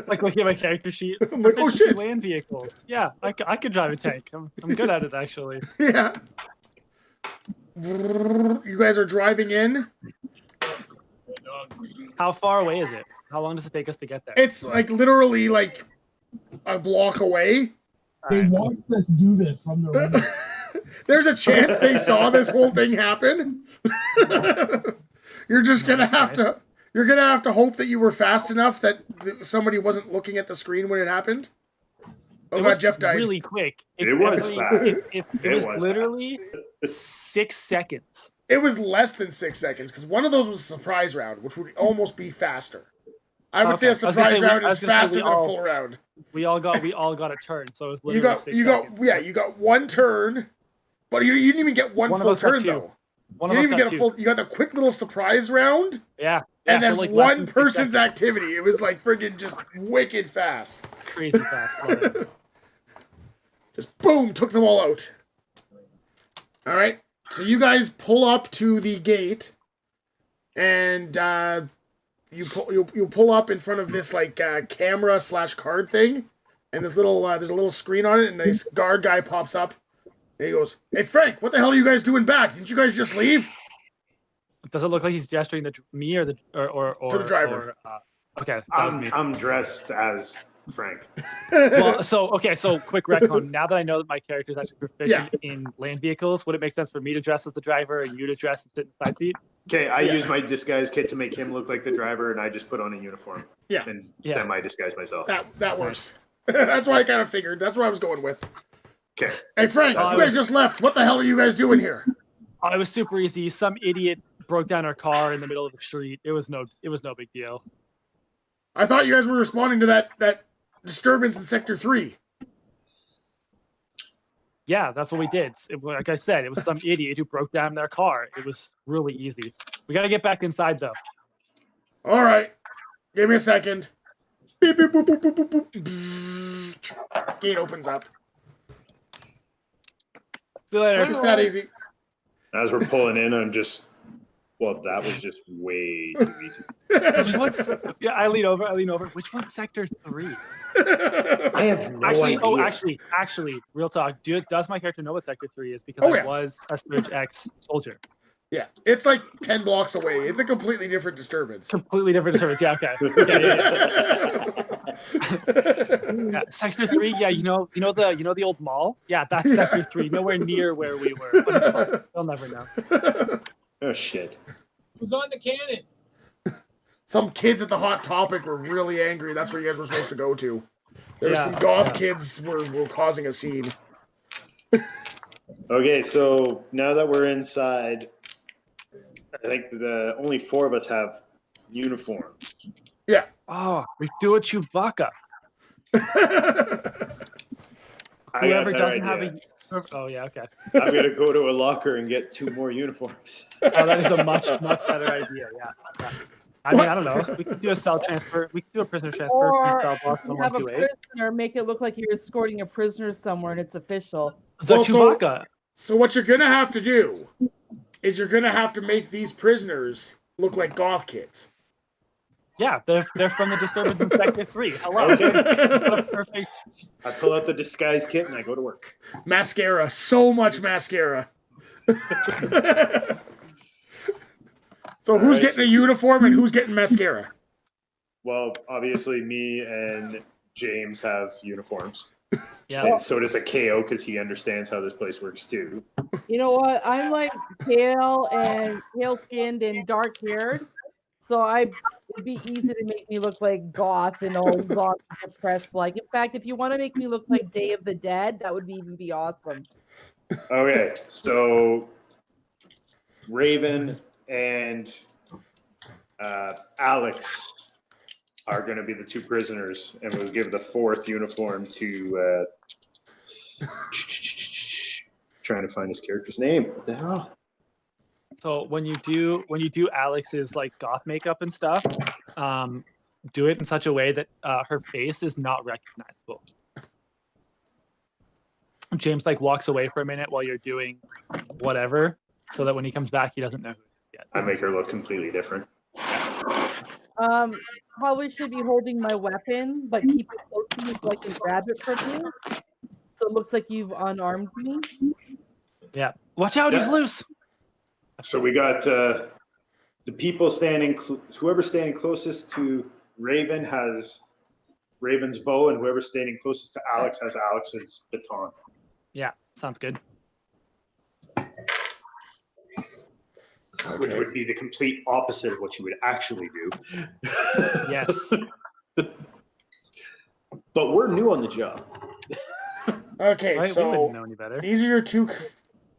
Speaker 3: Like looking at my character sheet.
Speaker 1: I'm like, oh,
Speaker 3: Proficiency
Speaker 1: shit.
Speaker 3: Land vehicles. Yeah, I could drive a tank. I'm good at it actually.
Speaker 1: Yeah. You guys are driving in?
Speaker 3: How far away is it? How long does it take us to get there?
Speaker 1: It's like literally like a block away.
Speaker 4: They watched us do this from the window.
Speaker 1: There's a chance they saw this whole thing happen. You're just gonna have to. You're gonna have to hope that you were fast enough that somebody wasn't looking at the screen when it happened. Oh
Speaker 3: It
Speaker 1: god,
Speaker 3: was
Speaker 1: Jeff died.
Speaker 3: really quick.
Speaker 2: It was fast.
Speaker 3: It
Speaker 2: It
Speaker 3: was
Speaker 2: was
Speaker 3: literally 6 seconds.
Speaker 1: It was less than 6 seconds because one of those was a surprise round, which would almost be faster. I would say
Speaker 3: Okay.
Speaker 1: a
Speaker 3: I was gonna
Speaker 1: surprise
Speaker 3: say we-
Speaker 1: round
Speaker 3: I
Speaker 1: is
Speaker 3: was gonna say
Speaker 1: faster
Speaker 3: we
Speaker 1: than a
Speaker 3: all-
Speaker 1: full round.
Speaker 3: We all got a turn, so it was
Speaker 1: You
Speaker 3: literally
Speaker 1: got
Speaker 3: 6
Speaker 1: you
Speaker 3: seconds.
Speaker 1: you got one turn, but you didn't even get one
Speaker 3: One of
Speaker 1: full
Speaker 3: us got
Speaker 1: turn
Speaker 3: two.
Speaker 1: though.
Speaker 3: One
Speaker 1: You
Speaker 3: of us
Speaker 1: didn't even
Speaker 3: got
Speaker 1: get a
Speaker 3: two.
Speaker 1: full. You got the quick little surprise round,
Speaker 3: Yeah.
Speaker 1: and
Speaker 3: yeah,
Speaker 1: then
Speaker 3: so like less
Speaker 1: one
Speaker 3: than 6
Speaker 1: person's
Speaker 3: seconds.
Speaker 1: activity. It was like friggin' just wicked fast.
Speaker 3: Crazy fast. Love it.
Speaker 1: Just boom, took them all out. All right, so you guys pull up to the gate, and you pull up in front of this like camera / card thing, and this little there's a little screen on it, and this guard guy pops up, and he goes, "Hey Frank, what the hell are you guys doing back? Didn't you guys just leave?"
Speaker 3: Does it look like he's gesturing to me or the or
Speaker 1: To the driver.
Speaker 3: Okay, that was me.
Speaker 2: I'm dressed as Frank.
Speaker 3: Well, so quick retcon. Now that I know that my character is actually proficient in land vehicles, would it make sense for me to dress as the driver and you to dress and sit in the side seat?
Speaker 2: Okay, I use my disguise kit to make him look like the driver, and I just put on a uniform.
Speaker 1: Yeah.
Speaker 2: And
Speaker 3: Yeah.
Speaker 2: semi-disguise myself.
Speaker 1: That works. That's what I kind of figured. That's what I was going with.
Speaker 2: Okay.
Speaker 1: Hey Frank, you guys just left. What the hell are you guys doing here?
Speaker 3: Oh, it was super easy. Some idiot broke down our car in the middle of the street. It was no big deal.
Speaker 1: I thought you guys were responding to that disturbance in Sector 3.
Speaker 3: Yeah, that's what we did. Like I said, it was some idiot who broke down their car. It was really easy. We got to get back inside, though.
Speaker 1: All right. Give me a second. Beep, beep, boop, boop, boop, boop, boop. Bzzz. Gate opens up.
Speaker 3: See you later.
Speaker 1: It's just that easy.
Speaker 2: As we're pulling in, I'm just. Well, that was just way too easy.
Speaker 3: Yeah, I lean over. Which one's Sector 3?
Speaker 2: I have no idea.
Speaker 3: Actually, real talk. Does my character know what Sector 3 is? Because I was a Surge X soldier.
Speaker 1: Yeah, it's like 10 blocks away. It's a completely different disturbance.
Speaker 3: Yeah, okay. Yeah, Sector 3. Yeah, you know the old mall. Yeah, that's Sector 3. Nowhere near where we were. But it's fine. They'll never know.
Speaker 2: Oh shit!
Speaker 4: Who's on the cannon?
Speaker 1: Some kids at the Hot Topic were really angry. That's where you guys were supposed to go to. There were some goth kids were causing a scene.
Speaker 2: Okay, so now that we're inside, I think the only 4 of us have uniforms.
Speaker 1: Yeah.
Speaker 3: Oh, we do a Chewbacca.
Speaker 2: Whoever
Speaker 3: doesn't have a. Oh yeah, okay.
Speaker 2: I'm gonna go to a locker and get 2 more uniforms.
Speaker 3: Oh, that is a much better idea. Yeah. I mean, I don't know. We could do a cell transfer. We could do a prisoner transfer from cell block
Speaker 7: you have a
Speaker 3: 128.
Speaker 7: prisoner, make it look like you're escorting a prisoner somewhere and it's official.
Speaker 3: Chewbacca.
Speaker 1: So what you're gonna have to do is you're gonna have to make these prisoners look like goth kids.
Speaker 3: Yeah, they're from the disturbance in Sector 3. Hello.
Speaker 2: Okay.
Speaker 3: Perfect.
Speaker 2: I pull out the disguise kit and I go to work.
Speaker 1: Mascara. So much mascara. So who's getting a uniform and who's getting mascara?
Speaker 2: Well, obviously me and James have uniforms.
Speaker 3: Yeah.
Speaker 2: And so does a KO because he understands how this place works too.
Speaker 7: You know what? I'm like pale skinned and dark haired. So it'd be easy to make me look like goth and all goth depressed like. In fact, if you want to make me look like Day of the Dead, that would even be awesome.
Speaker 2: Okay, so Raven and Alex are going to be the 2 prisoners, and we'll give the 4th uniform to trying to find his character's name. What the hell?
Speaker 3: So when you do Alex's like goth makeup and stuff, do it in such a way that her face is not recognizable. James like walks away for a minute while you're doing whatever, so that when he comes back, he doesn't know who it is yet.
Speaker 2: I make her look completely different.
Speaker 7: Probably should be holding my weapon, but keep it close to me so I can grab it from you. So it looks like you've unarmed me.
Speaker 3: Yeah. Watch out, he's loose.
Speaker 2: So we got the people standing, whoever's standing closest to Raven has Raven's bow, and whoever's standing closest to Alex has Alex's baton.
Speaker 3: Yeah, sounds good.
Speaker 2: Which would be the complete opposite of what you would actually do.
Speaker 3: Yes.
Speaker 2: But we're new on the job.
Speaker 1: Okay,
Speaker 3: Right, we
Speaker 1: so
Speaker 3: wouldn't know any better.
Speaker 1: these are your 2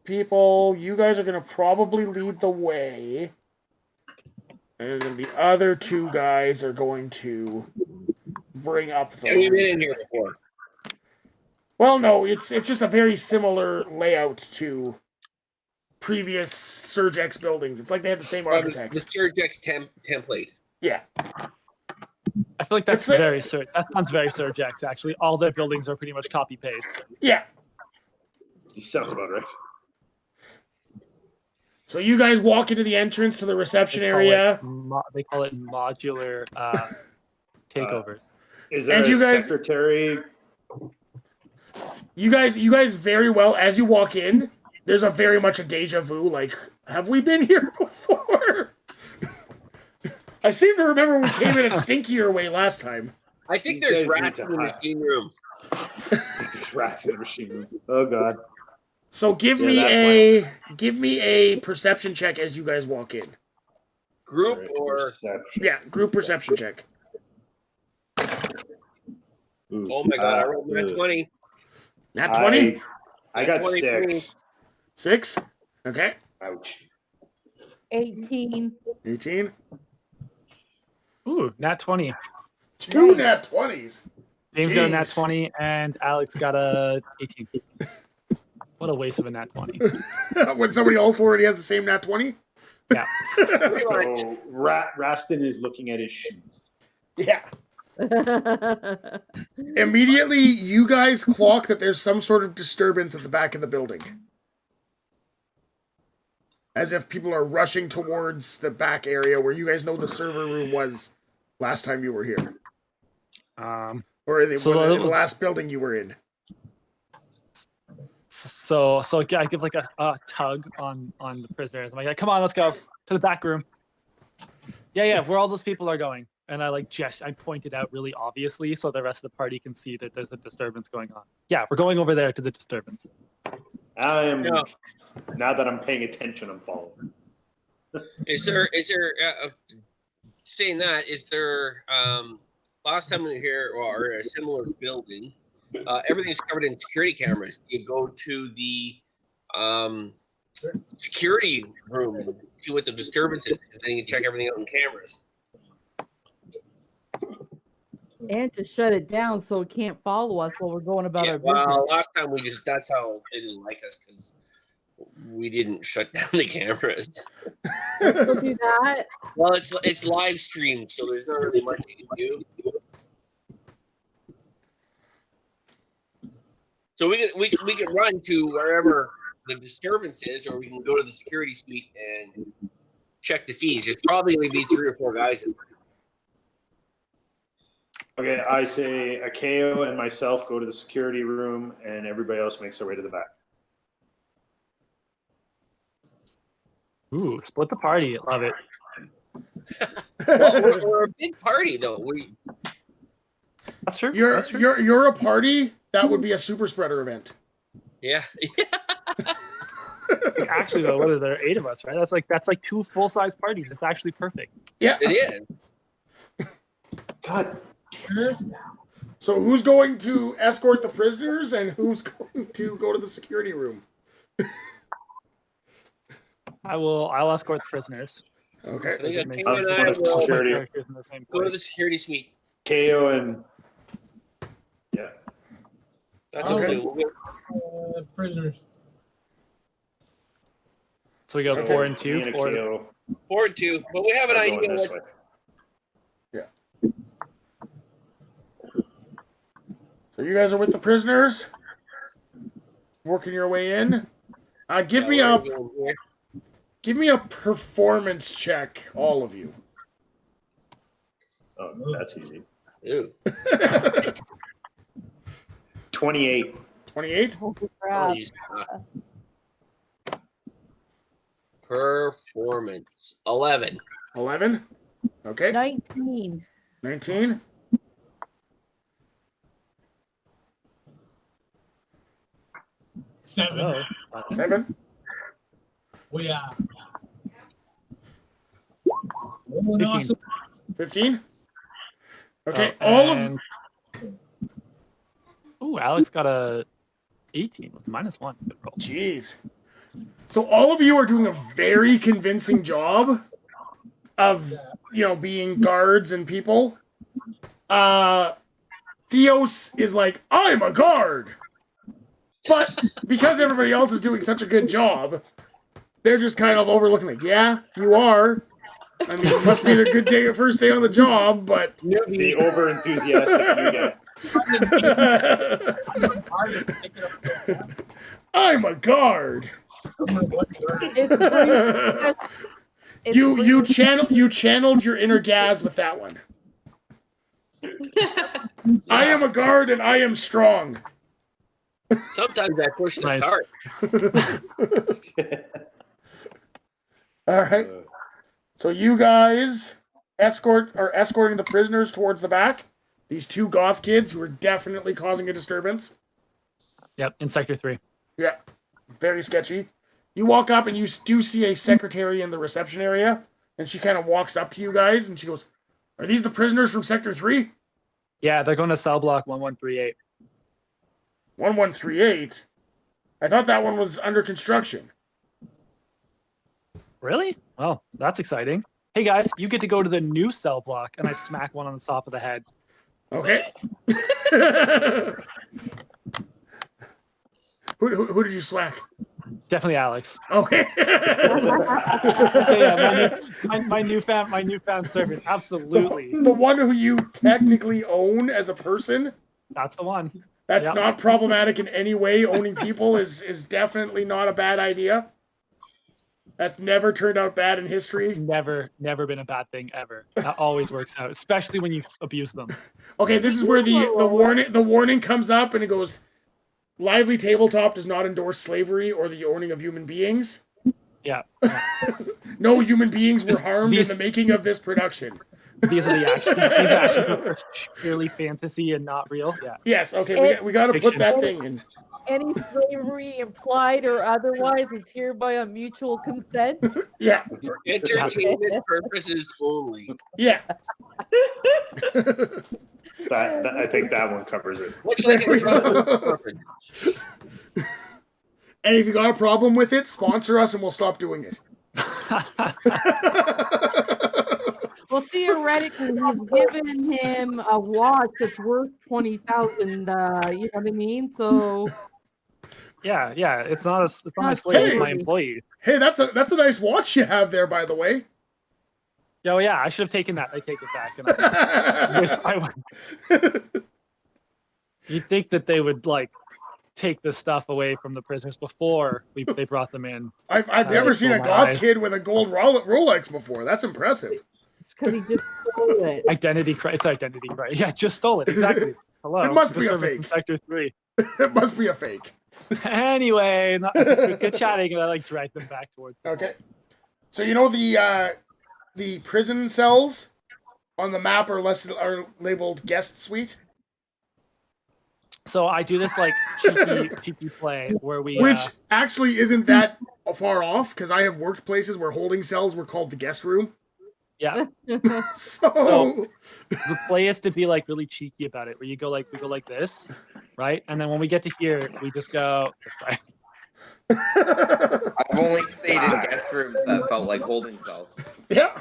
Speaker 1: people. You guys are going to probably lead the way. And then the other 2 guys are going to bring up the...
Speaker 6: Have you been in here before?
Speaker 1: Well, no, it's just a very similar layout to previous Surge X buildings. It's like they had the same architect.
Speaker 6: The Surge X template.
Speaker 1: Yeah.
Speaker 3: I feel like that sounds very Surge X, actually. All their buildings are pretty much copy paste.
Speaker 1: Yeah.
Speaker 2: Sounds about right.
Speaker 1: So you guys walk into the entrance to the reception area.
Speaker 3: They call it modular takeovers.
Speaker 2: Is there
Speaker 1: And
Speaker 2: a
Speaker 1: you guys-
Speaker 2: secretary?
Speaker 1: You guys very well, as you walk in, there's a very much a deja vu, like, have we been here before? I seem to remember we came in a stinkier way last time.
Speaker 6: I think there's rats in the machine room.
Speaker 2: There's rats in the machine room. Oh god.
Speaker 1: So give me a perception check as you guys walk in.
Speaker 6: Group or
Speaker 1: Yeah, group perception check.
Speaker 2: Ooh,
Speaker 6: oh my god, I rolled nat 20.
Speaker 1: Nat 20?
Speaker 2: I got
Speaker 6: 23.
Speaker 2: 6.
Speaker 1: 6? Okay.
Speaker 2: Ouch.
Speaker 7: 18.
Speaker 1: 18?
Speaker 3: Ooh, nat 20.
Speaker 1: 2 nat 20s.
Speaker 3: James got a nat 20 and Alex got a 18. What a waste of a nat 20.
Speaker 1: When somebody else already has the same nat 20?
Speaker 3: Yeah.
Speaker 2: So Rastin is looking at his shoes.
Speaker 1: Yeah. Immediately, you guys clock that there's some sort of disturbance at the back of the building. As if people are rushing towards the back area where you guys know the server room was last time you were here. Or the last building you were in.
Speaker 3: So I give like a tug on the prisoners. I'm like, come on, let's go to the back room. Yeah, where all those people are going. And I I pointed out really obviously so the rest of the party can see that there's a disturbance going on. Yeah, we're going over there to the disturbance.
Speaker 2: Now that I'm paying attention, I'm following.
Speaker 6: Is there saying that, is there last time we were here or a similar building, everything's covered in security cameras. You go to the security room, see what the disturbance is, because then you can check everything out on cameras.
Speaker 7: And to shut it down so it can't follow us while we're going about our business.
Speaker 6: Well, last time that's how they didn't like us, because we didn't shut down the cameras.
Speaker 7: We'll do that.
Speaker 6: Well, it's live streamed, so there's not really much you can do. So we can run to wherever the disturbance is, or we can go to the security suite and check the fees. There's probably going to be 3 or 4 guys in there.
Speaker 2: Okay, I say Akeo and myself go to the security room, and everybody else makes their way to the back.
Speaker 3: Ooh, split the party. Love it.
Speaker 6: Well, we're a big party, though.
Speaker 3: That's true.
Speaker 1: You're a party. That would be a super spreader event.
Speaker 6: Yeah.
Speaker 3: Actually, though, what is there? 8 of us, right? That's like 2 full-size parties. It's actually perfect.
Speaker 1: Yeah,
Speaker 6: it is.
Speaker 2: God.
Speaker 1: So who's going to escort the prisoners, and who's going to go to the security room?
Speaker 3: I'll escort the prisoners.
Speaker 1: Okay.
Speaker 6: So go to the security suite.
Speaker 2: KO and
Speaker 6: That's okay. We'll go.
Speaker 4: Prisoners.
Speaker 3: So we go 4 and 2.
Speaker 6: 4 and 2, but we have an idea what.
Speaker 1: Yeah. So you guys are with the prisoners, working your way in. Give me a performance check, all of you.
Speaker 2: Oh, that's easy.
Speaker 6: Ew.
Speaker 2: 28.
Speaker 1: 28?
Speaker 6: Performance 11.
Speaker 1: 11. Okay.
Speaker 7: 19.
Speaker 1: 19.
Speaker 4: Seven.
Speaker 1: 7.
Speaker 4: We are.
Speaker 3: 15.
Speaker 1: 15. Okay. All of.
Speaker 3: Ooh, Alex got a 18 with -1. Good roll.
Speaker 1: Jeez. So all of you are doing a very convincing job of, being guards and people. Theos is like, I'm a guard. But because everybody else is doing such a good job, they're just kind of overlooking like, yeah, you are. I mean, it must be the good day, first day on the job, but...
Speaker 2: The over-enthusiastic you get.
Speaker 1: I'm a guard. You channeled your inner Gaz with that one. I am a guard and I am strong.
Speaker 6: Sometimes I push the cart.
Speaker 1: All right. So you guys are escorting the prisoners towards the back. These 2 goth kids who are definitely causing a disturbance.
Speaker 3: Yep, in Sector 3.
Speaker 1: Yeah, very sketchy. You walk up and you do see a secretary in the reception area, and she kind of walks up to you guys and she goes, "Are these the prisoners from Sector 3?
Speaker 3: Yeah, they're going to cell block 1138.
Speaker 1: 1138? I thought that one was under construction.
Speaker 3: Really? Well, that's exciting. Hey guys, you get to go to the new cell block, and I smack one on the top of the head.
Speaker 1: Okay. Who did you smack?
Speaker 3: Definitely Alex.
Speaker 1: Okay.
Speaker 3: Yeah, my newfound servant. Absolutely.
Speaker 1: The one who you technically own as a person.
Speaker 3: That's the one.
Speaker 1: That's
Speaker 3: Yep.
Speaker 1: not problematic in any way. Owning people is definitely not a bad idea. That's never turned out bad in history.
Speaker 3: Never been a bad thing ever. That always works out, especially when you abuse them.
Speaker 1: Okay, this is where the warning comes up, and it goes, Lively Tabletop does not endorse slavery or the owning of human beings.
Speaker 3: Yeah.
Speaker 1: No human beings were harmed in the making of this production.
Speaker 3: These are the actions. These actions are purely fantasy and not real. Yeah.
Speaker 1: Yes, okay, we got to put that thing in.
Speaker 7: Any slavery implied or otherwise is hereby on mutual consent.
Speaker 1: Yeah.
Speaker 6: For entertainment purposes only.
Speaker 1: Yeah.
Speaker 2: I think that one covers it.
Speaker 6: Much like in trouble.
Speaker 1: And if you got a problem with it, sponsor us and we'll stop doing it.
Speaker 7: Well, theoretically, he's given him a watch that's worth 20,000. You know what I mean? So.
Speaker 3: Yeah. It's not a slave. It's my employee.
Speaker 1: Hey, that's a nice watch you have there, by the way.
Speaker 3: Oh yeah, I should have taken that. I take it back. You'd think that they would like take the stuff away from the prisoners before they brought them in.
Speaker 1: I've never seen a goth kid with a gold Rolex before. That's impressive.
Speaker 7: Because he just stole it.
Speaker 3: Identity crime. It's identity crime. Yeah, just stole it. Exactly. Hello.
Speaker 1: It must be a fake.
Speaker 3: Sector 3.
Speaker 1: It must be a fake.
Speaker 3: Anyway, good chatting, and I like drag them back towards.
Speaker 1: Okay. So you know the prison cells on the map are labeled guest suite.
Speaker 3: So I do this like cheeky play where we,
Speaker 1: which actually isn't that far off because I have worked places where holding cells were called the guest room.
Speaker 3: Yeah.
Speaker 1: So
Speaker 3: the play is to be like really cheeky about it, where we go like this, right? And then when we get to here, we just go this way.
Speaker 5: I've only stayed in guest rooms that felt like holding cells.
Speaker 1: Yeah.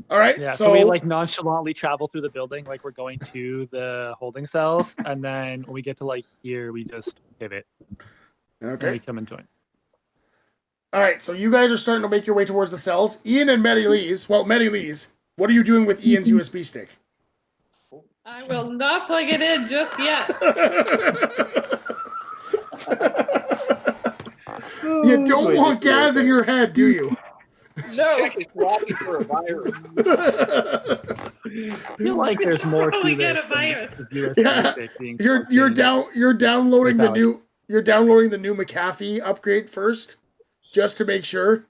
Speaker 1: All right.
Speaker 3: Yeah. So we like nonchalantly travel through the building like we're going to the holding cells, and then when we get to like here, we just pivot.
Speaker 1: Okay.
Speaker 3: And we come and join.
Speaker 1: All right. So you guys are starting to make your way towards the cells. Ian and Medilise. Well, Medilise, what are you doing with Ian's USB stick?
Speaker 8: I will not plug it in just yet.
Speaker 1: You don't want gas in your head, do you?
Speaker 8: No.
Speaker 6: Check is looking for a virus.
Speaker 3: I feel like there's more to
Speaker 8: Probably
Speaker 3: this.
Speaker 8: get a virus.
Speaker 1: You're downloading the new McAfee upgrade first, just to make sure.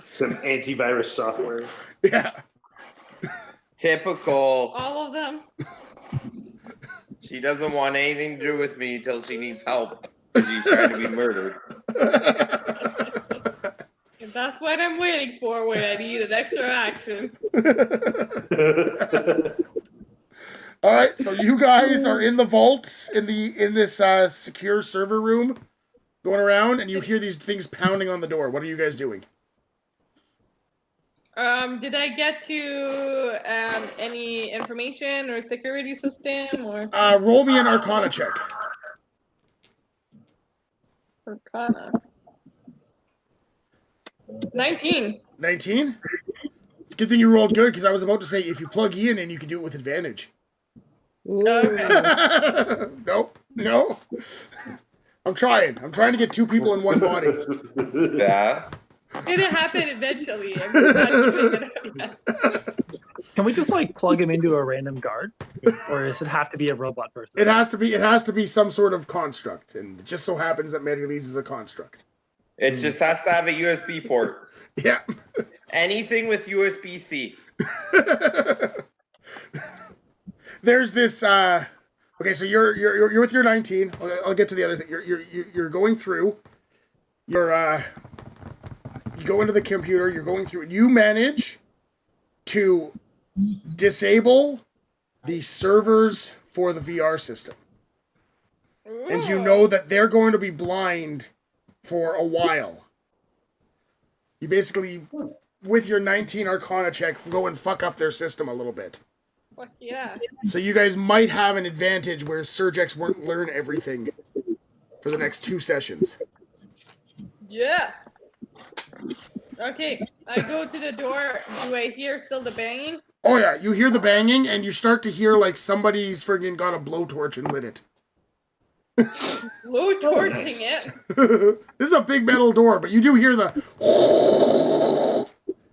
Speaker 2: Some antivirus software.
Speaker 1: Yeah.
Speaker 5: Typical.
Speaker 8: All of them.
Speaker 5: She doesn't want anything to do with me until she needs help. She's trying to be murdered.
Speaker 8: And that's what I'm waiting for when I need an extra action.
Speaker 1: All right, so you guys are in the vault in this secure server room, going around, and you hear these things pounding on the door. What are you guys doing?
Speaker 8: Did I get to any information or security system or?
Speaker 1: Roll me an Arcana check.
Speaker 8: Arcana. 19.
Speaker 1: 19? Good thing you rolled good, because I was about to say, if you plug Ian in, you can do it with advantage.
Speaker 8: Okay.
Speaker 1: No. I'm trying to get two people in one body.
Speaker 5: Yeah.
Speaker 8: It'll happen eventually. I'm just not doing it yet.
Speaker 3: Can we just like plug him into a random guard, or does it have to be a robot person?
Speaker 1: It has to be some sort of construct, and it just so happens that Medilise is a construct.
Speaker 5: It just has to have a USB port.
Speaker 1: Yeah.
Speaker 5: Anything with USB-C.
Speaker 1: There's this. Okay, so you're with your 19. I'll get to the other thing. You're going through. You go into the computer. You're going through. You manage to disable the servers for the VR system, and you know that they're going to be blind for a while. You basically, with your 19 Arcana check, go and fuck up their system a little bit.
Speaker 8: Fuck yeah.
Speaker 1: So you guys might have an advantage where Surgex won't learn everything for the next 2 sessions.
Speaker 8: Yeah. Okay, I go to the door. Do I hear still the banging?
Speaker 1: Oh yeah, you hear the banging, and you start to hear like somebody's friggin' got a blowtorch and lit it.
Speaker 8: Low torching it.
Speaker 1: This is a big metal door, but you do hear the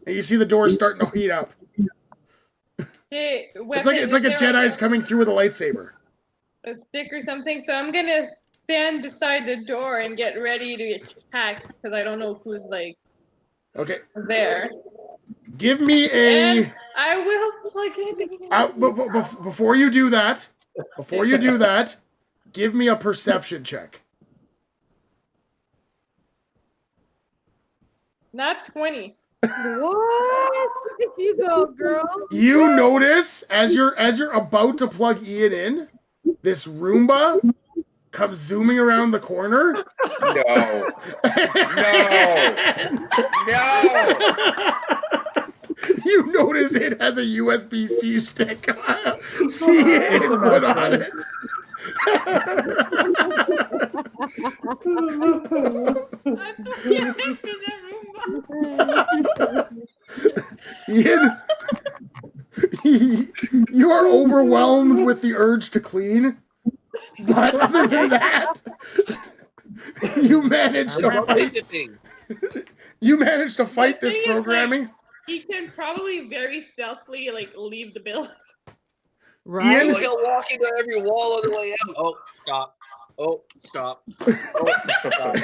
Speaker 1: and you see the door starting to heat up.
Speaker 8: Okay,
Speaker 1: It's like a Jedi's coming through with a lightsaber.
Speaker 8: a stick or something. So I'm gonna stand beside the door and get ready to attack because I don't know who's like
Speaker 1: Okay.
Speaker 8: there.
Speaker 1: Give me a.
Speaker 8: And I will plug it in.
Speaker 1: Before you do that, give me a perception check.
Speaker 8: Not 20.
Speaker 7: What? Did you go, girl?
Speaker 1: You notice as you're about to plug Ian in, this Roomba comes zooming around the corner.
Speaker 5: No. No.
Speaker 1: You notice it has a USB-C stick. See it put on it. Ian, you are overwhelmed with the urge to clean, but other than that, you managed to fight. You managed to fight this programming.
Speaker 8: He can probably very stealthily like leave the building.
Speaker 7: Right.
Speaker 6: Ian, he'll walk into every wall on the way out. Oh, stop. Oh, stop. Oh, stop.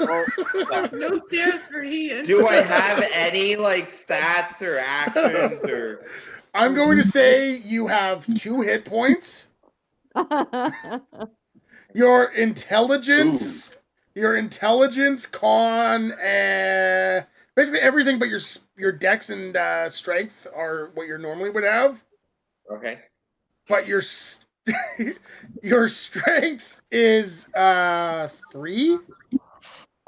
Speaker 6: Oh, stop.
Speaker 8: No stairs for Ian.
Speaker 5: Do I have any like stats or actions or?
Speaker 1: I'm going to say you have 2 hit points. Your intelligence, con, basically everything but your dex and strength are what you normally would have.
Speaker 5: Okay.
Speaker 1: But your strength is 3.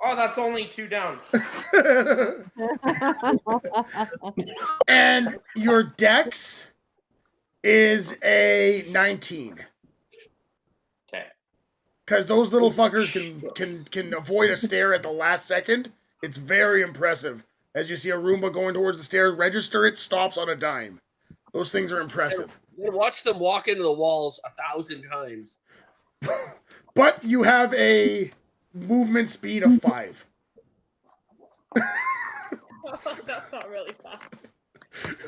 Speaker 5: Oh, that's only 2 down.
Speaker 1: And your dex is a 19.
Speaker 5: Okay.
Speaker 1: Because those little fuckers can avoid a stare at the last second. It's very impressive. As you see a Roomba going towards the stairs, register it, stops on a dime. Those things are impressive.
Speaker 6: Watch them walk into the walls 1,000 times.
Speaker 1: But you have a movement speed of 5.
Speaker 8: That's not really fast.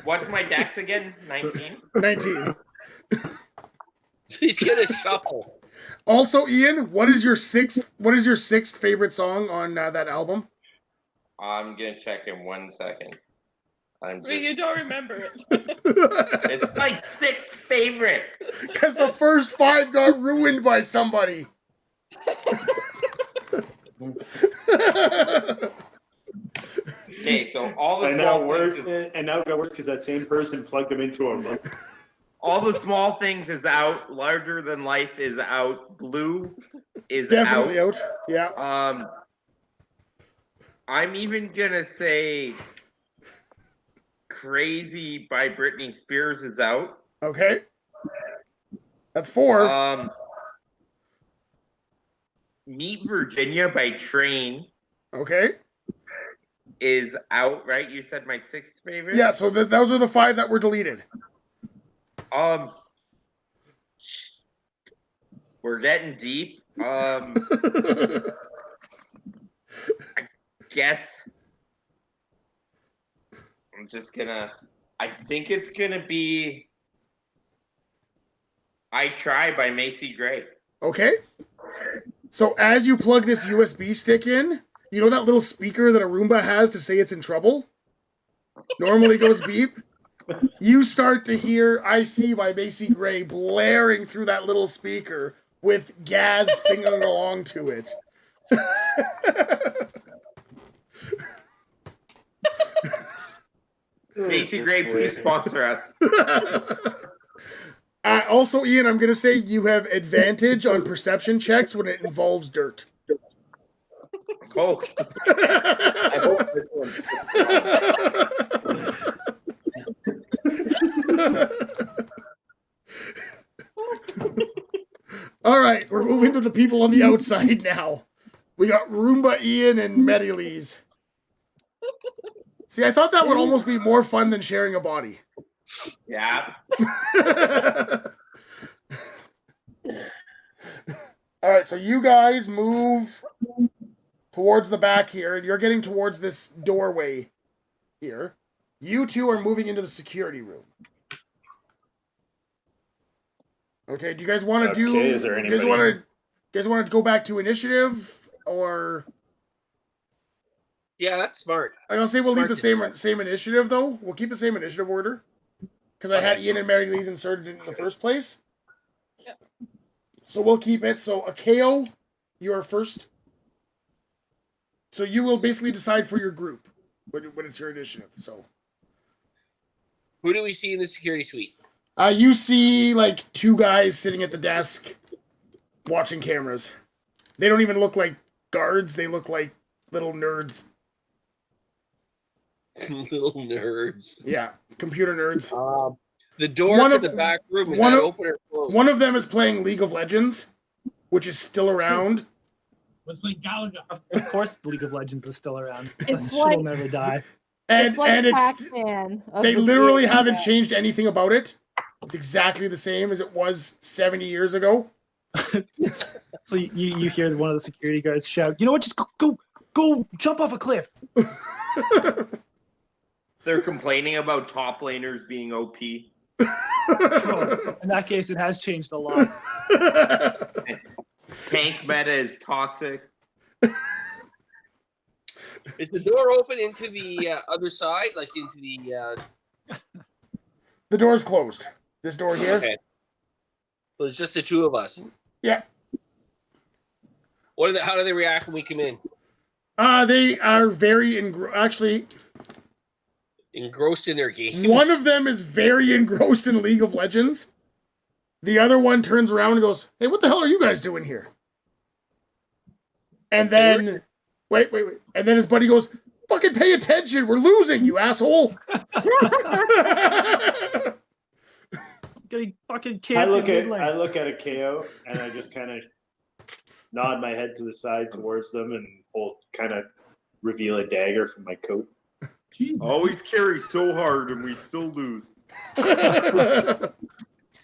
Speaker 5: What's my dex again? 19?
Speaker 1: 19.
Speaker 6: He's gonna shuffle.
Speaker 1: Also, Ian, what is your sixth favorite song on that album?
Speaker 5: I'm gonna check in 1 second.
Speaker 8: Wait, you don't remember it.
Speaker 5: It's my 6th favorite.
Speaker 1: Because the first 5 got ruined by somebody.
Speaker 5: Okay, so all the
Speaker 2: And now
Speaker 5: small
Speaker 2: worse,
Speaker 5: things
Speaker 2: and now it got worse because that same person plugged them into a.
Speaker 5: all the small things is out. Larger than life is out. Blue is
Speaker 1: Definitely
Speaker 5: out.
Speaker 1: Yeah.
Speaker 5: I'm even gonna say Crazy by Britney Spears is out.
Speaker 1: Okay. That's 4.
Speaker 5: Meet Virginia by Train
Speaker 1: Okay.
Speaker 5: is out, right? You said my 6th favorite?
Speaker 1: Yeah, so those are the 5 that were deleted.
Speaker 5: We're getting deep. I guess I think it's gonna be I Try by Macy Gray.
Speaker 1: Okay. So as you plug this USB stick in, you know that little speaker that a Roomba has to say it's in trouble? Normally goes beep. You start to hear I See by Macy Gray blaring through that little speaker with Gaz singing along to it.
Speaker 5: Macy Gray, please sponsor us.
Speaker 1: Also, Ian, I'm going to say you have advantage on perception checks when it involves dirt.
Speaker 5: Oh. I hope this one's
Speaker 1: All right, we're moving to the people on the outside now. We got Roomba Ian and Medilise. See, I thought that would almost be more fun than sharing a body.
Speaker 5: Yeah.
Speaker 1: All right, so you guys move towards the back here, and you're getting towards this doorway here. You two are moving into the security room. Okay, do you guys want to do?
Speaker 2: Is there
Speaker 1: You guys want to go back to initiative, or?
Speaker 6: Yeah, that's smart.
Speaker 1: I'm gonna say we'll leave the same initiative though. We'll keep the same initiative order because I had Ian and Mary Lee's inserted in the first place.
Speaker 8: Yep.
Speaker 1: So we'll keep it. So Akeo, you are first. So you will basically decide for your group when it's your initiative. So
Speaker 6: Who do we see in the security suite?
Speaker 1: you see like two guys sitting at the desk watching cameras. They don't even look like guards. They look like little nerds.
Speaker 6: Little nerds.
Speaker 1: Yeah, computer nerds.
Speaker 6: The door to the back room, is that open or closed?
Speaker 1: One of them is playing League of Legends, which is still around.
Speaker 4: Let's play Galaga.
Speaker 3: Of course, League of Legends is still around.
Speaker 7: It's
Speaker 3: Shit
Speaker 7: like-
Speaker 3: will never die.
Speaker 1: And
Speaker 7: it's like
Speaker 1: and it's
Speaker 7: Pac-Man of
Speaker 1: they
Speaker 7: the
Speaker 1: literally
Speaker 7: game.
Speaker 1: haven't changed anything about it. It's exactly the same as it was 70 years ago.
Speaker 3: So you hear one of the security guards shout, "You know what? Just go jump off a cliff."
Speaker 11: They're complaining about top laners being OP.
Speaker 3: Oh, in that case, it has changed a lot.
Speaker 11: Tank meta is toxic.
Speaker 6: Is the door open into the other side, like into the?
Speaker 1: The door's closed. This door here.
Speaker 6: Okay. So it's just the two of us.
Speaker 1: Yeah.
Speaker 6: How do they react when we come in?
Speaker 1: They are very actually.
Speaker 6: Engrossed in their games.
Speaker 1: One of them is very engrossed in League of Legends. The other one turns around and goes, "Hey, what the hell are you guys doing here?" And then, wait. And then his buddy goes, "Fucking pay attention. We're losing, you asshole."
Speaker 3: Getting fucking
Speaker 2: I look
Speaker 3: camped
Speaker 2: at Akeo and I just kind of nod my head to the side towards them and kind of reveal a dagger from my coat.
Speaker 4: Jesus.
Speaker 11: Always carry so hard and we still lose.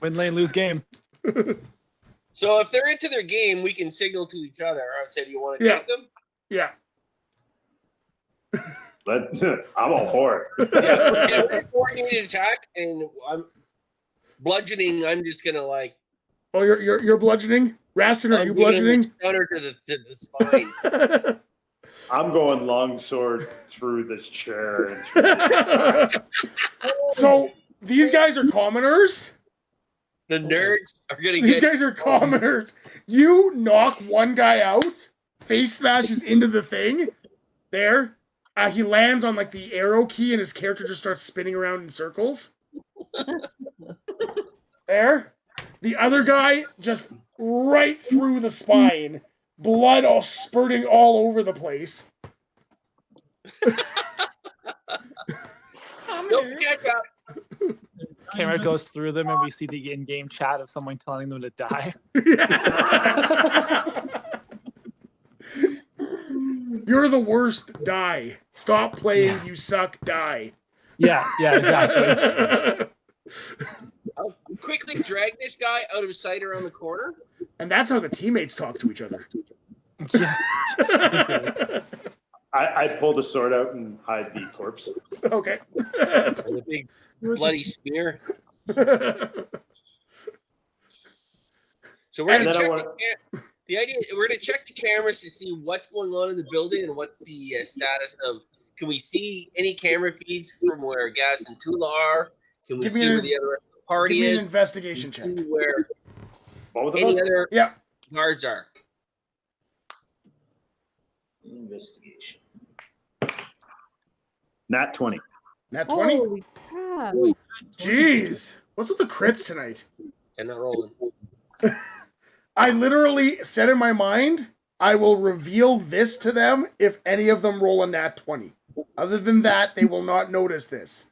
Speaker 3: Win lane, lose game.
Speaker 6: So if they're into their game, we can signal to each other. I said, "You want to take them?"
Speaker 1: Yeah.
Speaker 2: But I'm all for it.
Speaker 6: Yeah, we're coordinated attack, and I'm bludgeoning. I'm just gonna like.
Speaker 1: Oh, you're bludgeoning? Rastin, are you bludgeoning?
Speaker 6: Stunner to the spine.
Speaker 2: I'm going longsword through this chair and through
Speaker 1: So these guys are commoners.
Speaker 6: The nerds are gonna
Speaker 1: These
Speaker 6: get.
Speaker 1: guys are commoners. You knock one guy out, face smashes into the thing. There. He lands on like the arrow key and his character just starts spinning around in circles. There. The other guy just right through the spine. Blood all spurting all over the place.
Speaker 6: Don't catch up.
Speaker 3: Camera goes through them, and we see the in-game chat of someone telling them to die.
Speaker 1: You're the worst. Die. Stop playing. You suck. Die.
Speaker 3: Yeah, exactly.
Speaker 6: I'll quickly drag this guy out of sight around the corner.
Speaker 1: And that's how the teammates talk to each other.
Speaker 3: Yeah.
Speaker 2: I pull the sword out and hide the corpse.
Speaker 1: Okay.
Speaker 6: With a big bloody spear. So we're gonna check the idea. We're gonna check the cameras to see what's going on in the building and what's the status of. Can we see any camera feeds from where Gas and Tula are? Can we see where the other party
Speaker 1: give me
Speaker 6: is?
Speaker 1: an investigation check.
Speaker 6: Where
Speaker 2: Both of
Speaker 6: any
Speaker 2: us?
Speaker 6: other guards are.
Speaker 2: Investigation. Nat 20.
Speaker 1: Nat 20?
Speaker 7: Holy crap.
Speaker 1: Jeez. What's with the crits tonight?
Speaker 6: And not rolling.
Speaker 1: I literally said in my mind, I will reveal this to them if any of them roll a nat 20. Other than that, they will not notice this.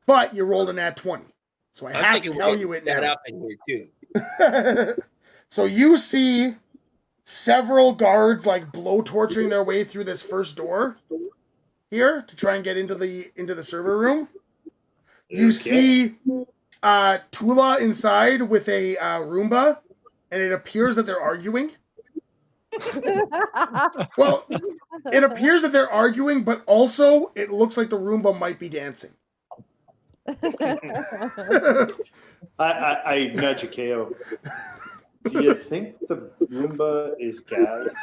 Speaker 1: But you rolled a nat 20. So I have to tell you it
Speaker 6: that
Speaker 1: now.
Speaker 6: up in here too.
Speaker 1: So you see several guards like blow torching their way through this first door here to try and get into the server room. You see Tula inside with a Roomba, and it appears that they're arguing. Well, it appears that they're arguing, but also it looks like the Roomba might be dancing.
Speaker 2: I nudge Akeo. Do you think the Roomba is gassed?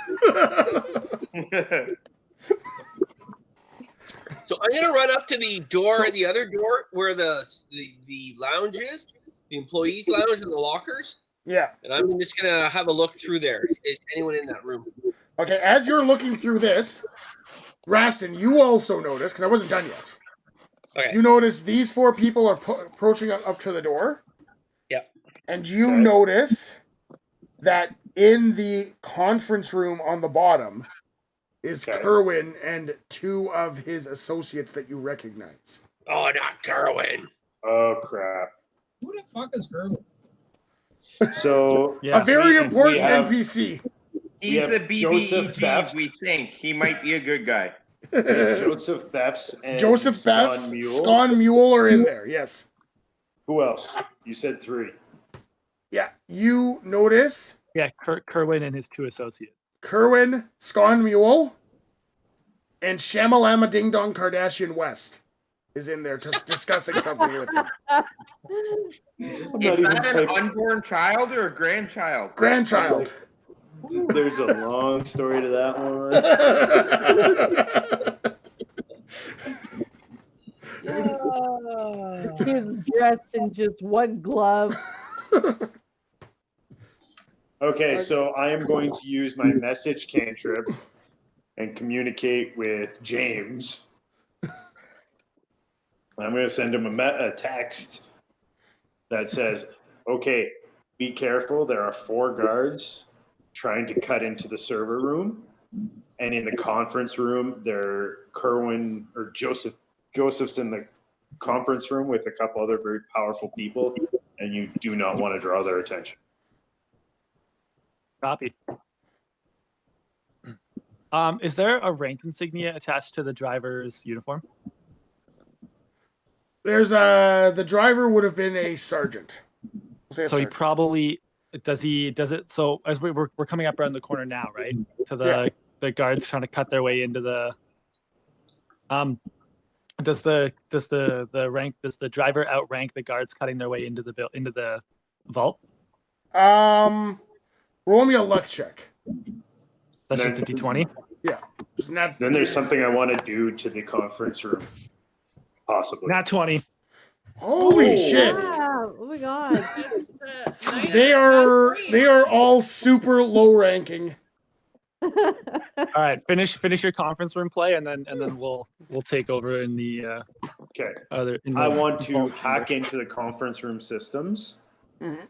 Speaker 6: So I'm gonna run up to the door, the other door where the lounge is, the employees' lounge and the lockers.
Speaker 1: Yeah.
Speaker 6: And I'm just gonna have a look through there. Is anyone in that room?
Speaker 1: Okay, as you're looking through this, Rastin, you also notice, because I wasn't done yet.
Speaker 6: Okay.
Speaker 1: You notice these 4 people are approaching up to the door.
Speaker 6: Yeah.
Speaker 1: And you notice that in the conference room on the bottom is Kerwin and 2 of his associates that you recognize.
Speaker 6: Oh, not Kerwin.
Speaker 2: Oh, crap.
Speaker 4: Who the fuck is Kerwin?
Speaker 2: So
Speaker 1: a very important NPC.
Speaker 11: He's the BBEG we think. He might be a good guy.
Speaker 2: Joseph Thefts and
Speaker 1: Scon Mule are in there, yes.
Speaker 2: Who else? You said 3.
Speaker 1: Yeah, you notice.
Speaker 3: Yeah, Kerwin and his 2 associates.
Speaker 1: Kerwin, Scon Mule, and Shamalama Ding Dong Kardashian West is in there just discussing something with him.
Speaker 11: Is that an unborn child or a grandchild?
Speaker 1: Grandchild.
Speaker 2: There's a long story to that
Speaker 7: The kid's dressed in just one glove.
Speaker 2: Okay, so I am going to use my message cantrip and communicate with James. I'm going to send him a text that says, okay, be careful. There are 4 guards trying to cut into the server room. And in the conference room, Kerwin or Joseph's in the conference room with a couple other very powerful people. And you do not want to draw their attention.
Speaker 3: Copy. Is there a rank insignia attached to the driver's uniform?
Speaker 1: There's the driver would have been a sergeant.
Speaker 3: So he probably does it. So as we're coming up around the corner now, right? To the guards trying to cut their way into the. Does the driver outrank the guards cutting their way into the vault?
Speaker 1: Roll me a luck check.
Speaker 3: That's just a D20.
Speaker 1: Yeah.
Speaker 2: Then there's something I want to do to the conference room. Possibly.
Speaker 3: Not 20.
Speaker 1: Holy shit!
Speaker 7: Wow. Oh my god.
Speaker 1: They are all super low ranking.
Speaker 3: All right, finish your conference room play, and then we'll take over in the
Speaker 2: okay.
Speaker 3: I
Speaker 2: want to hack into the conference room systems,
Speaker 1: Mm-hmm.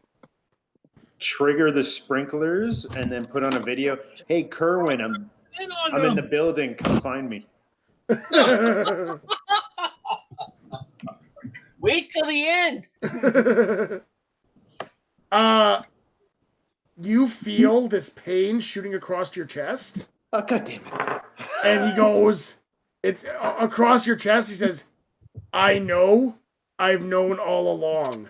Speaker 2: trigger the sprinklers, and then put on a video. Hey, Kerwin, I'm in the building. Come find me.
Speaker 6: Wait till the end.
Speaker 1: You feel this pain shooting across your chest.
Speaker 2: Oh, God damn it.
Speaker 1: And he goes, it's across your chest. He says, I know. I've known all along.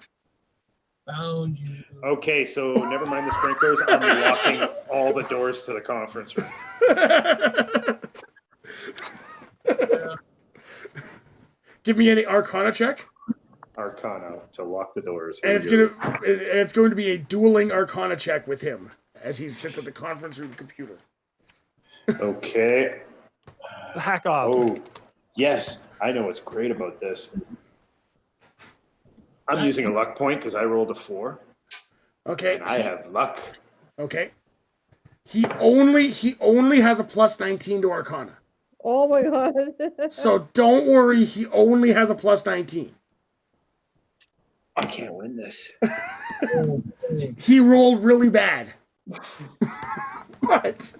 Speaker 4: Found you.
Speaker 2: Okay, so never mind the sprinklers. I'm locking all the doors to the conference room.
Speaker 1: Give me any Arcana check.
Speaker 2: Arcana to lock the doors.
Speaker 1: And it's going to be a dueling Arcana check with him as he sits at the conference room computer.
Speaker 2: Okay.
Speaker 3: Hack off.
Speaker 2: Oh, yes. I know what's great about this. I'm using a luck point because I rolled a 4.
Speaker 1: Okay.
Speaker 2: And I have luck.
Speaker 1: Okay. He only has a plus 19 to Arcana.
Speaker 7: Oh my god.
Speaker 1: So don't worry, he only has a plus 19.
Speaker 2: I can't win this.
Speaker 1: He rolled really bad. But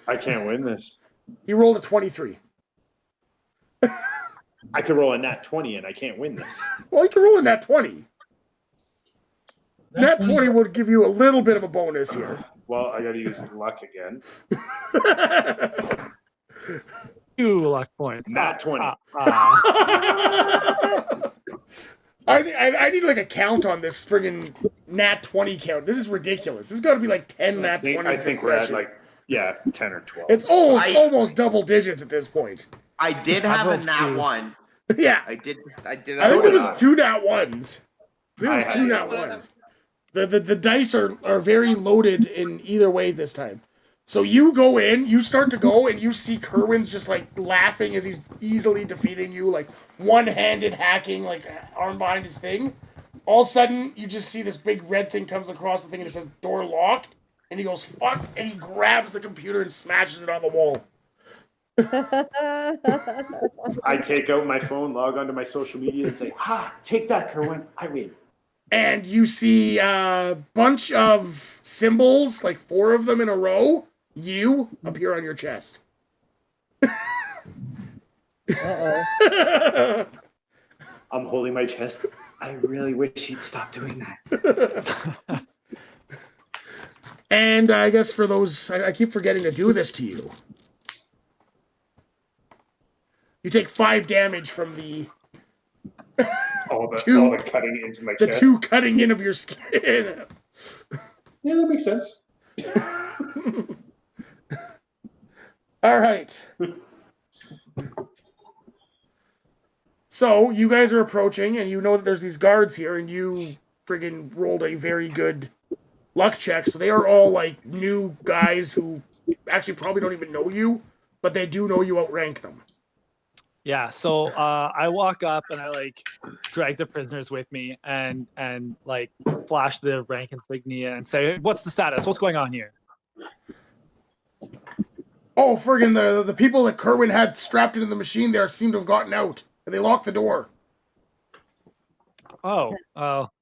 Speaker 2: I can't win this.
Speaker 1: He rolled a 23.
Speaker 2: I could roll a nat 20 and I can't win this.
Speaker 1: Well, he can roll a nat 20. Nat 20 would give you a little bit of a bonus here.
Speaker 2: Well, I gotta use luck again.
Speaker 3: 2 luck points.
Speaker 2: Nat 20.
Speaker 1: I need like a count on this friggin' Nat 20 count. This is ridiculous. This has got to be like 10 Nat 20s.
Speaker 2: I think we're at like 10 or 12.
Speaker 1: It's almost double digits at this point.
Speaker 11: I did have a Nat 1.
Speaker 1: Yeah.
Speaker 11: I did.
Speaker 1: I think it was 2 Nat 1s. I think it was 2 Nat 1s. The dice are very loaded in either way this time. So you go in, you start to go, and you see Kerwin's just like laughing as he's easily defeating you, like one-handed hacking, like arm behind his thing. All of a sudden, you just see this big red thing comes across the thing and it says door locked, and he goes fuck, and he grabs the computer and smashes it on the wall.
Speaker 2: I take out my phone, log onto my social media, and say, "Ha! Take that, Kerwin. I win."
Speaker 1: And you see a bunch of symbols, like 4 of them in a row. You appear on your chest.
Speaker 7: Uh-oh.
Speaker 2: I'm holding my chest. I really wish he'd stop doing that.
Speaker 1: And I guess for those, I keep forgetting to do this to you. You take 5 damage from the
Speaker 2: all the cutting into my chest.
Speaker 1: The 2 cutting in of your skin.
Speaker 2: Yeah, that makes sense.
Speaker 1: All right. So you guys are approaching, and you know that there's these guards here, and you friggin' rolled a very good luck check. So they are all like new guys who actually probably don't even know you, but they do know you outrank them.
Speaker 3: Yeah, so I walk up and I like drag the prisoners with me and like flash the rank insignia and say, "What's the status? What's going on here?"
Speaker 1: Oh, friggin' the people that Kerwin had strapped into the machine there seem to have gotten out, and they locked the door.
Speaker 3: Oh,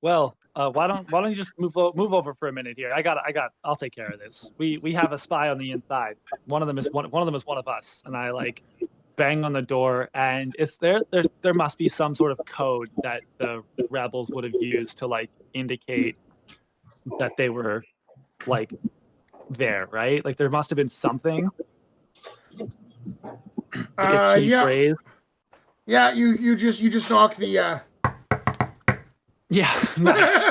Speaker 3: well, why don't you just move over for a minute here? I'll take care of this. We have a spy on the inside. One of them is one of us, and I like bang on the door, and it's there must be some sort of code that the rebels would have used to like indicate that they were like there, right? Like there must have been something.
Speaker 1: Yeah.
Speaker 3: Phrase.
Speaker 1: Yeah, you just knock the
Speaker 3: Yeah, nice.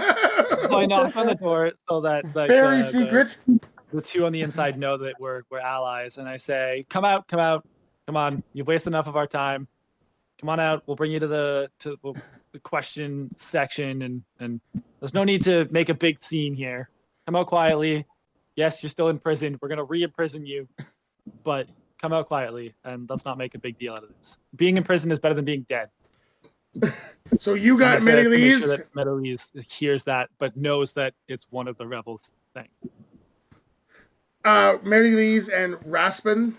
Speaker 3: So I knock on the door so that
Speaker 1: very secret.
Speaker 3: The 2 on the inside know that we're allies, and I say, Come on, you've wasted enough of our time. Come on out. We'll bring you to the question section, and there's no need to make a big scene here. Come out quietly. Yes, you're still in prison. We're gonna re-imprison you, but come out quietly, and let's not make a big deal out of this. Being in prison is better than being dead.
Speaker 1: So you got Medalise.
Speaker 3: Sure that Medalise hears that, but knows that it's one of the rebels' thing.
Speaker 1: Medalise and Raspin.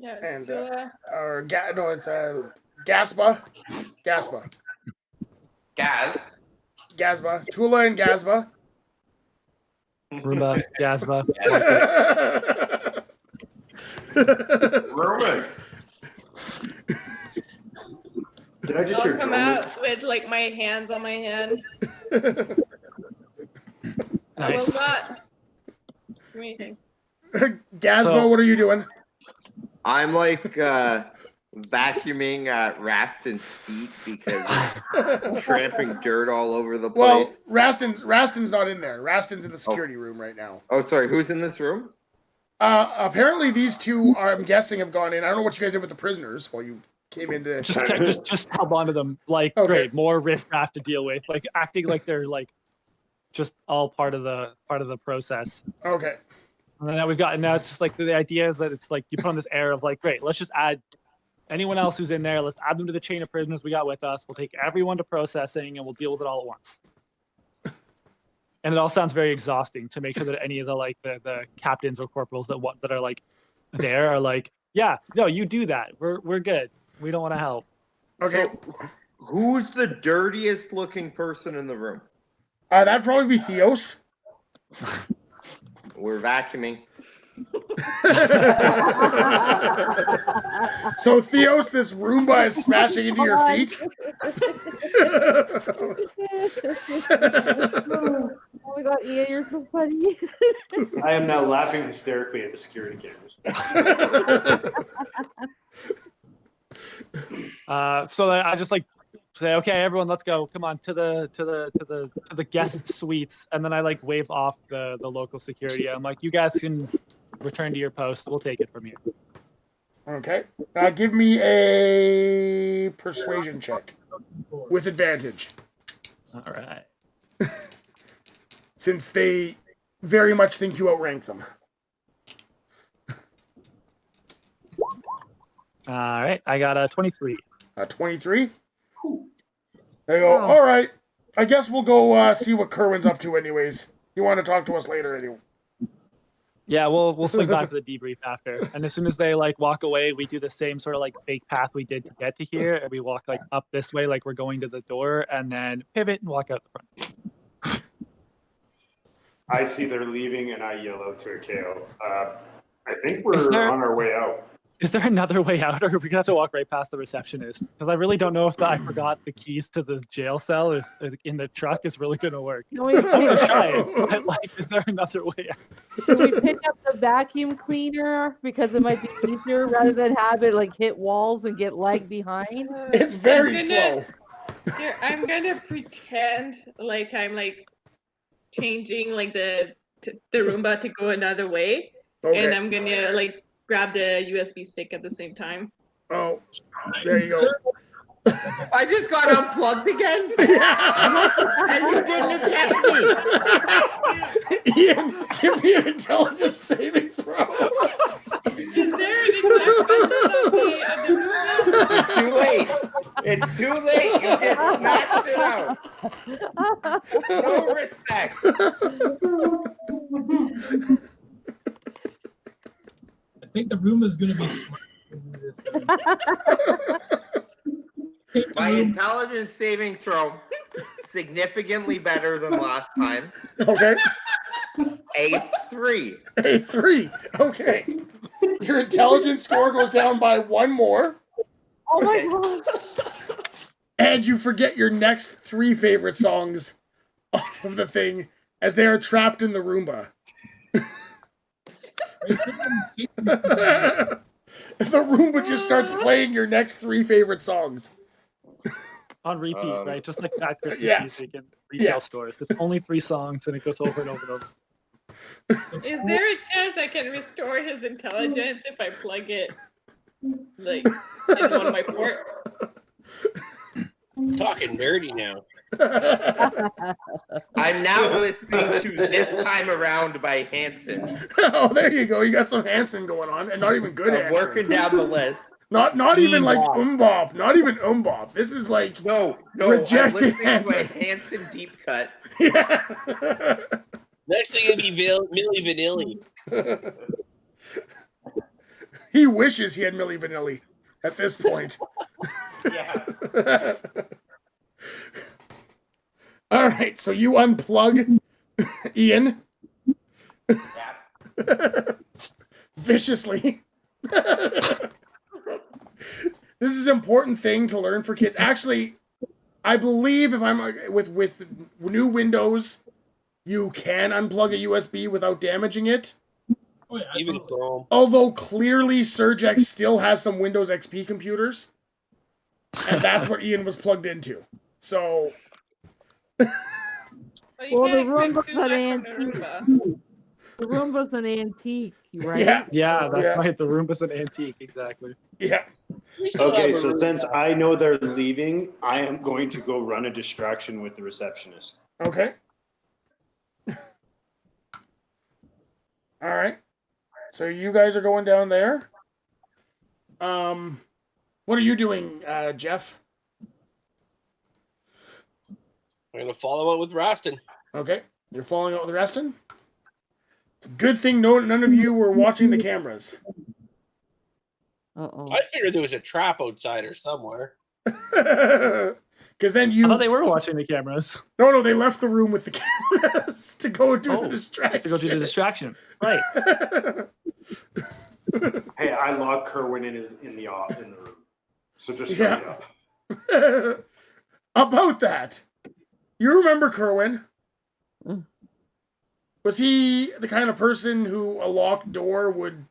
Speaker 8: Yeah,
Speaker 1: and it's Gaspa. Gasba. Tula and Gasba.
Speaker 3: Roomba, Gasba.
Speaker 11: Roomba.
Speaker 2: Did I just hear
Speaker 8: I'll come out with like my hands on my head. I will not do anything.
Speaker 1: Gasba, what are you doing?
Speaker 11: I'm like vacuuming Rastin's feet because he's tramping dirt all over the place.
Speaker 1: Well, Rastin's not in there. Rastin's in the security room right now.
Speaker 11: Oh, sorry. Who's in this room?
Speaker 1: Apparently these 2 I'm guessing have gone in. I don't know what you guys did with the prisoners while you came into.
Speaker 3: Just held on to them. Like, okay. Great, more riffraff to deal with. Like acting like they're like just all part of the process.
Speaker 1: Okay.
Speaker 3: And then now it's just like the idea is that it's like you put on this air of like, great, let's just add anyone else who's in there. Let's add them to the chain of prisoners we got with us. We'll take everyone to processing and we'll deal with it all at once. And it all sounds very exhausting to make sure that any of the captains or corporals that are like there are like, yeah, no, you do that. We're good. We don't want to help.
Speaker 1: Okay.
Speaker 11: So, who's the dirtiest looking person in the room?
Speaker 1: That'd probably be Theos.
Speaker 11: We're vacuuming.
Speaker 1: So Theos, this Roomba is smashing into your feet.
Speaker 7: Oh my god, Ian, you're so funny.
Speaker 2: I am now laughing hysterically at the security cameras.
Speaker 3: So I just like say, okay, everyone, let's go. Come on to the guest suites, and then I like wave off the local security. I'm like, you guys can return to your post. We'll take it from here.
Speaker 1: Okay. Give me a persuasion check with advantage.
Speaker 3: All right.
Speaker 1: Since they very much think you outrank them.
Speaker 3: All right. I got a 23.
Speaker 1: 23? There you go. All right. I guess we'll go see what Kerwin's up to anyways. You want to talk to us later anyway.
Speaker 3: Yeah, we'll swing back for the debrief after. And as soon as they like walk away, we do the same sort of like fake path we did to get to here, and we walk like up this way like we're going to the door, and then pivot and walk out the front.
Speaker 2: I see they're leaving, and I yell out to Akeo. I think we're on our way out.
Speaker 3: Is there another way out, or are we gonna have to walk right past the receptionist? Because I really don't know if I forgot the keys to the jail cell is in the truck is really gonna work.
Speaker 7: Can we
Speaker 3: I'm gonna try it, but like, is there another way out?
Speaker 7: Can we pick up the vacuum cleaner because it might be easier rather than have it like hit walls and get lag behind?
Speaker 1: It's very slow.
Speaker 8: Here, I'm gonna pretend like I'm like changing like the Roomba to go another way, and I'm gonna like grab the USB stick at the same time.
Speaker 1: Oh, there you go.
Speaker 11: I just got unplugged again. And you didn't attack me.
Speaker 1: Ian, give me an intelligence saving throw.
Speaker 8: Is there an exact button on the Roomba?
Speaker 11: It's too late. It's too late. You just smashed it out. No respect.
Speaker 4: I think the room is going to be smart.
Speaker 11: My intelligence saving throw significantly better than last time.
Speaker 1: Okay.
Speaker 11: A 3.
Speaker 1: A 3. Okay. Your intelligence score goes down by 1 more.
Speaker 7: Oh my god.
Speaker 1: And you forget your next 3 favorite songs off of the thing as they are trapped in the Roomba. The Roomba just starts playing your next 3 favorite songs.
Speaker 3: On repeat, right? Just like that Christmas
Speaker 1: Yes.
Speaker 3: music in retail stores. There's only 3 songs and it goes over and over and over.
Speaker 8: Is there a chance I can restore his intelligence if I plug it like in one of my ports?
Speaker 6: Talking nerdy now.
Speaker 11: I'm now listening to This Time Around by Hanson.
Speaker 1: Oh, there you go. You got some Hanson going on, and not even good
Speaker 11: I'm
Speaker 1: Hanson.
Speaker 11: working down the list.
Speaker 1: Not even like Umbop. Not even Umbop. This is like
Speaker 11: no
Speaker 1: rejected
Speaker 11: I'm listening
Speaker 1: Hanson.
Speaker 11: to a Hanson deep cut.
Speaker 1: Yeah.
Speaker 6: Next thing it'll be Milli Vanilli.
Speaker 1: He wishes he had Milli Vanilli at this point.
Speaker 2: Yeah.
Speaker 1: All right, so you unplug Ian viciously. This is an important thing to learn for kids. Actually, I believe if I'm with new Windows, you can unplug a USB without damaging it.
Speaker 4: Oh, yeah,
Speaker 6: Even Chrome.
Speaker 1: Although clearly Surgex still has some Windows XP computers, and that's what Ian was plugged into. So.
Speaker 7: Well, the Roomba's an antique. The Roomba's an antique, right?
Speaker 3: Yeah, that's right. The Roomba's an antique, exactly.
Speaker 1: Yeah.
Speaker 2: Okay, so since I know they're leaving, I am going to go run a distraction with the receptionist.
Speaker 1: Okay. All right. So you guys are going down there. What are you doing, Jeff?
Speaker 6: I'm gonna follow up with Raston.
Speaker 1: Okay. You're following up with Reston? It's a good thing none of you were watching the cameras.
Speaker 7: Uh-oh.
Speaker 6: I figured there was a trap outside or somewhere.
Speaker 1: Because then you...
Speaker 3: I thought they were watching the cameras.
Speaker 1: No, they left the room with the cameras to go do the distraction.
Speaker 3: To go do the distraction. Right.
Speaker 2: Hey, I locked Kerwin in the room. So just shut
Speaker 1: Yeah.
Speaker 2: me up.
Speaker 1: About that, you remember Kerwin? Was he the kind of person who a locked door would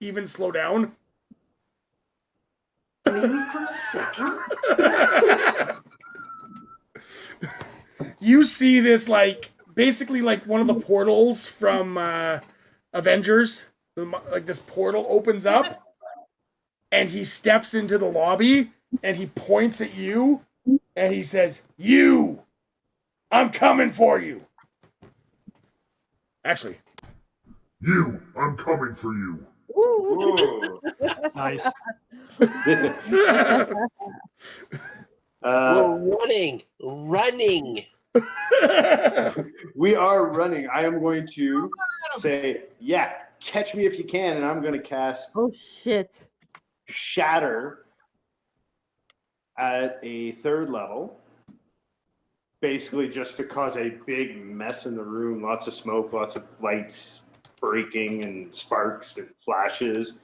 Speaker 1: even slow down?
Speaker 12: Maybe for a second.
Speaker 1: You see this basically like one of the portals from Avengers. Like this portal opens up, and he steps into the lobby, and he points at you, and he says, "You, I'm coming for you." Actually,
Speaker 9: You, I'm coming for you.
Speaker 2: Ooh.
Speaker 3: Nice.
Speaker 6: We're running.
Speaker 2: We are running. I am going to say, yeah, catch me if you can, and I'm going to cast
Speaker 7: Oh shit.
Speaker 2: Shatter at a 3rd level. Basically just to cause a big mess in the room. Lots of smoke, lots of lights breaking and sparks and flashes.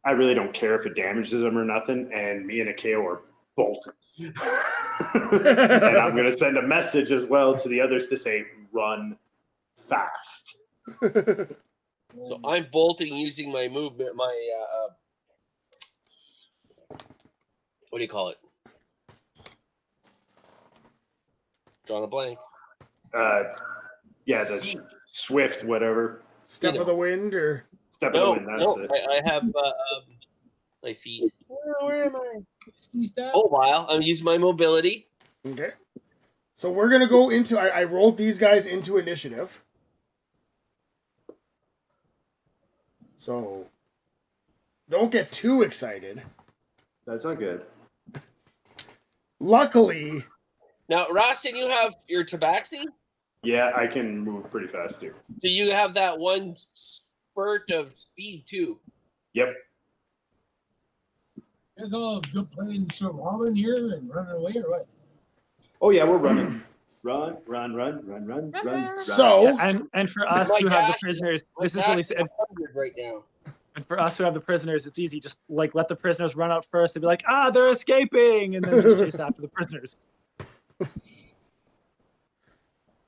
Speaker 2: I really don't care if it damages them or nothing, and me and Akeo are bolting. And I'm going to send a message as well to the others to say, run fast.
Speaker 6: So I'm bolting using my movement, what do you call it? Drawing a blank.
Speaker 2: Yeah, the Swift, whatever.
Speaker 1: Step of the wind, or
Speaker 2: Step of the wind, that's it.
Speaker 6: I have my feet. Where am I?
Speaker 4: Step.
Speaker 6: Oh, while I'm using my mobility.
Speaker 1: Okay. So we're gonna go into. I rolled these guys into initiative. So don't get too excited.
Speaker 2: That's not good.
Speaker 1: Luckily.
Speaker 6: Now, Rastin, you have your tabaxi?
Speaker 2: Yeah, I can move pretty fast too.
Speaker 6: So you have that one spurt of speed too.
Speaker 2: Yep.
Speaker 4: You guys all good playing surviving here and running away or what?
Speaker 2: Oh yeah, we're running. Run.
Speaker 1: So
Speaker 3: and for us who have the prisoners, this is really sad.
Speaker 6: Right now.
Speaker 3: And for us who have the prisoners, it's easy. Just let the prisoners run out first and be like, they're escaping, and then just chase after the prisoners.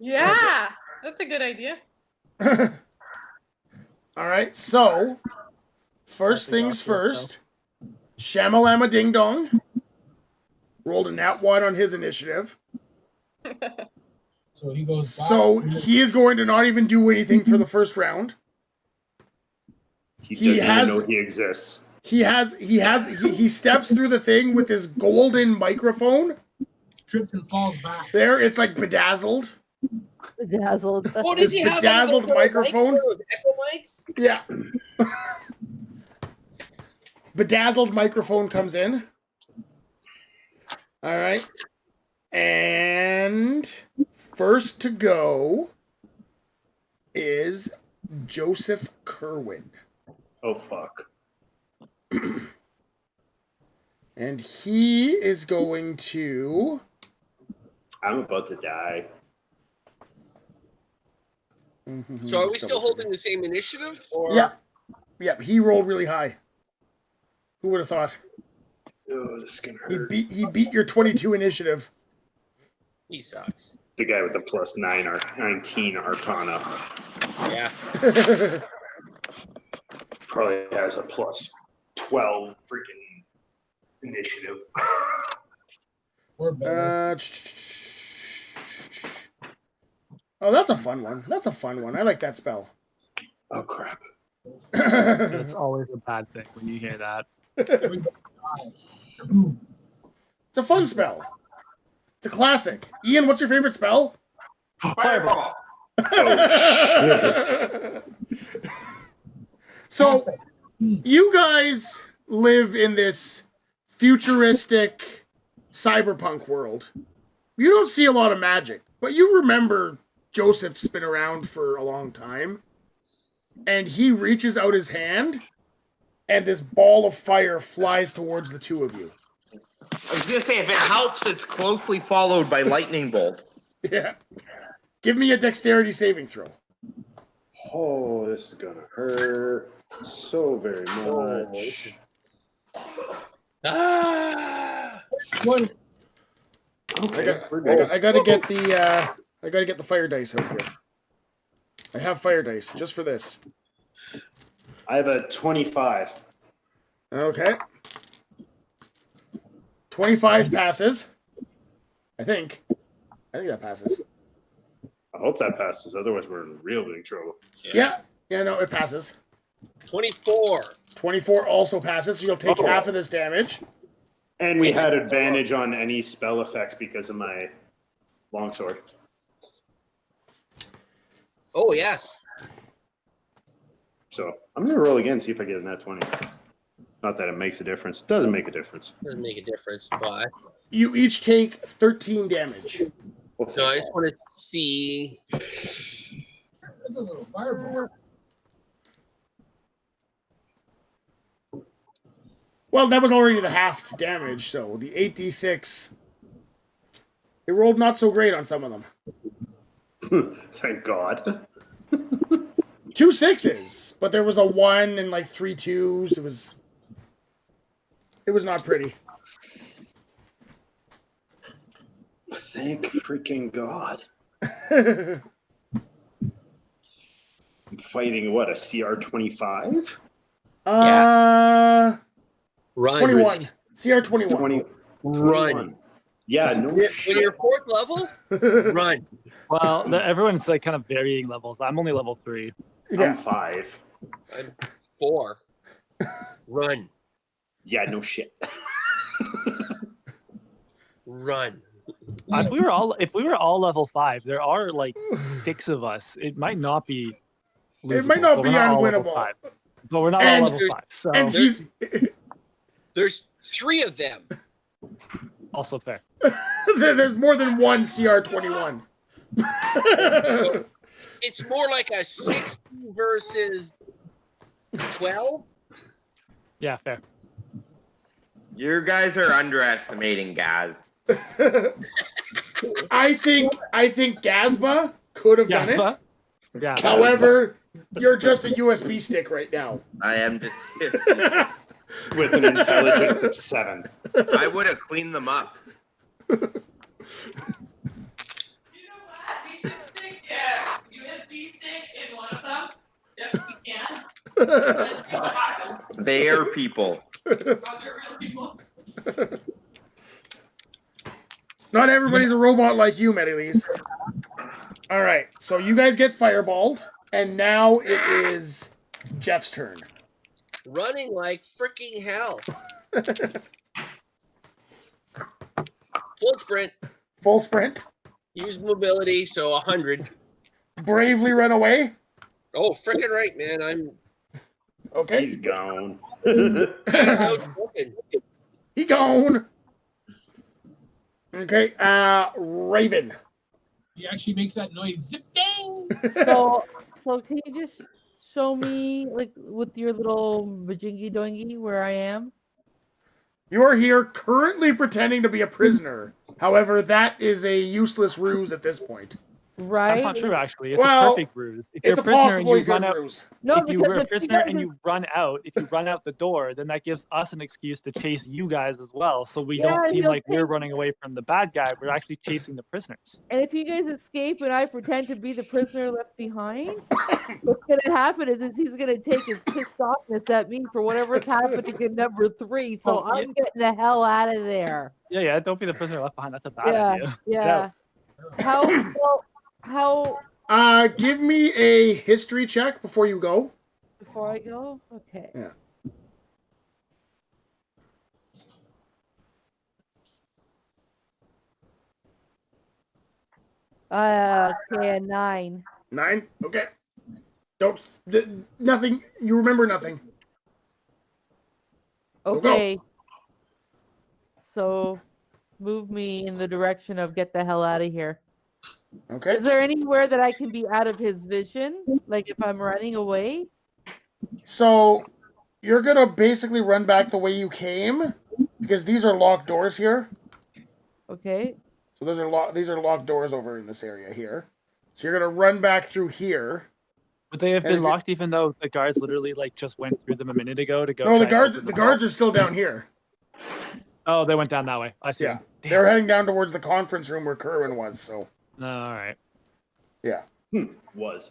Speaker 8: Yeah, that's a good idea.
Speaker 1: All right, so first things first, Shamalama Ding Dong rolled a nat 1 on his initiative.
Speaker 4: So he goes back.
Speaker 1: So he is going to not even do anything for the first round.
Speaker 2: He doesn't even know he exists.
Speaker 1: He steps through the thing with his golden microphone.
Speaker 4: Trips and falls back.
Speaker 1: There, it's like bedazzled.
Speaker 7: Bedazzled.
Speaker 6: Oh, does he have
Speaker 1: bedazzled microphone?
Speaker 6: Those echo mics?
Speaker 1: Yeah. Bedazzled microphone comes in. All right. And first to go is Joseph Kerwin.
Speaker 2: Oh, fuck.
Speaker 1: And he is going to...
Speaker 2: I'm about to die.
Speaker 6: So are we still holding the same initiative? Or?
Speaker 1: Yeah. Yep, he rolled really high. Who would have thought?
Speaker 2: Oh, this is gonna hurt.
Speaker 1: He beat your 22 initiative.
Speaker 6: He sucks.
Speaker 2: The guy with the plus 19 Arcana.
Speaker 6: Yeah.
Speaker 2: Probably has a plus 12 freaking initiative.
Speaker 4: Or better.
Speaker 1: Oh, that's a fun one. I like that spell.
Speaker 2: Oh, crap.
Speaker 3: It's always a bad thing when you hear that.
Speaker 1: It's a fun spell. It's a classic. Ian, what's your favorite spell?
Speaker 5: Fireball.
Speaker 1: So, you guys live in this futuristic cyberpunk world. You don't see a lot of magic, but you remember Joseph's been around for a long time. And he reaches out his hand, and this ball of fire flies towards the two of you.
Speaker 11: I was gonna say, if it helps, it's closely followed by lightning bolt.
Speaker 1: Yeah. Give me a dexterity saving throw.
Speaker 2: Oh, this is gonna hurt. so very much.
Speaker 6: Ah!
Speaker 4: One.
Speaker 2: Okay,
Speaker 1: I gotta get the fire dice out here. I have fire dice just for this.
Speaker 2: I have a 25.
Speaker 1: Okay. 25 passes. I think that passes.
Speaker 2: I hope that passes. Otherwise, we're in real big trouble.
Speaker 1: Yeah, no, it passes.
Speaker 6: 24.
Speaker 1: 24 also passes, so you'll take half of this damage.
Speaker 2: And we had advantage on any spell effects because of my longsword.
Speaker 6: Oh, yes.
Speaker 2: So I'm going to roll again, see if I get a nat 20. Not that it makes a difference. It doesn't make a difference.
Speaker 6: Doesn't make a difference, but...
Speaker 1: You each take 13 damage.
Speaker 6: So I just want to see...
Speaker 4: That's a little fireball.
Speaker 1: Well, that was already the half damage, so the 8d6... It rolled not so great on some of them.
Speaker 2: Thank God.
Speaker 1: 2 6s, but there was a 1 and like 3 2s. It was not pretty.
Speaker 2: Thank freaking God. I'm fighting what, a CR 25?
Speaker 6: Run.
Speaker 1: 21. CR 21.
Speaker 6: Run.
Speaker 2: Yeah, no
Speaker 6: When
Speaker 2: shit.
Speaker 6: you're 4th level, run.
Speaker 3: Well, everyone's like kind of varying levels. I'm only level 3.
Speaker 2: I'm 5.
Speaker 6: I'm 4. Run.
Speaker 2: Yeah, no shit.
Speaker 6: Run.
Speaker 3: If we were all level 5, there are like 6 of us. It might not be.
Speaker 1: It might not
Speaker 3: but
Speaker 1: be
Speaker 3: we're all level
Speaker 1: unwinnable.
Speaker 3: 5. But we're not
Speaker 1: And-
Speaker 3: all level 5. So
Speaker 1: And he's
Speaker 6: There's 3 of them.
Speaker 3: also fair.
Speaker 1: there's more than one CR 21.
Speaker 6: It's more like a 16 versus 12.
Speaker 3: Yeah, fair.
Speaker 11: You guys are underestimating Gaz.
Speaker 1: I think Gazba could have done
Speaker 3: Gazba?
Speaker 1: it.
Speaker 3: Yeah.
Speaker 1: However, you're just a USB stick right now.
Speaker 11: I am just.
Speaker 2: With an intelligence of 7.
Speaker 11: I would have cleaned them up.
Speaker 10: You know what? We should stick a USB stick in one of them if we can. Let's see what happens.
Speaker 11: They are people.
Speaker 10: Are there real people?
Speaker 1: Not everybody's a robot like you, Medilise. All right, so you guys get fireballed, and now it is Jeff's turn.
Speaker 6: Running like freaking hell. Full sprint.
Speaker 1: Full sprint.
Speaker 6: Use mobility, so 100.
Speaker 1: Bravely run away.
Speaker 6: Oh, freaking right, man. I'm
Speaker 1: Okay.
Speaker 2: He's gone.
Speaker 6: so broken.
Speaker 1: He gone. Okay, Raven.
Speaker 4: He actually makes that noise. Zip ding!
Speaker 7: So can you just show me, like, with your little bajingy doingy where I am?
Speaker 1: You are here currently pretending to be a prisoner. However, that is a useless ruse at this point.
Speaker 7: Right?
Speaker 3: That's not true, actually. It's
Speaker 1: Well,
Speaker 3: a perfect ruse. If
Speaker 1: It's
Speaker 3: you're
Speaker 1: a
Speaker 3: a prisoner and
Speaker 1: possibly
Speaker 3: you run
Speaker 1: good
Speaker 3: out,
Speaker 1: ruse.
Speaker 7: No,
Speaker 3: if you
Speaker 7: because
Speaker 3: were a
Speaker 7: if you
Speaker 3: prisoner
Speaker 7: guys
Speaker 3: and
Speaker 7: are-
Speaker 3: you run out, if you run out the door, then that gives us an excuse to chase you guys as well. So we
Speaker 7: Yeah,
Speaker 3: don't seem
Speaker 7: you'll
Speaker 3: like we're
Speaker 7: take-
Speaker 3: running away from the bad guy. We're actually chasing the prisoners.
Speaker 7: And if you guys escape and I pretend to be the prisoner left behind, what's gonna happen is he's gonna take his pissed offness at me for whatever's happening in number 3. So
Speaker 3: Oh, yeah.
Speaker 7: I'm getting the hell out of there.
Speaker 3: Yeah, don't be the prisoner left behind. That's a bad
Speaker 7: Yeah,
Speaker 3: idea.
Speaker 7: yeah. How
Speaker 1: Give me a history check before you go.
Speaker 7: before I go? Okay.
Speaker 1: Yeah.
Speaker 7: Okay, a 9.
Speaker 1: 9? Okay. Nothing. You remember nothing. So go.
Speaker 7: Okay. So move me in the direction of get the hell out of here.
Speaker 1: Okay.
Speaker 7: Is there anywhere that I can be out of his vision? Like if I'm running away?
Speaker 1: So you're gonna basically run back the way you came because these are locked doors here.
Speaker 7: Okay.
Speaker 1: So these are locked doors over in this area here. So you're gonna run back through here.
Speaker 3: Would they have
Speaker 1: And
Speaker 3: been locked even though the guards literally like just went through them a minute ago to go?
Speaker 1: No,
Speaker 3: try
Speaker 1: the
Speaker 3: and open
Speaker 1: guards
Speaker 3: door?
Speaker 1: are still down here.
Speaker 3: Oh, they went down that way. I see.
Speaker 1: Yeah,
Speaker 3: them.
Speaker 1: they're heading down towards the conference room where Kerwin was. So.
Speaker 3: No, all right.
Speaker 1: Yeah.
Speaker 2: Was.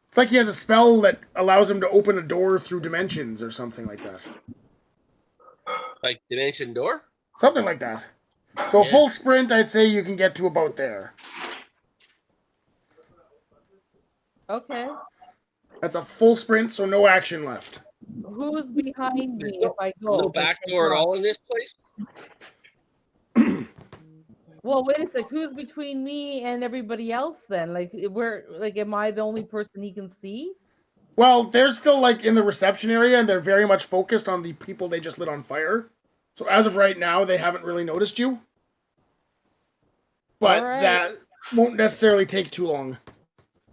Speaker 1: It's like he has a spell that allows him to open a door through dimensions or something like that.
Speaker 6: Like dimension door?
Speaker 1: Something like that. So a full sprint, I'd say you can get to about there.
Speaker 7: Okay.
Speaker 1: That's a full sprint, so no action left.
Speaker 7: Who's behind me if I go?
Speaker 6: No back door at all in this place?
Speaker 7: Well, wait a sec. Who's between me and everybody else then? Like, am I the only person he can see?
Speaker 1: Well, they're still like in the reception area, and they're very much focused on the people they just lit on fire. So as of right now, they haven't really noticed you. But that won't necessarily take too long.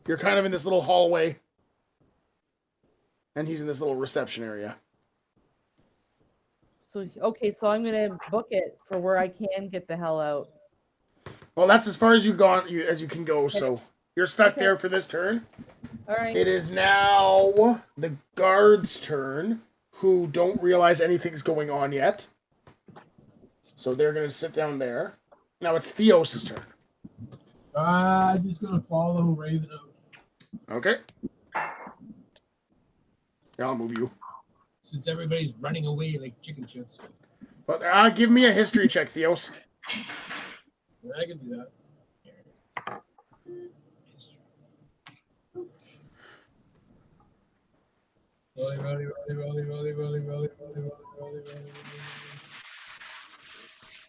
Speaker 1: You're kind of in this little hallway. And he's in this little reception area.
Speaker 7: So, okay, so I'm going to book it for where I can get the hell out.
Speaker 1: Well, that's as far as you've gone as you can go, so you're stuck there for this turn.
Speaker 7: All right.
Speaker 1: It is now the guards' turn, who don't realize anything's going on yet. So they're going to sit down there. Now it's Theos' turn.
Speaker 4: I'm just going to follow Raven out.
Speaker 1: Okay. Yeah, I'll move you.
Speaker 4: Since everybody's running away like chicken shits.
Speaker 1: But give me a history check, Theos.
Speaker 4: I can do that. Rolly.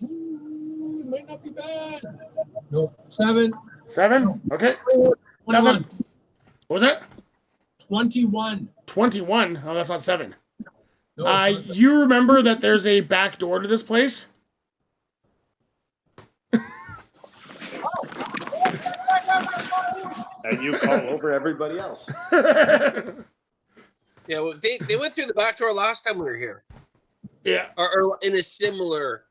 Speaker 4: Ooh, it might not be bad. Nope. 7.
Speaker 1: 7? Okay.
Speaker 4: 21.
Speaker 1: What was it?
Speaker 4: 21.
Speaker 1: 21? Oh, that's not 7.
Speaker 4: No,
Speaker 1: you remember that there's a back door to this place?
Speaker 2: And you call over everybody else.
Speaker 6: Yeah, well, they went through the back door last time we were here.
Speaker 1: Yeah.
Speaker 6: Or in a similar...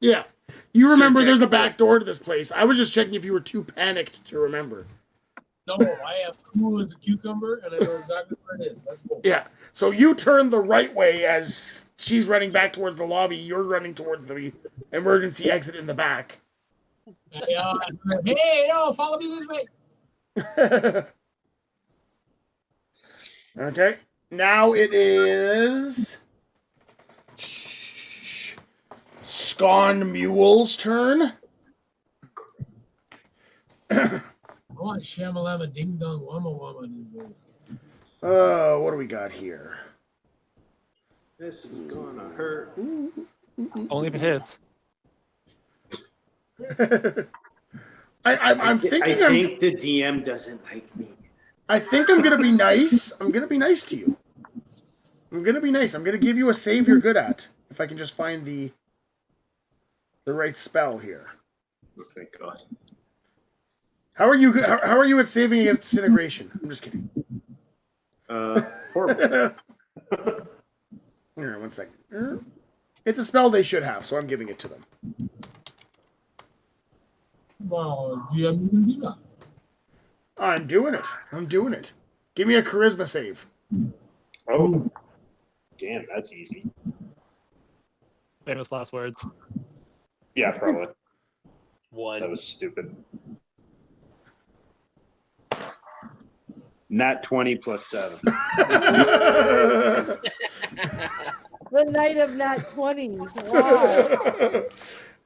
Speaker 1: Yeah. You remember there's a back door to this place. I was just checking if you were too panicked to remember.
Speaker 4: No, I have cool as a cucumber, and I know exactly where it is. That's cool.
Speaker 1: Yeah. So you turn the right way as she's running back towards the lobby. You're running towards the emergency exit in the back.
Speaker 4: Hey, no, follow me this way.
Speaker 1: Okay. Now it is Scon Mule's turn.
Speaker 4: I want shamalama ding dong wama wama.
Speaker 1: What do we got here?
Speaker 2: This is gonna hurt.
Speaker 3: Only if it hits.
Speaker 1: I'm thinking.
Speaker 2: I think the DM doesn't like me.
Speaker 1: I think I'm gonna be nice. I'm gonna be nice to you. I'm gonna be nice. I'm gonna give you a save you're good at. If I can just find the right spell here.
Speaker 2: Oh, thank God.
Speaker 1: How are you at saving against disintegration? I'm just kidding.
Speaker 2: Horrible.
Speaker 1: Here, 1 second. It's a spell they should have, so I'm giving it to them.
Speaker 4: Well, DM can do that.
Speaker 1: I'm doing it. Give me a charisma save.
Speaker 2: Oh. Damn, that's easy.
Speaker 3: Famous last words.
Speaker 2: Yeah, probably.
Speaker 6: 1.
Speaker 2: That was stupid. Nat 20 plus 7.
Speaker 7: The night of nat 20s. Wow.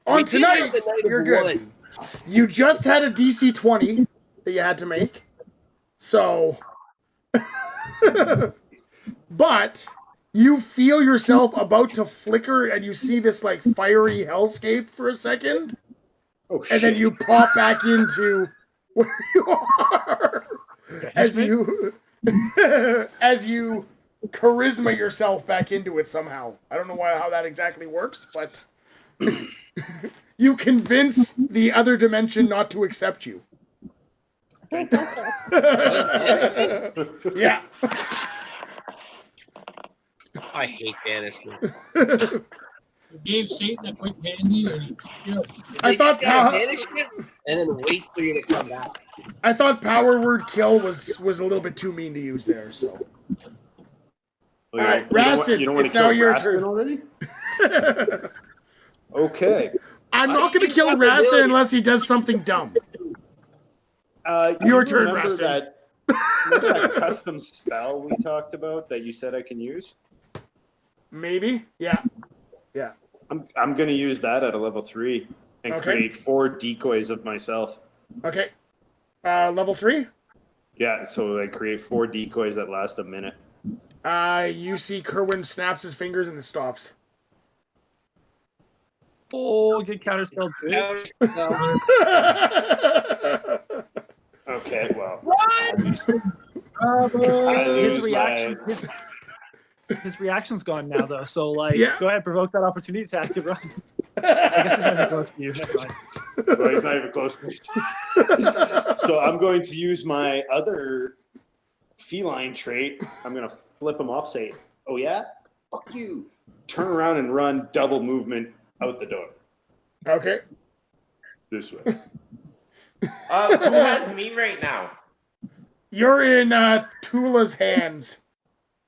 Speaker 1: On tonight, you're good. You just had a DC 20 that you had to make. So, but you feel yourself about to flicker and you see this like fiery hellscape for a second.
Speaker 2: Oh, shit.
Speaker 1: And then you pop back into where you are as you charisma yourself back into it somehow. I don't know how that exactly works, but you convince the other dimension not to accept you. Yeah.
Speaker 6: I hate banishment.
Speaker 4: gave Satan a quick handy and he
Speaker 1: I thought power.
Speaker 6: Banish it and then wait for you to come back.
Speaker 1: I thought power word kill was a little bit too mean to use there. So. All right, Rastin, it's now your turn.
Speaker 2: Already? Okay.
Speaker 1: I'm not going to kill Rastin unless he does something dumb. Your turn, Rastin.
Speaker 2: Remember that custom spell we talked about that you said I can use?
Speaker 1: Maybe. Yeah.
Speaker 2: I'm going to use that at a level 3 and create 4 decoys of myself.
Speaker 1: Okay. Level 3?
Speaker 2: Yeah, so I create 4 decoys that last a minute.
Speaker 1: You see Kerwin snaps his fingers and it stops.
Speaker 3: Oh, get counterspelled.
Speaker 2: Okay, well.
Speaker 3: His reaction's gone now, though. So, like, go ahead, provoke that opportunity attack to run. I guess he's not even close to you. Never mind.
Speaker 2: Well, he's not even close to me. So I'm going to use my other feline trait. I'm going to flip him off, say, oh yeah? Fuck you. Turn around and run double movement out the door.
Speaker 1: Okay.
Speaker 2: This way.
Speaker 5: Who has me right now?
Speaker 1: You're in Tula's hands.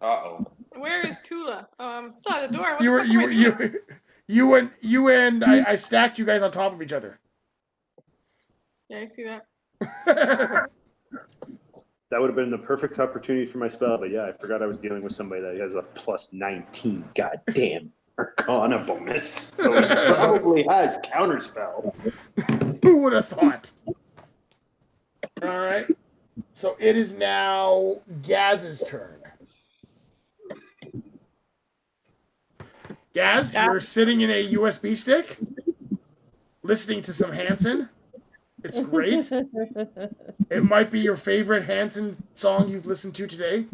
Speaker 5: Uh-oh.
Speaker 8: Where is Tula? Oh, I'm still at the door.
Speaker 1: You and I stacked you guys on top of each other.
Speaker 8: Yeah, I see that.
Speaker 2: That would have been the perfect opportunity for my spell, but yeah, I forgot I was dealing with somebody that has a plus 19 goddamn Arcana bonus. So he probably has counterspell.
Speaker 1: Who would have thought? All right. So it is now Gaz's turn. Gaz, you're sitting in a USB stick, listening to some Hanson. It's great. It might be your favorite Hanson song you've listened to today.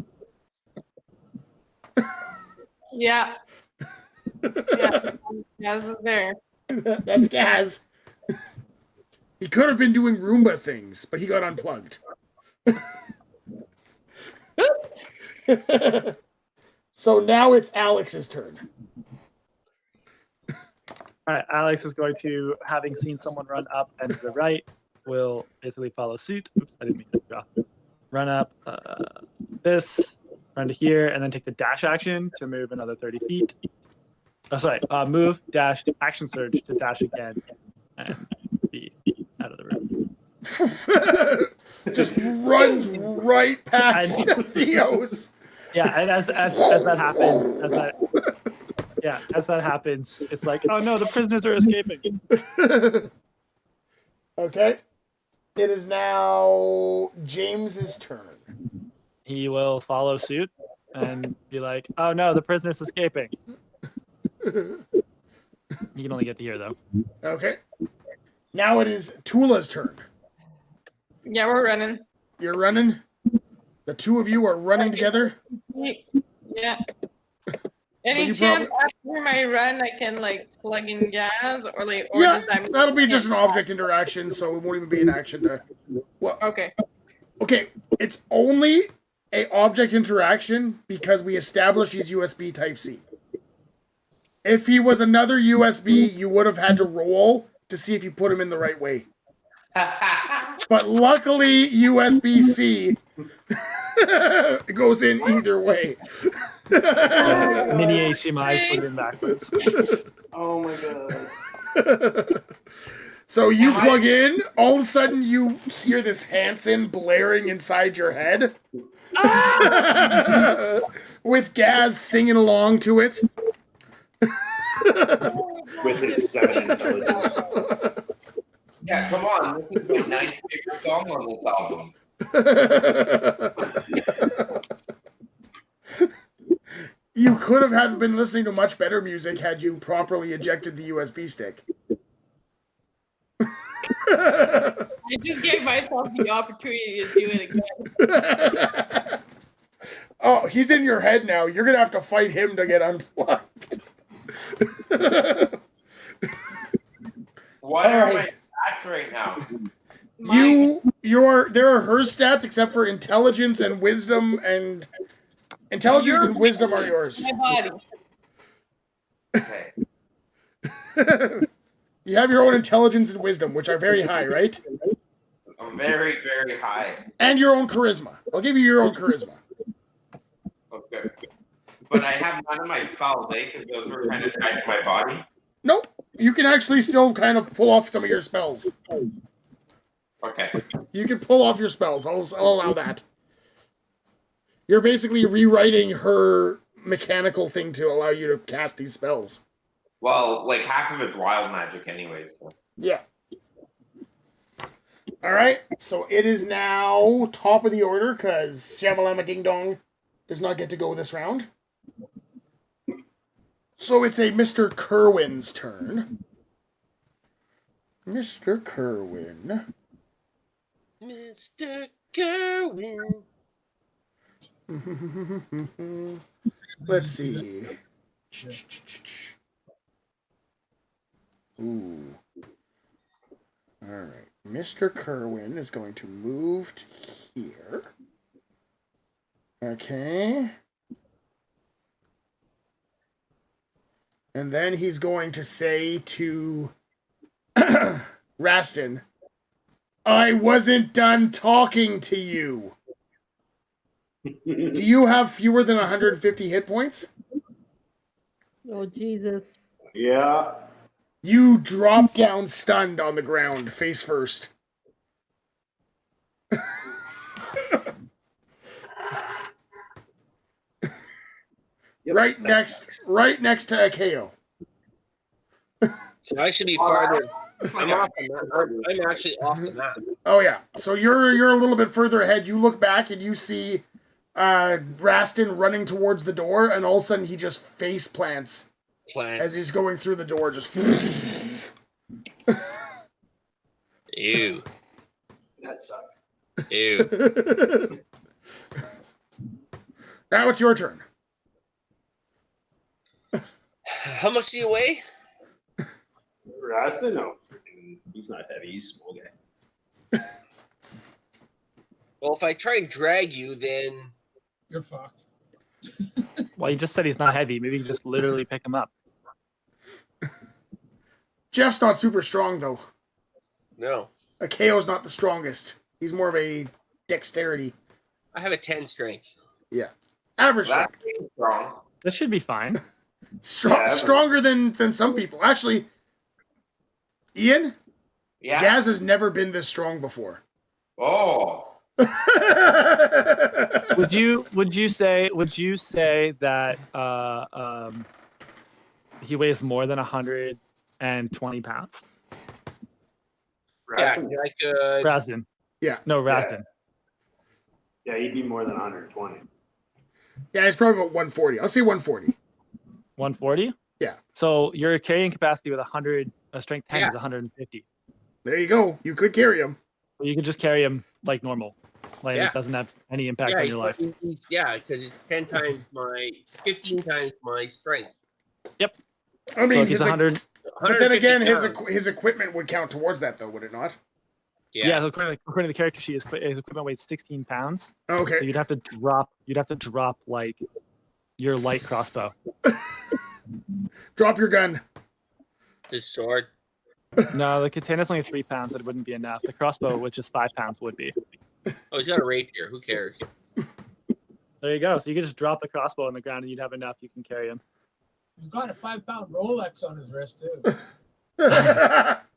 Speaker 8: Yeah. Yeah, Gaz is there.
Speaker 1: That's Gaz. He could have been doing Roomba things, but he got unplugged. So now it's Alex's turn.
Speaker 3: All right, Alex is going to, having seen someone run up and to the right, will basically follow suit. Oops, I didn't mean to draw. Run up this, run to here, and then take the dash action to move another 30 feet. Oh, sorry. Move, dash, action surge to dash again, and be out of the room.
Speaker 1: Just runs right past Theo's.
Speaker 3: Yeah, and as that happens, as that happens, it's like, oh no, the prisoners are escaping.
Speaker 1: Okay. It is now James's turn.
Speaker 3: He will follow suit and be like, oh no, the prisoner's escaping. You can only get to here, though.
Speaker 1: Okay. Now it is Tula's turn.
Speaker 8: Yeah, we're running.
Speaker 1: You're running? The two of you are running together?
Speaker 8: Yeah. Any chance after my run I can like plug in gas or like
Speaker 1: that'll be just an object interaction, so it won't even be an action to
Speaker 8: Okay.
Speaker 1: Okay, it's only a object interaction because we established he's USB Type-C. If he was another USB, you would have had to roll to see if you put him in the right way. But luckily, USB-C goes in either way.
Speaker 3: Mini HDMIs put in backwards.
Speaker 5: Oh my god.
Speaker 1: So you plug in, all of a sudden you hear this Hanson blaring inside your head. With Gaz singing along to it.
Speaker 2: With his 7 intelligence.
Speaker 5: Yeah, come on. This is my 9th favorite song on this album.
Speaker 1: You could have been listening to much better music had you properly ejected the USB stick.
Speaker 8: I just gave myself the opportunity to do it again.
Speaker 1: Oh, he's in your head now. You're going to have to fight him to get unplugged.
Speaker 5: What are my stats right now?
Speaker 1: There are her stats except for intelligence and wisdom, and intelligence and wisdom are yours.
Speaker 8: My body.
Speaker 5: Okay.
Speaker 1: You have your own intelligence and wisdom, which are very high, right?
Speaker 5: Very, very high.
Speaker 1: And your own charisma. I'll give you your own charisma.
Speaker 5: Okay. But I have none of my spells, because those were kind of tied to my body.
Speaker 1: Nope. You can actually still kind of pull off some of your spells.
Speaker 5: Okay.
Speaker 1: You can pull off your spells. I'll allow that. You're basically rewriting her mechanical thing to allow you to cast these spells.
Speaker 5: Well, like half of it's wild magic anyways. So.
Speaker 1: Yeah. All right. So it is now top of the order because Shamalama Ding Dong does not get to go this round. So it's a Mr. Kerwin's turn. Mr. Kerwin.
Speaker 6: Mr. Kerwin.
Speaker 1: Let's see. Ooh. All right. Mr. Kerwin is going to move to here. Okay. And then he's going to say to Rastin, I wasn't done talking to you. Do you have fewer than 150 hit points?
Speaker 7: Oh, Jesus.
Speaker 2: Yeah.
Speaker 1: You drop down stunned on the ground, face first.
Speaker 2: Yep,
Speaker 1: right next to Akeo.
Speaker 6: So I should be farther. I'm off the map. I'm actually off the map.
Speaker 1: Oh yeah. So you're a little bit further ahead. You look back and you see Rastin running towards the door, and all of a sudden he just face plants as he's going through the door. Just
Speaker 6: Ew.
Speaker 2: That sucks.
Speaker 6: Ew.
Speaker 1: Now it's your turn.
Speaker 6: How much do you weigh?
Speaker 2: Rasta? No, freaking, he's not heavy. He's a small guy.
Speaker 6: Well, if I try and drag you, then
Speaker 4: You're fucked.
Speaker 3: Well, you just said he's not heavy. Maybe you can just literally pick him up.
Speaker 1: Jeff's not super strong though.
Speaker 6: no.
Speaker 1: Akeo's not the strongest. He's more of a dexterity.
Speaker 6: I have a 10 strength.
Speaker 1: Yeah. Average strength.
Speaker 5: That's strong.
Speaker 3: This should be fine.
Speaker 1: Stronger than some people. Actually, Ian?
Speaker 5: Yeah.
Speaker 1: Gaz has never been this strong before.
Speaker 5: Oh.
Speaker 3: Would you say that he weighs more than 120 pounds?
Speaker 6: Yeah, I could.
Speaker 3: Rasdin.
Speaker 1: Yeah.
Speaker 3: No, Rasdin.
Speaker 2: Yeah, he'd be more than 120.
Speaker 1: Yeah, it's probably about 140. I'll say 140.
Speaker 3: 140?
Speaker 1: Yeah.
Speaker 3: So your carrying capacity with strength 10
Speaker 6: Yeah.
Speaker 3: is 150.
Speaker 1: There you go. You could carry him.
Speaker 3: Well, you could just carry him like normal. Like
Speaker 6: Yeah.
Speaker 3: it doesn't have any impact on your life.
Speaker 6: Because it's 15 times my strength.
Speaker 3: Yep.
Speaker 1: I mean,
Speaker 3: So if he's 100.
Speaker 1: but then again,
Speaker 6: 150 pounds.
Speaker 1: his equipment would count towards that, though, would it not?
Speaker 3: Yeah, so according to the character sheet, his equipment weighs 16 pounds.
Speaker 1: Okay.
Speaker 3: So you'd have to drop like your light crossbow.
Speaker 1: Drop your gun.
Speaker 6: His sword.
Speaker 3: No, the container's only 3 pounds. That wouldn't be enough. The crossbow, which is 5 pounds, would be.
Speaker 6: Oh, he's got a rapier. Who cares?
Speaker 3: There you go. So you could just drop the crossbow on the ground, and you'd have enough. You can carry him.
Speaker 4: He's got a 5-pound Rolex on his wrist too.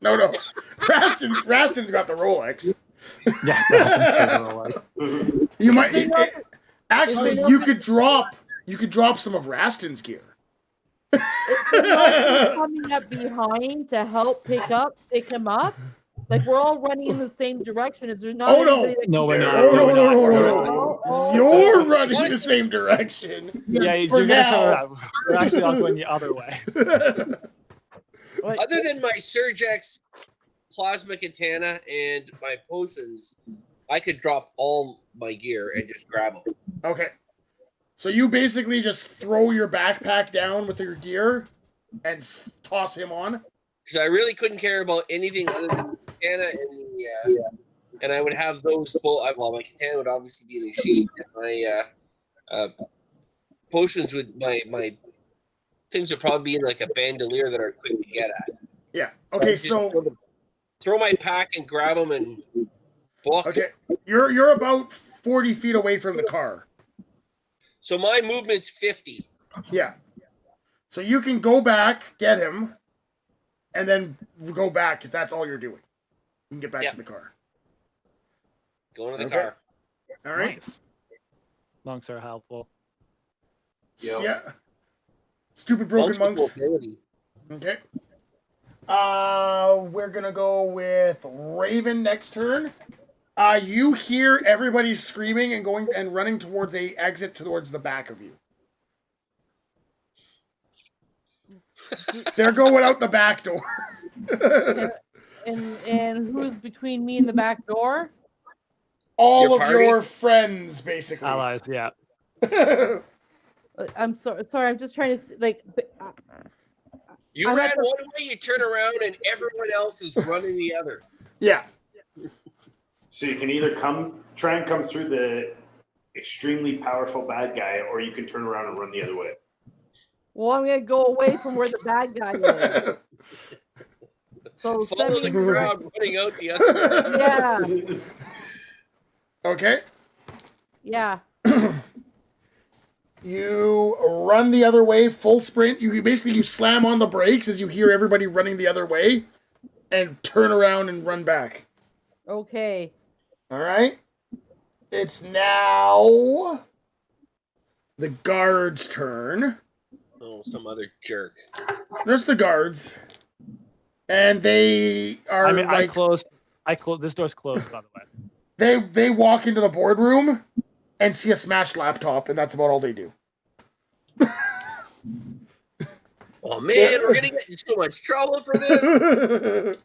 Speaker 1: No. Rastin's got the Rolex.
Speaker 3: Yeah, Rastin's Rolex.
Speaker 1: You might actually you could drop some of Rastin's gear.
Speaker 7: Coming up behind to help pick him up. Like we're all running in the same direction. Is there not?
Speaker 1: Oh no!
Speaker 7: anybody that
Speaker 3: No,
Speaker 7: can-
Speaker 3: we're not.
Speaker 1: No. You're running the same direction.
Speaker 3: Yeah,
Speaker 1: for
Speaker 3: you're
Speaker 1: now.
Speaker 3: We're actually all going the other way.
Speaker 6: Other than my Surgex plasma katana and my potions, I could drop all my gear and just grab them.
Speaker 1: Okay. So you basically just throw your backpack down with your gear and toss him on?
Speaker 6: Because I really couldn't care about anything other than the katana and and I would have those well, my katana would obviously be in the sheath, and my potions would my things would probably be in like a bandolier that are quick to get at.
Speaker 1: Yeah.
Speaker 6: I
Speaker 1: Okay.
Speaker 6: just
Speaker 1: So
Speaker 6: throw my pack and grab them and book.
Speaker 1: okay, you're about 40 feet away from the car.
Speaker 6: So my movement's 50.
Speaker 1: Yeah. So you can go back, get him, and then go back if that's all you're doing. You can get back to the car.
Speaker 6: Go into the car.
Speaker 1: All right.
Speaker 3: Nice. Monks are helpful.
Speaker 2: Yep.
Speaker 1: Yeah. Stupid broken monks. Okay. We're gonna go with Raven next turn. You hear everybody screaming and going and running towards a exit towards the back of you. They're going out the back door.
Speaker 7: and who's between me and the back door?
Speaker 1: All of your friends, basically.
Speaker 3: Allies, yeah.
Speaker 7: I'm sorry. I'm just trying to like.
Speaker 6: You ran one way, you turn around, and everyone else is running the other.
Speaker 1: Yeah.
Speaker 2: So you can either try and come through the extremely powerful bad guy, or you can turn around and run the other way.
Speaker 7: Well, I'm gonna go away from where the bad guy is. So
Speaker 6: follow the crowd running out the other way.
Speaker 7: Yeah.
Speaker 1: Okay.
Speaker 7: Yeah.
Speaker 1: You run the other way, full sprint. You basically slam on the brakes as you hear everybody running the other way, and turn around and run back.
Speaker 7: Okay.
Speaker 1: All right. It's now the guards' turn.
Speaker 6: Oh, some other jerk.
Speaker 1: There's the guards, and they are.
Speaker 3: I mean,
Speaker 1: like,
Speaker 3: I closed. This door's closed, by the way.
Speaker 1: They walk into the boardroom and see a smashed laptop, and that's about all they do.
Speaker 6: Oh man, we're gonna get in so much trouble for this.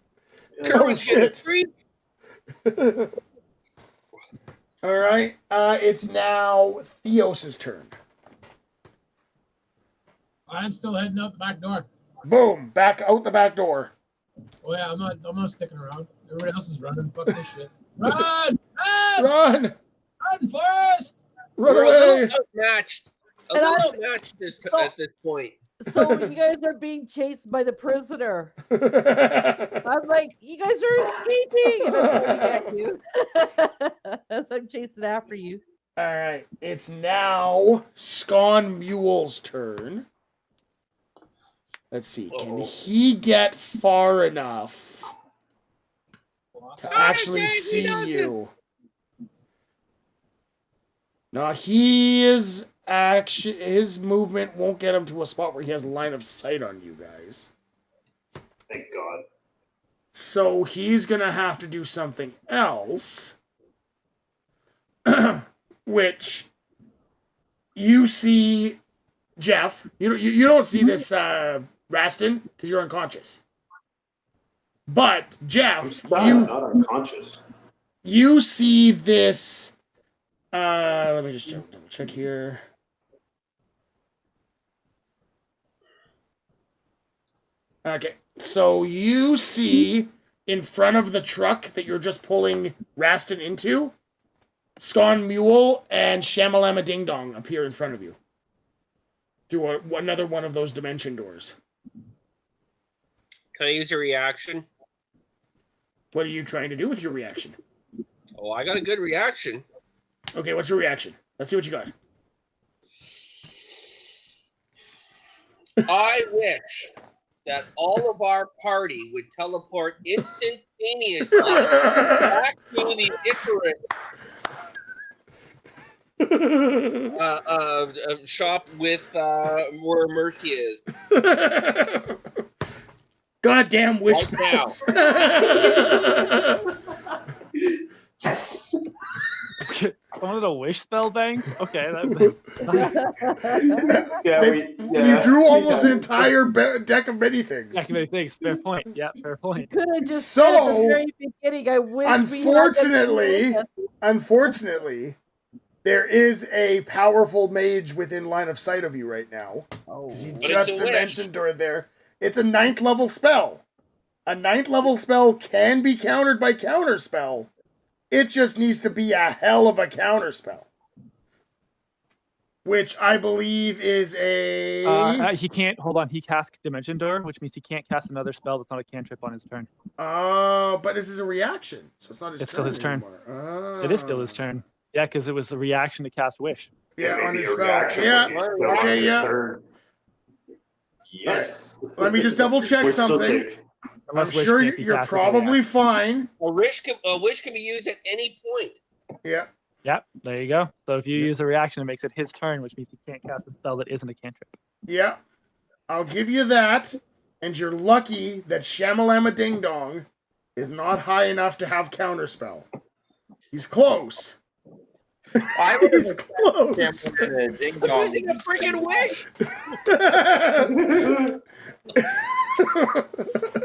Speaker 6: Kermit's getting free.
Speaker 1: All right. It's now Theos's turn.
Speaker 4: I'm still heading out the back door.
Speaker 1: Boom! Back out the back door.
Speaker 4: Oh yeah, I'm not sticking around. Everybody else is running. Fuck this shit. Run! Run!
Speaker 1: Run!
Speaker 4: Run, Forrest!
Speaker 1: Run
Speaker 6: We're
Speaker 1: away!
Speaker 6: a little outmatched. Outmatched at this point.
Speaker 7: So you guys are being chased by the prisoner. I'm like, you guys are escaping. And I'm coming at you. As I'm chasing after you.
Speaker 1: All right. It's now Scon Mule's turn. Let's see. Can he get far enough to actually see you? No, he is actually, his movement won't get him to a spot where he has line of sight on you guys.
Speaker 2: Thank God.
Speaker 1: So he's gonna have to do something else, which you see, Jeff. You don't see this, Rastin, because you're unconscious. But Jeff,
Speaker 2: I'm not unconscious.
Speaker 1: You see this. Let me just double check here. Okay, so you see in front of the truck that you're just pulling Rastin into, Scon Mule and Shamalama Ding Dong appear in front of you through another one of those dimension doors.
Speaker 6: Can I use a reaction?
Speaker 1: What are you trying to do with your reaction?
Speaker 6: Oh, I got a good reaction.
Speaker 1: Okay, what's your reaction? Let's see what you got.
Speaker 6: I wish that all of our party would teleport instantaneously back to the Icarus shop with where Mercy is.
Speaker 1: Goddamn wish
Speaker 6: right
Speaker 1: spells.
Speaker 2: Yes.
Speaker 3: One of the wish spell banks? Okay.
Speaker 1: You drew almost an entire deck of many things.
Speaker 3: Deck of many things. Fair point. Yeah, fair point.
Speaker 7: Could have just said at the very beginning, I wish
Speaker 1: unfortunately, there is a powerful mage within line of sight of you right now.
Speaker 7: Oh.
Speaker 1: You just mentioned her there. It's a 9th level spell. A 9th level spell can be countered by counterspell. It just needs to be a hell of a counterspell. which I believe is a.
Speaker 3: He can't. Hold on. He casts Dimension Door, which means he can't cast another spell that's not a cantrip on his turn.
Speaker 1: But this is a reaction, so it's not his turn.
Speaker 3: It's still his turn.
Speaker 1: Anymore.
Speaker 3: It is still his turn. Yeah, because it was a reaction to cast Wish.
Speaker 1: Yeah, on his spell.
Speaker 2: reaction,
Speaker 1: Yeah.
Speaker 2: but he's still
Speaker 1: Okay.
Speaker 2: on
Speaker 1: Yeah.
Speaker 2: his turn. Yes.
Speaker 1: Let me just double check
Speaker 2: Which still
Speaker 1: something.
Speaker 2: take.
Speaker 1: I'm
Speaker 3: Unless Wish
Speaker 1: sure
Speaker 3: can't be
Speaker 1: you're
Speaker 3: cast with a
Speaker 1: probably
Speaker 3: reaction.
Speaker 1: fine.
Speaker 6: A wish can be used at any point.
Speaker 1: Yeah.
Speaker 3: Yep, there you go. So if you use a reaction, it makes it his turn, which means he can't cast a spell that isn't a cantrip.
Speaker 1: Yeah. I'll give you that. And you're lucky that Shamalama Ding Dong is not high enough to have counterspell. He's close.
Speaker 11: I would
Speaker 1: He's
Speaker 11: have
Speaker 1: close.
Speaker 11: ding
Speaker 6: I'm
Speaker 11: dong.
Speaker 6: using a freaking wish.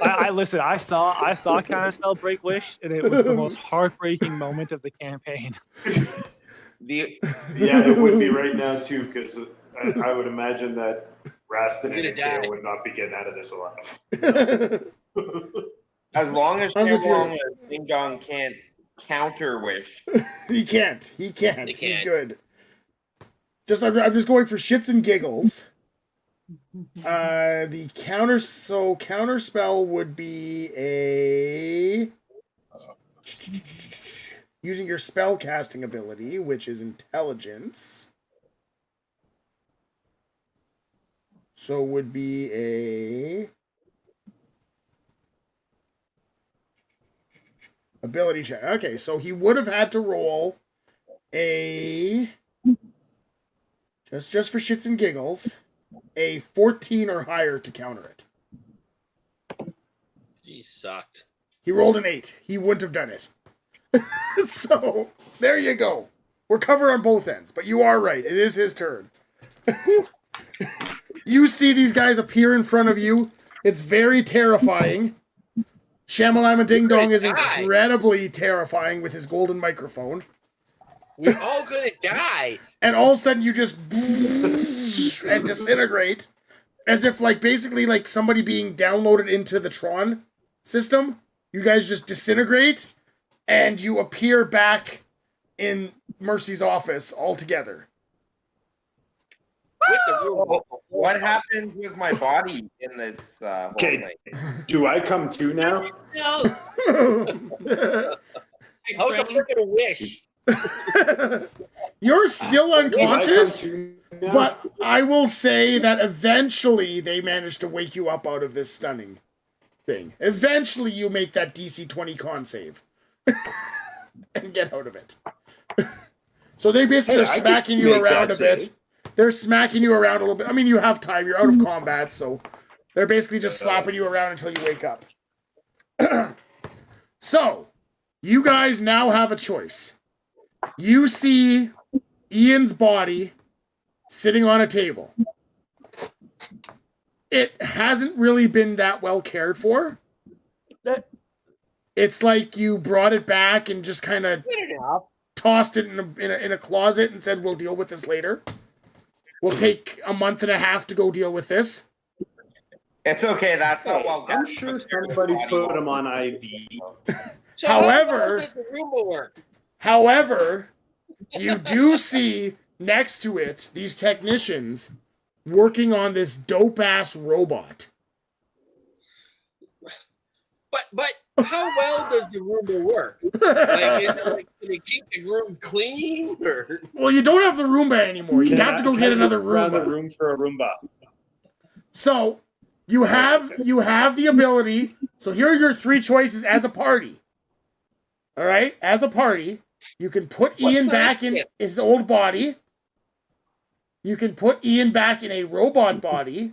Speaker 3: I listen. I saw counterspell break Wish, and it was the most heartbreaking moment of the campaign.
Speaker 2: Yeah, it would be right now too, because I would imagine that Rastin
Speaker 6: You're
Speaker 2: and
Speaker 6: gonna
Speaker 2: Kale
Speaker 6: die.
Speaker 2: would not be getting out of this alive.
Speaker 11: As long as
Speaker 1: I'm just
Speaker 11: Shamalama Ding Dong can't counter Wish.
Speaker 1: He can't. He can't.
Speaker 6: He
Speaker 1: He's
Speaker 6: can't.
Speaker 1: good. I'm just going for shits and giggles. The counter spell would be a using your spell casting ability, which is intelligence. So would be a ability check. Okay, so he would have had to roll a just for shits and giggles, a 14 or higher to counter it.
Speaker 6: He sucked.
Speaker 1: He rolled an 8. He wouldn't have done it. So, there you go. We're covered on both ends, but you are right. It is his turn. You see these guys appear in front of you. It's very terrifying. Shamalama Ding Dong is incredibly terrifying with his golden microphone.
Speaker 6: We're all gonna die.
Speaker 1: And all of a sudden you just and disintegrate as if basically somebody being downloaded into the Tron system. You guys just disintegrate and you appear back in Mercy's office altogether.
Speaker 6: With the room.
Speaker 11: What happens with my body in this whole
Speaker 2: Okay,
Speaker 11: thing?
Speaker 2: do I come to now?
Speaker 8: No.
Speaker 6: How's the freaking wish?
Speaker 1: You're still unconscious,
Speaker 2: Do I come to now?
Speaker 1: but I will say that eventually they manage to wake you up out of this stunning thing. Eventually you make that DC 20 con save and get out of it. So they basically are smacking you around a bit. They're smacking you around a little bit. I mean, you have time. You're out of combat, so they're basically just slapping you around until you wake up. So, you guys now have a choice. You see Ian's body sitting on a table. It hasn't really been that well cared for. It's like you brought it back and just kind of tossed it in a closet and said, we'll deal with this later. We'll take a month and a half to go deal with this.
Speaker 11: It's okay. That's not well.
Speaker 2: I'm sure somebody put him on IV.
Speaker 6: So
Speaker 1: However-
Speaker 6: how does the Roomba work?
Speaker 1: However, you do see next to it these technicians working on this dope-ass robot.
Speaker 6: But how well does the Roomba work? Is it can it keep the room clean or?
Speaker 1: Well, you don't have the Roomba anymore. You'd have to go get another
Speaker 2: Around the
Speaker 1: Roomba.
Speaker 2: room for a Roomba.
Speaker 1: So you have the ability. So here are your three choices as a party. All right, as a party, you can put
Speaker 6: What's
Speaker 1: Ian
Speaker 6: the
Speaker 1: back in
Speaker 6: risk?
Speaker 1: his old body. You can put Ian back in a robot body,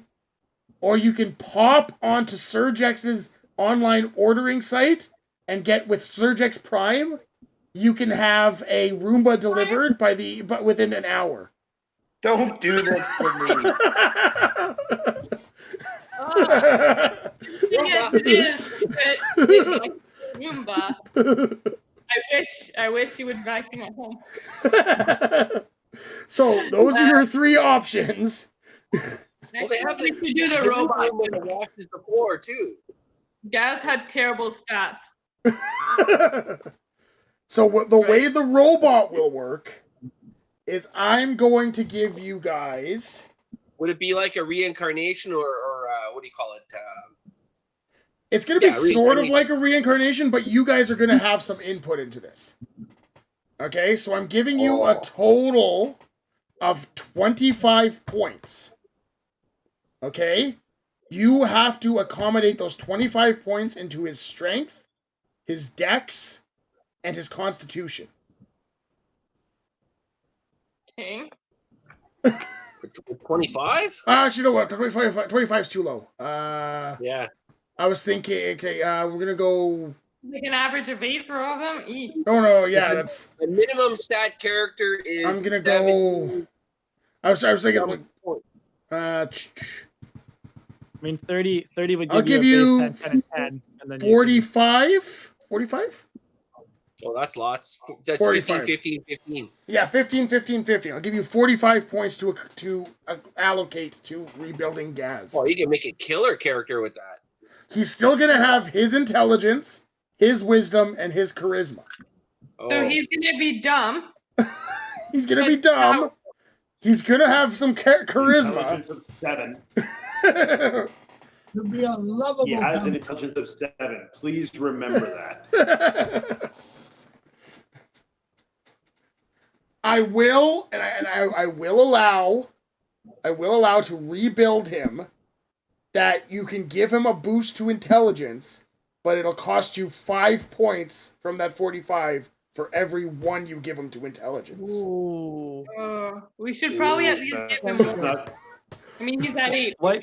Speaker 1: or you can pop onto Surgex's online ordering site and get with Surgex Prime. You can have a Roomba delivered but within an hour.
Speaker 11: Don't do this for me.
Speaker 8: Yes, it is. But it's like Roomba. I wish you would vacuum at home.
Speaker 1: So those are your three options.
Speaker 6: Well, they have
Speaker 8: to do the robot.
Speaker 6: room that washes the floor too.
Speaker 8: Gaz had terrible stats.
Speaker 1: So the way the robot will work is I'm going to give you guys.
Speaker 6: Would it be like a reincarnation or what do you call it?
Speaker 1: It's going to be sort of like a reincarnation, but you guys are going to have some input into this. Okay, so I'm giving you a total of 25 points. Okay? You have to accommodate those 25 points into his strength, his dex, and his constitution.
Speaker 8: Okay.
Speaker 6: 25?
Speaker 1: Actually, you know what? 25 is too low.
Speaker 6: Yeah.
Speaker 1: I was thinking, okay, we're going to go...
Speaker 8: Like an average of 8 for all of them?
Speaker 1: Oh, no, yeah, that's...
Speaker 6: The minimum stat character is
Speaker 1: I'm going to go... I was thinking...
Speaker 3: I mean, 30 would give
Speaker 1: I'll give you
Speaker 3: 10, 10, and 10. And then
Speaker 1: 45? 45?
Speaker 6: Oh, that's lots. That's
Speaker 1: 45.
Speaker 6: 15, 15.
Speaker 1: Yeah, 15, 15, 15. I'll give you 45 points to allocate to rebuilding Gaz.
Speaker 6: Oh, you can make a killer character with that.
Speaker 1: He's still going to have his intelligence, his wisdom, and his charisma.
Speaker 8: So he's gonna be dumb.
Speaker 1: He's going to be dumb. He's going to have some charisma.
Speaker 2: Intelligence of 7.
Speaker 4: He'll be a lovable.
Speaker 2: He has an intelligence of 7. Please remember that.
Speaker 1: I will allow to rebuild him, that you can give him a boost to intelligence, but it'll cost you 5 points from that 45 for every one you give him to intelligence.
Speaker 7: Ooh.
Speaker 8: We should probably at least give him more. I mean, he's at 8.
Speaker 3: What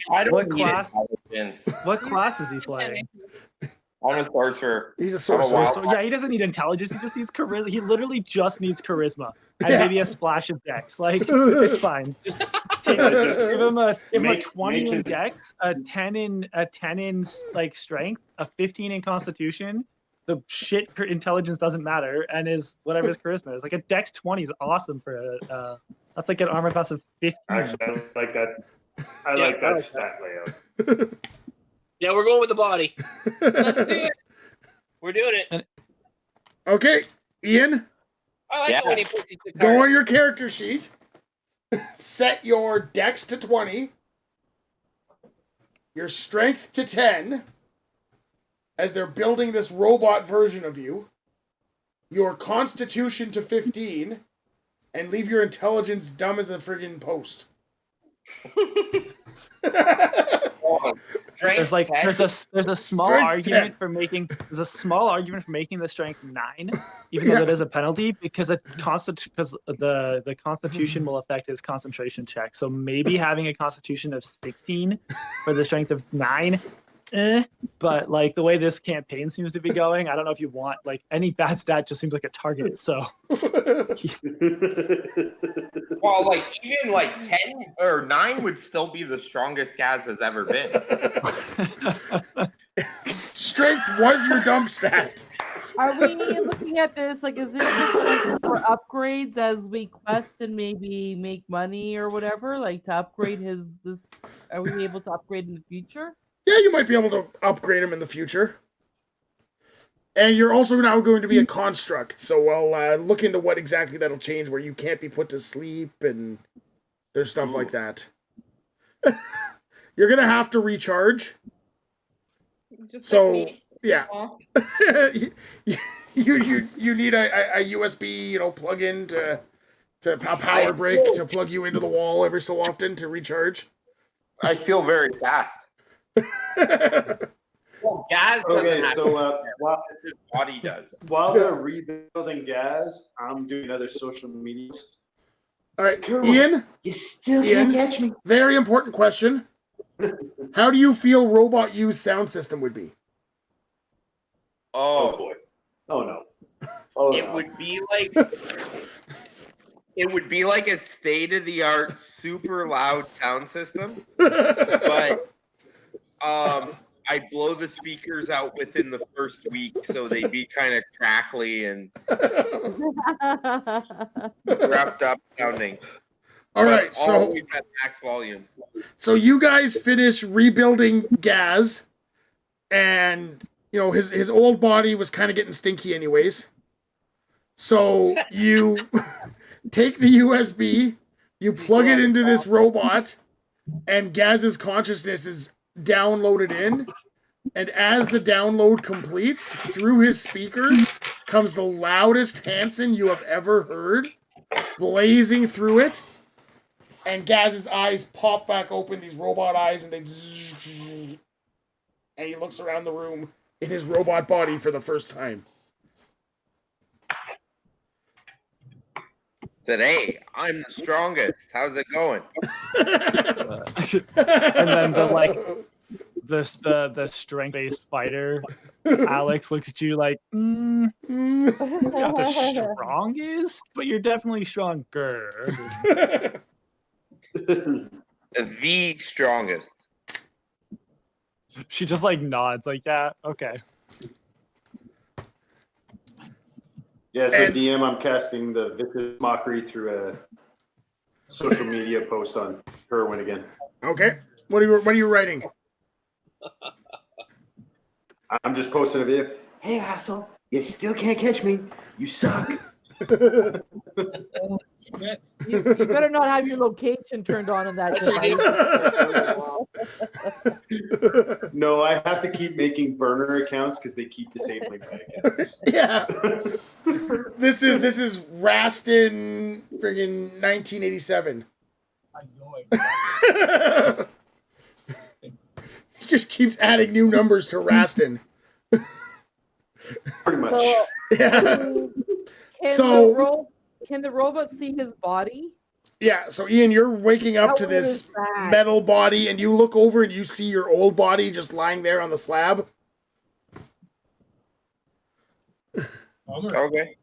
Speaker 3: class?
Speaker 11: Intelligence.
Speaker 3: What class is he playing?
Speaker 11: I'm a sorcerer.
Speaker 1: He's a
Speaker 11: I'm
Speaker 1: sorcerer.
Speaker 11: wild
Speaker 3: So yeah, he doesn't need intelligence. He just needs charisma. He literally just needs charisma and
Speaker 1: Yeah.
Speaker 3: maybe a splash of dex. Like it's fine. Just give him a 20 in dex, a 10 in like strength, a 15 in constitution. The shit intelligence doesn't matter, and his whatever his charisma is. Like a dex 20 is awesome for that's like an armor class of 15.
Speaker 2: Actually, I like that. I like that stat layout.
Speaker 6: Yeah, we're going with the body.
Speaker 8: Let's do it.
Speaker 6: We're doing it.
Speaker 1: Okay, Ian,
Speaker 6: I like it when he puts the
Speaker 1: go
Speaker 6: card.
Speaker 1: on your character sheet. Set your dex to 20. Your strength to 10. As they're building this robot version of you. Your constitution to 15. And leave your intelligence dumb as a friggin' post.
Speaker 3: There's like there's a small
Speaker 1: Strength's
Speaker 3: argument
Speaker 1: 10.
Speaker 3: for making the strength 9, even though that is a penalty because the constitution will affect his concentration check. So maybe having a constitution of 16 for the strength of 9. But like the way this campaign seems to be going, I don't know if you want like any bad stat just seems like a target. So
Speaker 11: Well, like even like 10 or 9 would still be the strongest Gaz has ever been.
Speaker 1: Strength was your dump stat.
Speaker 7: Are we looking at this like is this just for upgrades as we quest and maybe make money or whatever? Like to upgrade this are we able to upgrade in the future?
Speaker 1: Yeah, you might be able to upgrade him in the future. And you're also now going to be a construct, so I'll look into what exactly that'll change, where you can't be put to sleep, and there's stuff like that. You're going to have to recharge.
Speaker 8: Just
Speaker 1: So,
Speaker 8: like me.
Speaker 1: yeah. you need a USB, plug-in to a power brick to plug you into the wall every so often to recharge.
Speaker 11: I feel very fast. Well, Gaz doesn't
Speaker 2: Okay,
Speaker 11: have
Speaker 2: so while,
Speaker 11: his body does.
Speaker 2: while they're rebuilding Gaz, I'm doing another social media post.
Speaker 1: All right, Ian,
Speaker 12: You still can't catch me.
Speaker 1: very important question. How do you feel Robot U's sound system would be?
Speaker 2: Oh
Speaker 11: Oh,
Speaker 2: boy. Oh no. Oh
Speaker 11: it
Speaker 2: no.
Speaker 11: would be like a state-of-the-art, super loud sound system, but I blow the speakers out within the first week, so they'd be kind of crackly and wrapped up sounding.
Speaker 1: All
Speaker 11: But
Speaker 1: right, so
Speaker 11: always at max volume.
Speaker 1: you guys finish rebuilding Gaz, and his old body was kind of getting stinky anyways. So you take the USB, you plug it into this robot, and Gaz's consciousness is downloaded in. And as the download completes, through his speakers comes the loudest Hanson you have ever heard, blazing through it. And Gaz's eyes pop back open, these robot eyes, and they... And he looks around the room in his robot body for the first time.
Speaker 11: Said, hey, I'm the strongest. How's it going?
Speaker 3: And then the strength-based fighter, Alex, looks at you like, you're not the strongest, but you're definitely stronger.
Speaker 11: The strongest.
Speaker 3: She just like nods, like, yeah, okay.
Speaker 2: Yeah, so DM, I'm casting the vicious mockery through a social media post on Kerwin again.
Speaker 1: Okay. What are you writing?
Speaker 2: I'm just posting a video.
Speaker 12: Hey, asshole. You still can't catch me. You suck.
Speaker 7: You better not have your location turned on in that device.
Speaker 2: No, I have to keep making burner accounts because they keep disabling my accounts.
Speaker 1: Yeah. This is Rastin friggin' 1987.
Speaker 4: I know it.
Speaker 1: He just keeps adding new numbers to Rastin.
Speaker 2: Pretty much.
Speaker 7: So,
Speaker 1: Yeah.
Speaker 7: Can the robot see his body?
Speaker 1: Yeah, so Ian, you're waking up to this metal body, and you look over and you see your old body just lying there on the slab.
Speaker 11: Okay.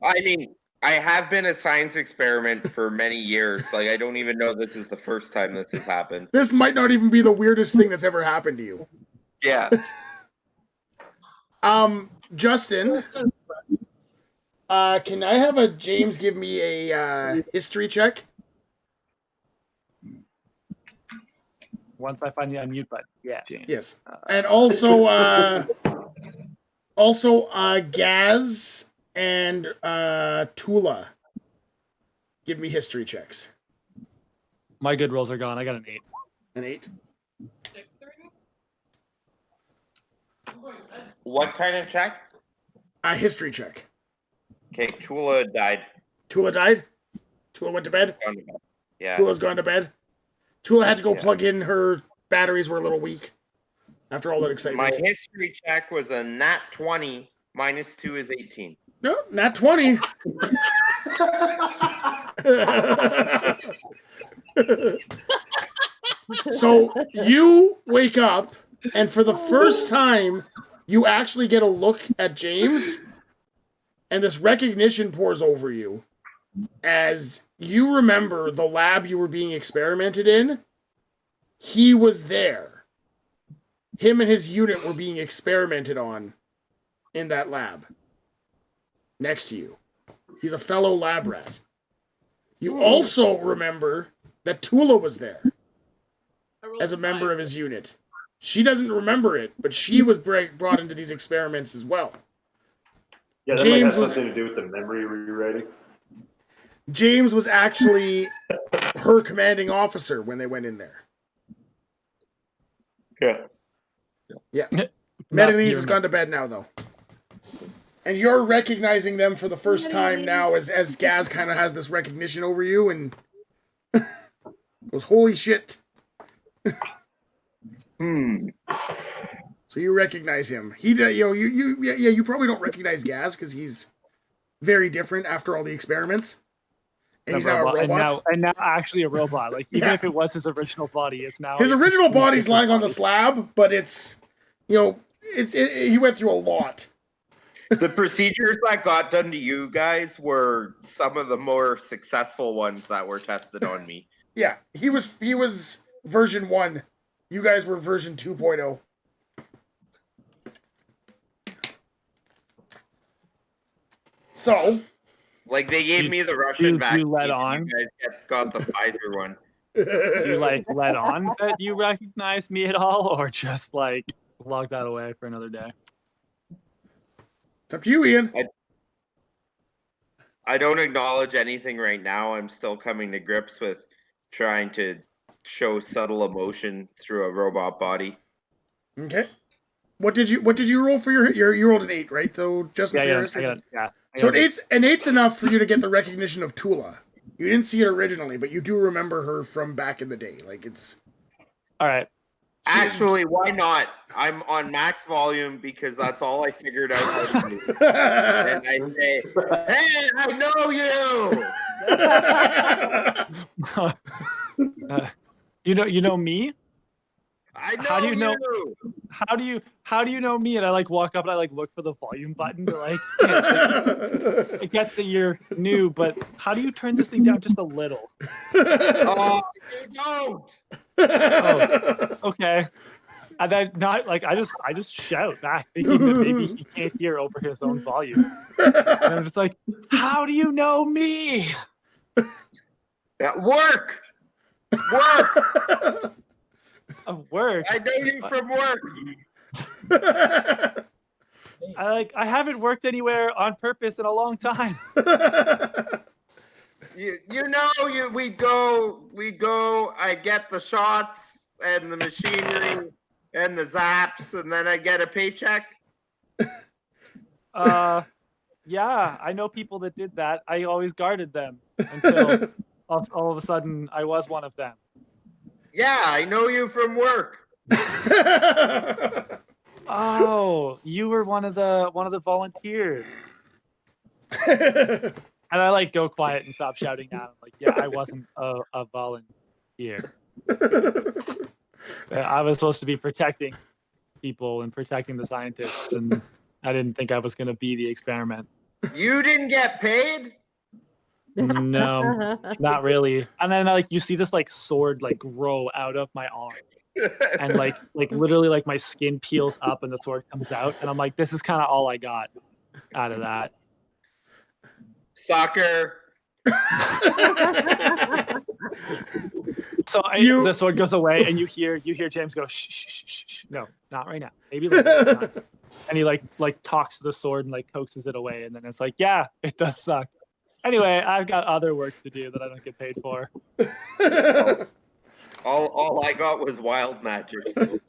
Speaker 11: I mean, I have been a science experiment for many years. Like, I don't even know this is the first time this has happened.
Speaker 1: This might not even be the weirdest thing that's ever happened to you.
Speaker 11: Yeah.
Speaker 1: Justin, can I have a James give me a history check?
Speaker 3: Once I find the unmute button. Yeah, James.
Speaker 1: Yes. And also Gaz and Tula, give me history checks.
Speaker 3: My good rolls are gone. I got an 8.
Speaker 1: An 8.
Speaker 11: What kind of check?
Speaker 1: A history check.
Speaker 11: Okay, Tula died.
Speaker 1: Tula died? Tula went to bed?
Speaker 11: Yeah.
Speaker 1: Tula's gone to bed? Tula had to go plug in, her batteries were a little weak after all that excitement.
Speaker 11: My history check was a nat 20, minus 2 is 18.
Speaker 1: No, nat 20. So you wake up, and for the first time, you actually get a look at James, and this recognition pours over you as you remember the lab you were being experimented in. He was there. Him and his unit were being experimented on in that lab. Next to you. He's a fellow lab rat. You also remember that Tula was there as a member of his unit. She doesn't remember it, but she was brought into these experiments as well.
Speaker 2: Yeah, that might have something to do with the memory rewriting.
Speaker 1: James was actually her commanding officer when they went in there.
Speaker 2: Yeah.
Speaker 1: Yeah. Metalese has gone to bed now, though. And you're recognizing them for the first time now as Gaz kind of has this recognition over you and goes, holy shit. So you recognize him. You probably don't recognize Gaz because he's very different after all the experiments. And he's now a robot.
Speaker 3: And now actually a robot. Like, even if it was his original body, it's now...
Speaker 1: His original body's lying on the slab, but it's, he went through a lot.
Speaker 11: The procedures that got done to you guys were some of the more successful ones that were tested on me.
Speaker 1: Yeah, he was version 1. You guys were version 2.0. So...
Speaker 11: Like, they gave me the Russian vaccine.
Speaker 3: You let on?
Speaker 11: You guys got the Pfizer one.
Speaker 3: You, let on that you recognize me at all? Or just, log that away for another day?
Speaker 1: It's up to you, Ian.
Speaker 11: I don't acknowledge anything right now. I'm still coming to grips with trying to show subtle emotion through a robot body.
Speaker 1: Okay. What did you roll for your you rolled an 8, right? Though Justin, for your history. So an eight's enough for you to get the recognition of Tula. You didn't see it originally, but you do remember her from back in the day. Like it's
Speaker 3: all right.
Speaker 11: Actually, why not? I'm on max volume because that's all I figured out how to do. And I say, "Hey, I know you."
Speaker 3: You know me?
Speaker 11: I know
Speaker 3: how do you know?
Speaker 11: you.
Speaker 3: How do you know me? And I like walk up and I like look for the volume button to like. I get that you're new, but how do you turn this thing down just a little?
Speaker 11: Oh, you don't.
Speaker 3: Oh, okay. And then not like I just shout back, thinking that maybe he can't hear over his own volume. And I'm just like, how do you know me?
Speaker 11: At work.
Speaker 3: Work.
Speaker 11: I know you from work.
Speaker 3: I haven't worked anywhere on purpose in a long time.
Speaker 11: We go, I get the shots and the machinery and the zaps, and then I get a paycheck.
Speaker 3: Yeah, I know people that did that. I always guarded them until all of a sudden I was one of them.
Speaker 11: Yeah, I know you from work.
Speaker 3: Oh, you were one of the volunteers. And I like go quiet and stop shouting at him. Like, yeah, I wasn't a volunteer. I was supposed to be protecting people and protecting the scientists, and I didn't think I was going to be the experiment.
Speaker 11: You didn't get paid?
Speaker 3: No, not really. And then like you see this like sword like grow out of my arm, and like literally like my skin peels up and the sword comes out, and I'm like, this is kind of all I got out of that.
Speaker 11: Soccer.
Speaker 3: So the sword goes away, and you hear James go, shh, shh, shh, shh. No, not right now. Maybe later. And he like talks to the sword and like coaxes it away, and then it's like, yeah, it does suck. Anyway, I've got other work to do that I don't get paid for.
Speaker 11: All I got was wild magic. So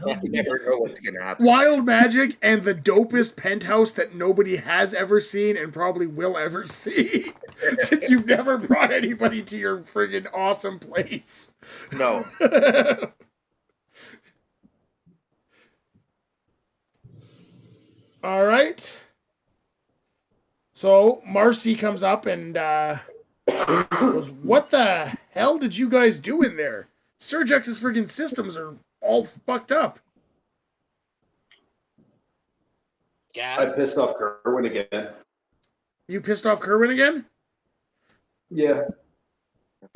Speaker 11: I never know what's gonna happen.
Speaker 1: Wild magic and the dopest penthouse that nobody has ever seen and probably will ever see, since you've never brought anybody to your friggin' awesome place.
Speaker 11: No.
Speaker 1: All right. So Marcy comes up and goes, "What the hell did you guys do in there? Surgex's friggin' systems are all fucked up."
Speaker 6: Gas.
Speaker 2: I pissed off Kerwin again.
Speaker 1: You pissed off Kerwin again?
Speaker 2: Yeah.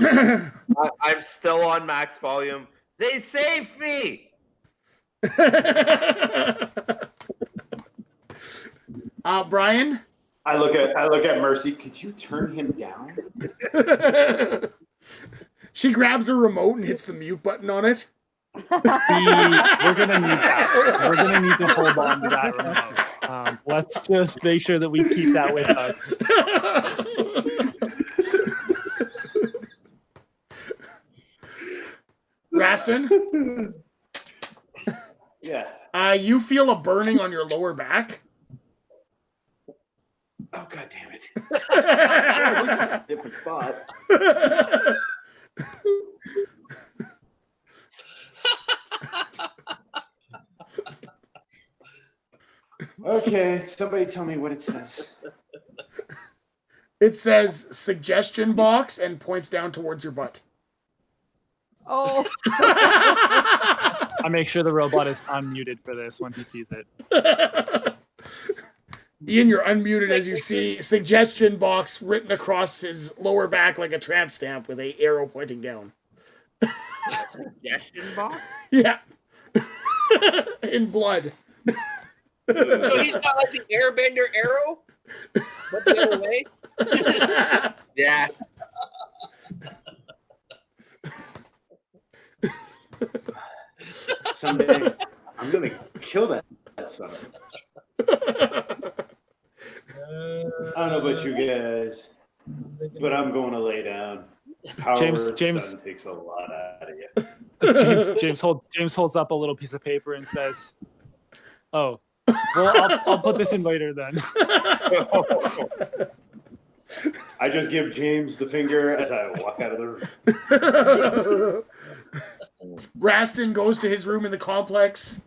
Speaker 11: I'm still on max volume. They saved me.
Speaker 1: Brian?
Speaker 2: I look at Mercy. Could you turn him down?
Speaker 1: She grabs a remote and hits the mute button on it.
Speaker 3: We're gonna need that. We're gonna need to hold on to that remote. Let's just make sure that we keep that with us.
Speaker 1: Raston?
Speaker 2: Yeah.
Speaker 1: You feel a burning on your lower back.
Speaker 2: Oh, God damn it. Oh, this is a different spot. Okay, somebody tell me what it says.
Speaker 1: It says suggestion box and points down towards your butt.
Speaker 7: Oh.
Speaker 3: I make sure the robot is unmuted for this when he sees it.
Speaker 1: Ian, you're unmuted as you see suggestion box written across his lower back like a tramp stamp with a arrow pointing down.
Speaker 11: Suggestion box?
Speaker 1: Yeah. In blood.
Speaker 6: So he's got like the airbender arrow? But the other way?
Speaker 11: Yeah.
Speaker 2: Someday, I'm going to kill that son of a bitch. I don't know about you guys. but I'm going to lay down. Power
Speaker 3: James
Speaker 2: stun takes a lot out of you.
Speaker 3: James holds up a little piece of paper and says, "Oh, well, I'll put this in later then."
Speaker 2: I just give James the finger as I walk out of the room.
Speaker 1: Rastin goes to his room in the complex,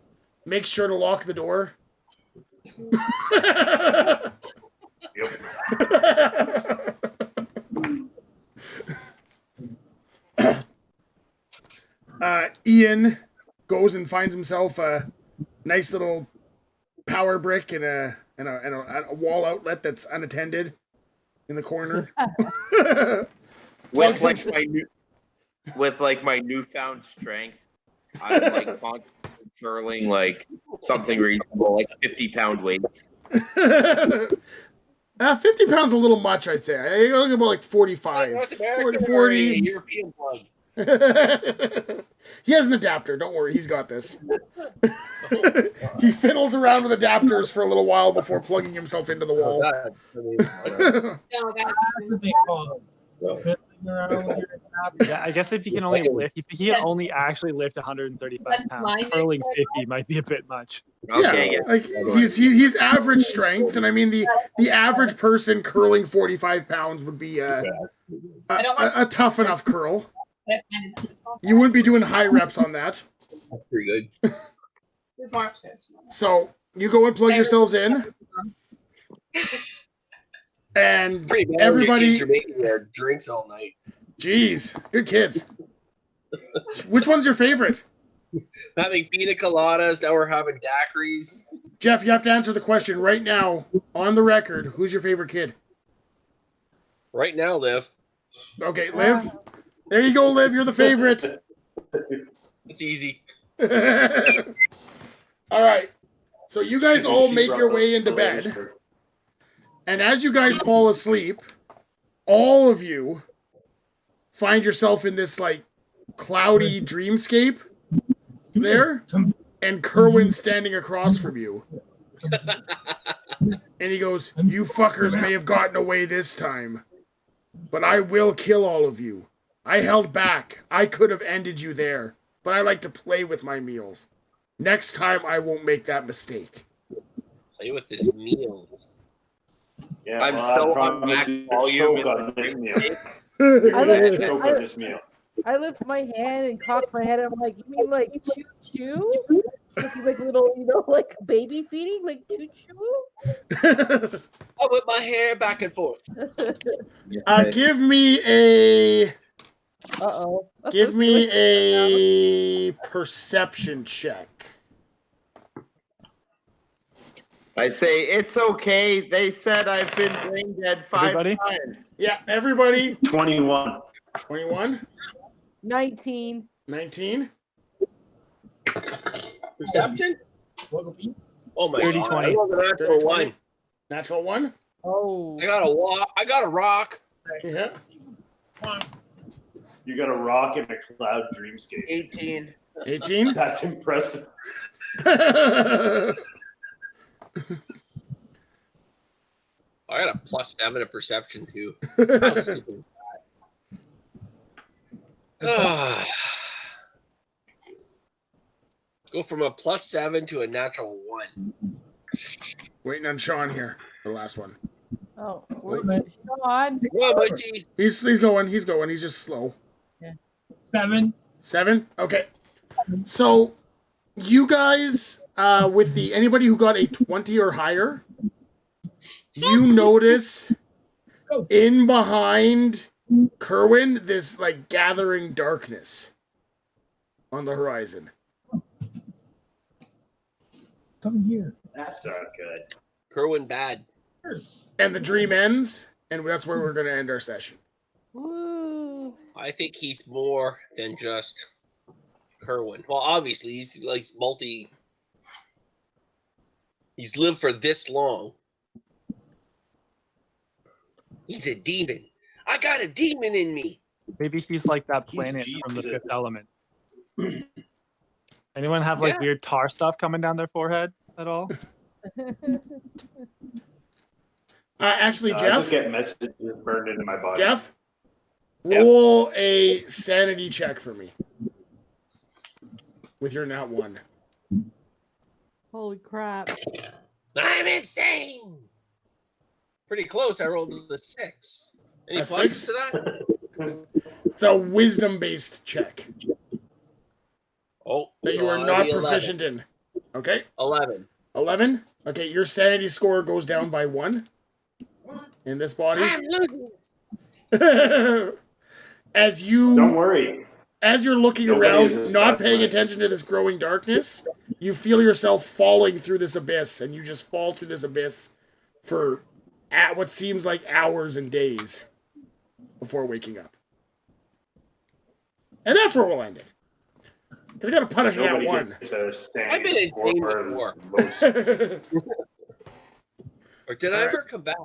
Speaker 1: makes sure to lock the door. Ian goes and finds himself a nice little power brick and a wall outlet that's unattended in the corner.
Speaker 11: with like my newfound strength, I'm like constantly curling like something reasonable, like 50-pound weights.
Speaker 1: 50 pounds a little much, I'd say. I look about like 45. 40.
Speaker 6: European plug.
Speaker 1: He has an adapter. Don't worry, he's got this. He fiddles around with adapters for a little while before plugging himself into the wall.
Speaker 3: Yeah, I guess if he can only actually lift 135 pounds, curling 50 might be a bit much.
Speaker 1: Yeah, like he's average strength, and I mean the average person curling 45 pounds would be a tough enough curl. You wouldn't be doing high reps on that.
Speaker 6: That's pretty good.
Speaker 1: So you go and plug yourselves in, and everybody.
Speaker 6: Kids are making their drinks all night.
Speaker 1: Jeez, good kids. Which one's your favorite?
Speaker 6: Having pina coladas. Now we're having daiquiris.
Speaker 1: Jeff, you have to answer the question right now on the record. Who's your favorite kid?
Speaker 6: Right now, Liv.
Speaker 1: Okay, Liv. There you go, Liv. You're the favorite.
Speaker 6: It's easy.
Speaker 1: All right. So you guys all make your way into bed. And as you guys fall asleep, all of you find yourself in this like cloudy dreamscape there, and Kerwin standing across from you. And he goes, "You fuckers may have gotten away this time, but I will kill all of you. I held back. I could have ended you there, but I like to play with my meals. Next time I won't make that mistake."
Speaker 6: Play with his meals.
Speaker 2: Yeah,
Speaker 11: I'm so on max volume
Speaker 2: on this meal.
Speaker 7: I lift my hand and cock my head. And I'm like, "You mean like choo choo? Like little, like baby feeding, like choo choo?"
Speaker 6: I'll whip my hair back and forth.
Speaker 1: Give me a.
Speaker 7: Uh-oh.
Speaker 1: Give me a perception check.
Speaker 11: I say, it's okay. They said I've been brain dead 5 times.
Speaker 1: Yeah, everybody.
Speaker 2: 21.
Speaker 1: 21?
Speaker 7: 19.
Speaker 1: 19?
Speaker 6: Perception? Oh my
Speaker 3: 30,
Speaker 6: god.
Speaker 3: 20.
Speaker 6: I love a natural 1.
Speaker 1: Natural 1?
Speaker 7: Oh.
Speaker 6: I got a rock.
Speaker 1: Yeah.
Speaker 2: You got a rock in a cloud dreamscape.
Speaker 11: 18.
Speaker 1: 18?
Speaker 2: That's impressive.
Speaker 6: I got a +7 of perception too. How stupid is that? Go from a +7 to a natural 1.
Speaker 1: Waiting on Sean here for the last one.
Speaker 7: Oh, Sean.
Speaker 1: He's going. He's going. He's just slow.
Speaker 7: Yeah.
Speaker 4: 7.
Speaker 1: 7? Okay. So, you guys, with the anybody who got a 20 or higher, you notice in behind Kerwin this like gathering darkness on the horizon.
Speaker 4: Come here.
Speaker 2: That's not good.
Speaker 6: Kerwin bad.
Speaker 1: And the dream ends, and that's where we're going to end our session.
Speaker 7: Woo.
Speaker 6: I think he's more than just Kerwin. Well, obviously he's like He's lived for this long. He's a demon. I got a demon in me.
Speaker 3: Maybe he's like that planet from the Fifth Element. Anyone have like weird tar stuff coming down their forehead at all?
Speaker 1: Actually,
Speaker 2: I
Speaker 1: Jeff.
Speaker 2: just get messages burned into my body.
Speaker 1: Jeff, roll a sanity check for me. With your nat 1.
Speaker 7: Holy crap.
Speaker 6: I'm insane. Pretty close. I rolled a 6. Any
Speaker 1: A
Speaker 6: pluses
Speaker 1: 6?
Speaker 6: to that?
Speaker 1: It's a wisdom-based check.
Speaker 6: Oh,
Speaker 1: That
Speaker 6: so
Speaker 1: you are
Speaker 6: I'll
Speaker 1: not
Speaker 6: be 11.
Speaker 1: proficient in. Okay?
Speaker 6: 11.
Speaker 1: 11? Okay, your sanity score goes down by 1 in this body.
Speaker 6: I'm losing.
Speaker 1: As you...
Speaker 2: Don't worry.
Speaker 1: As you're looking
Speaker 2: Nobody
Speaker 1: around,
Speaker 2: is
Speaker 1: not
Speaker 2: that
Speaker 1: paying
Speaker 2: way.
Speaker 1: attention to this growing darkness, you feel yourself falling through this abyss, and you just fall through this abyss for what seems like hours and days before waking up. And that's where we'll end it. Because I got to punish it at
Speaker 2: Nobody
Speaker 1: 1.
Speaker 2: gets a
Speaker 6: I've
Speaker 2: sanity
Speaker 6: been insane
Speaker 2: score
Speaker 6: before.
Speaker 2: as most.
Speaker 6: Or did I ever come back?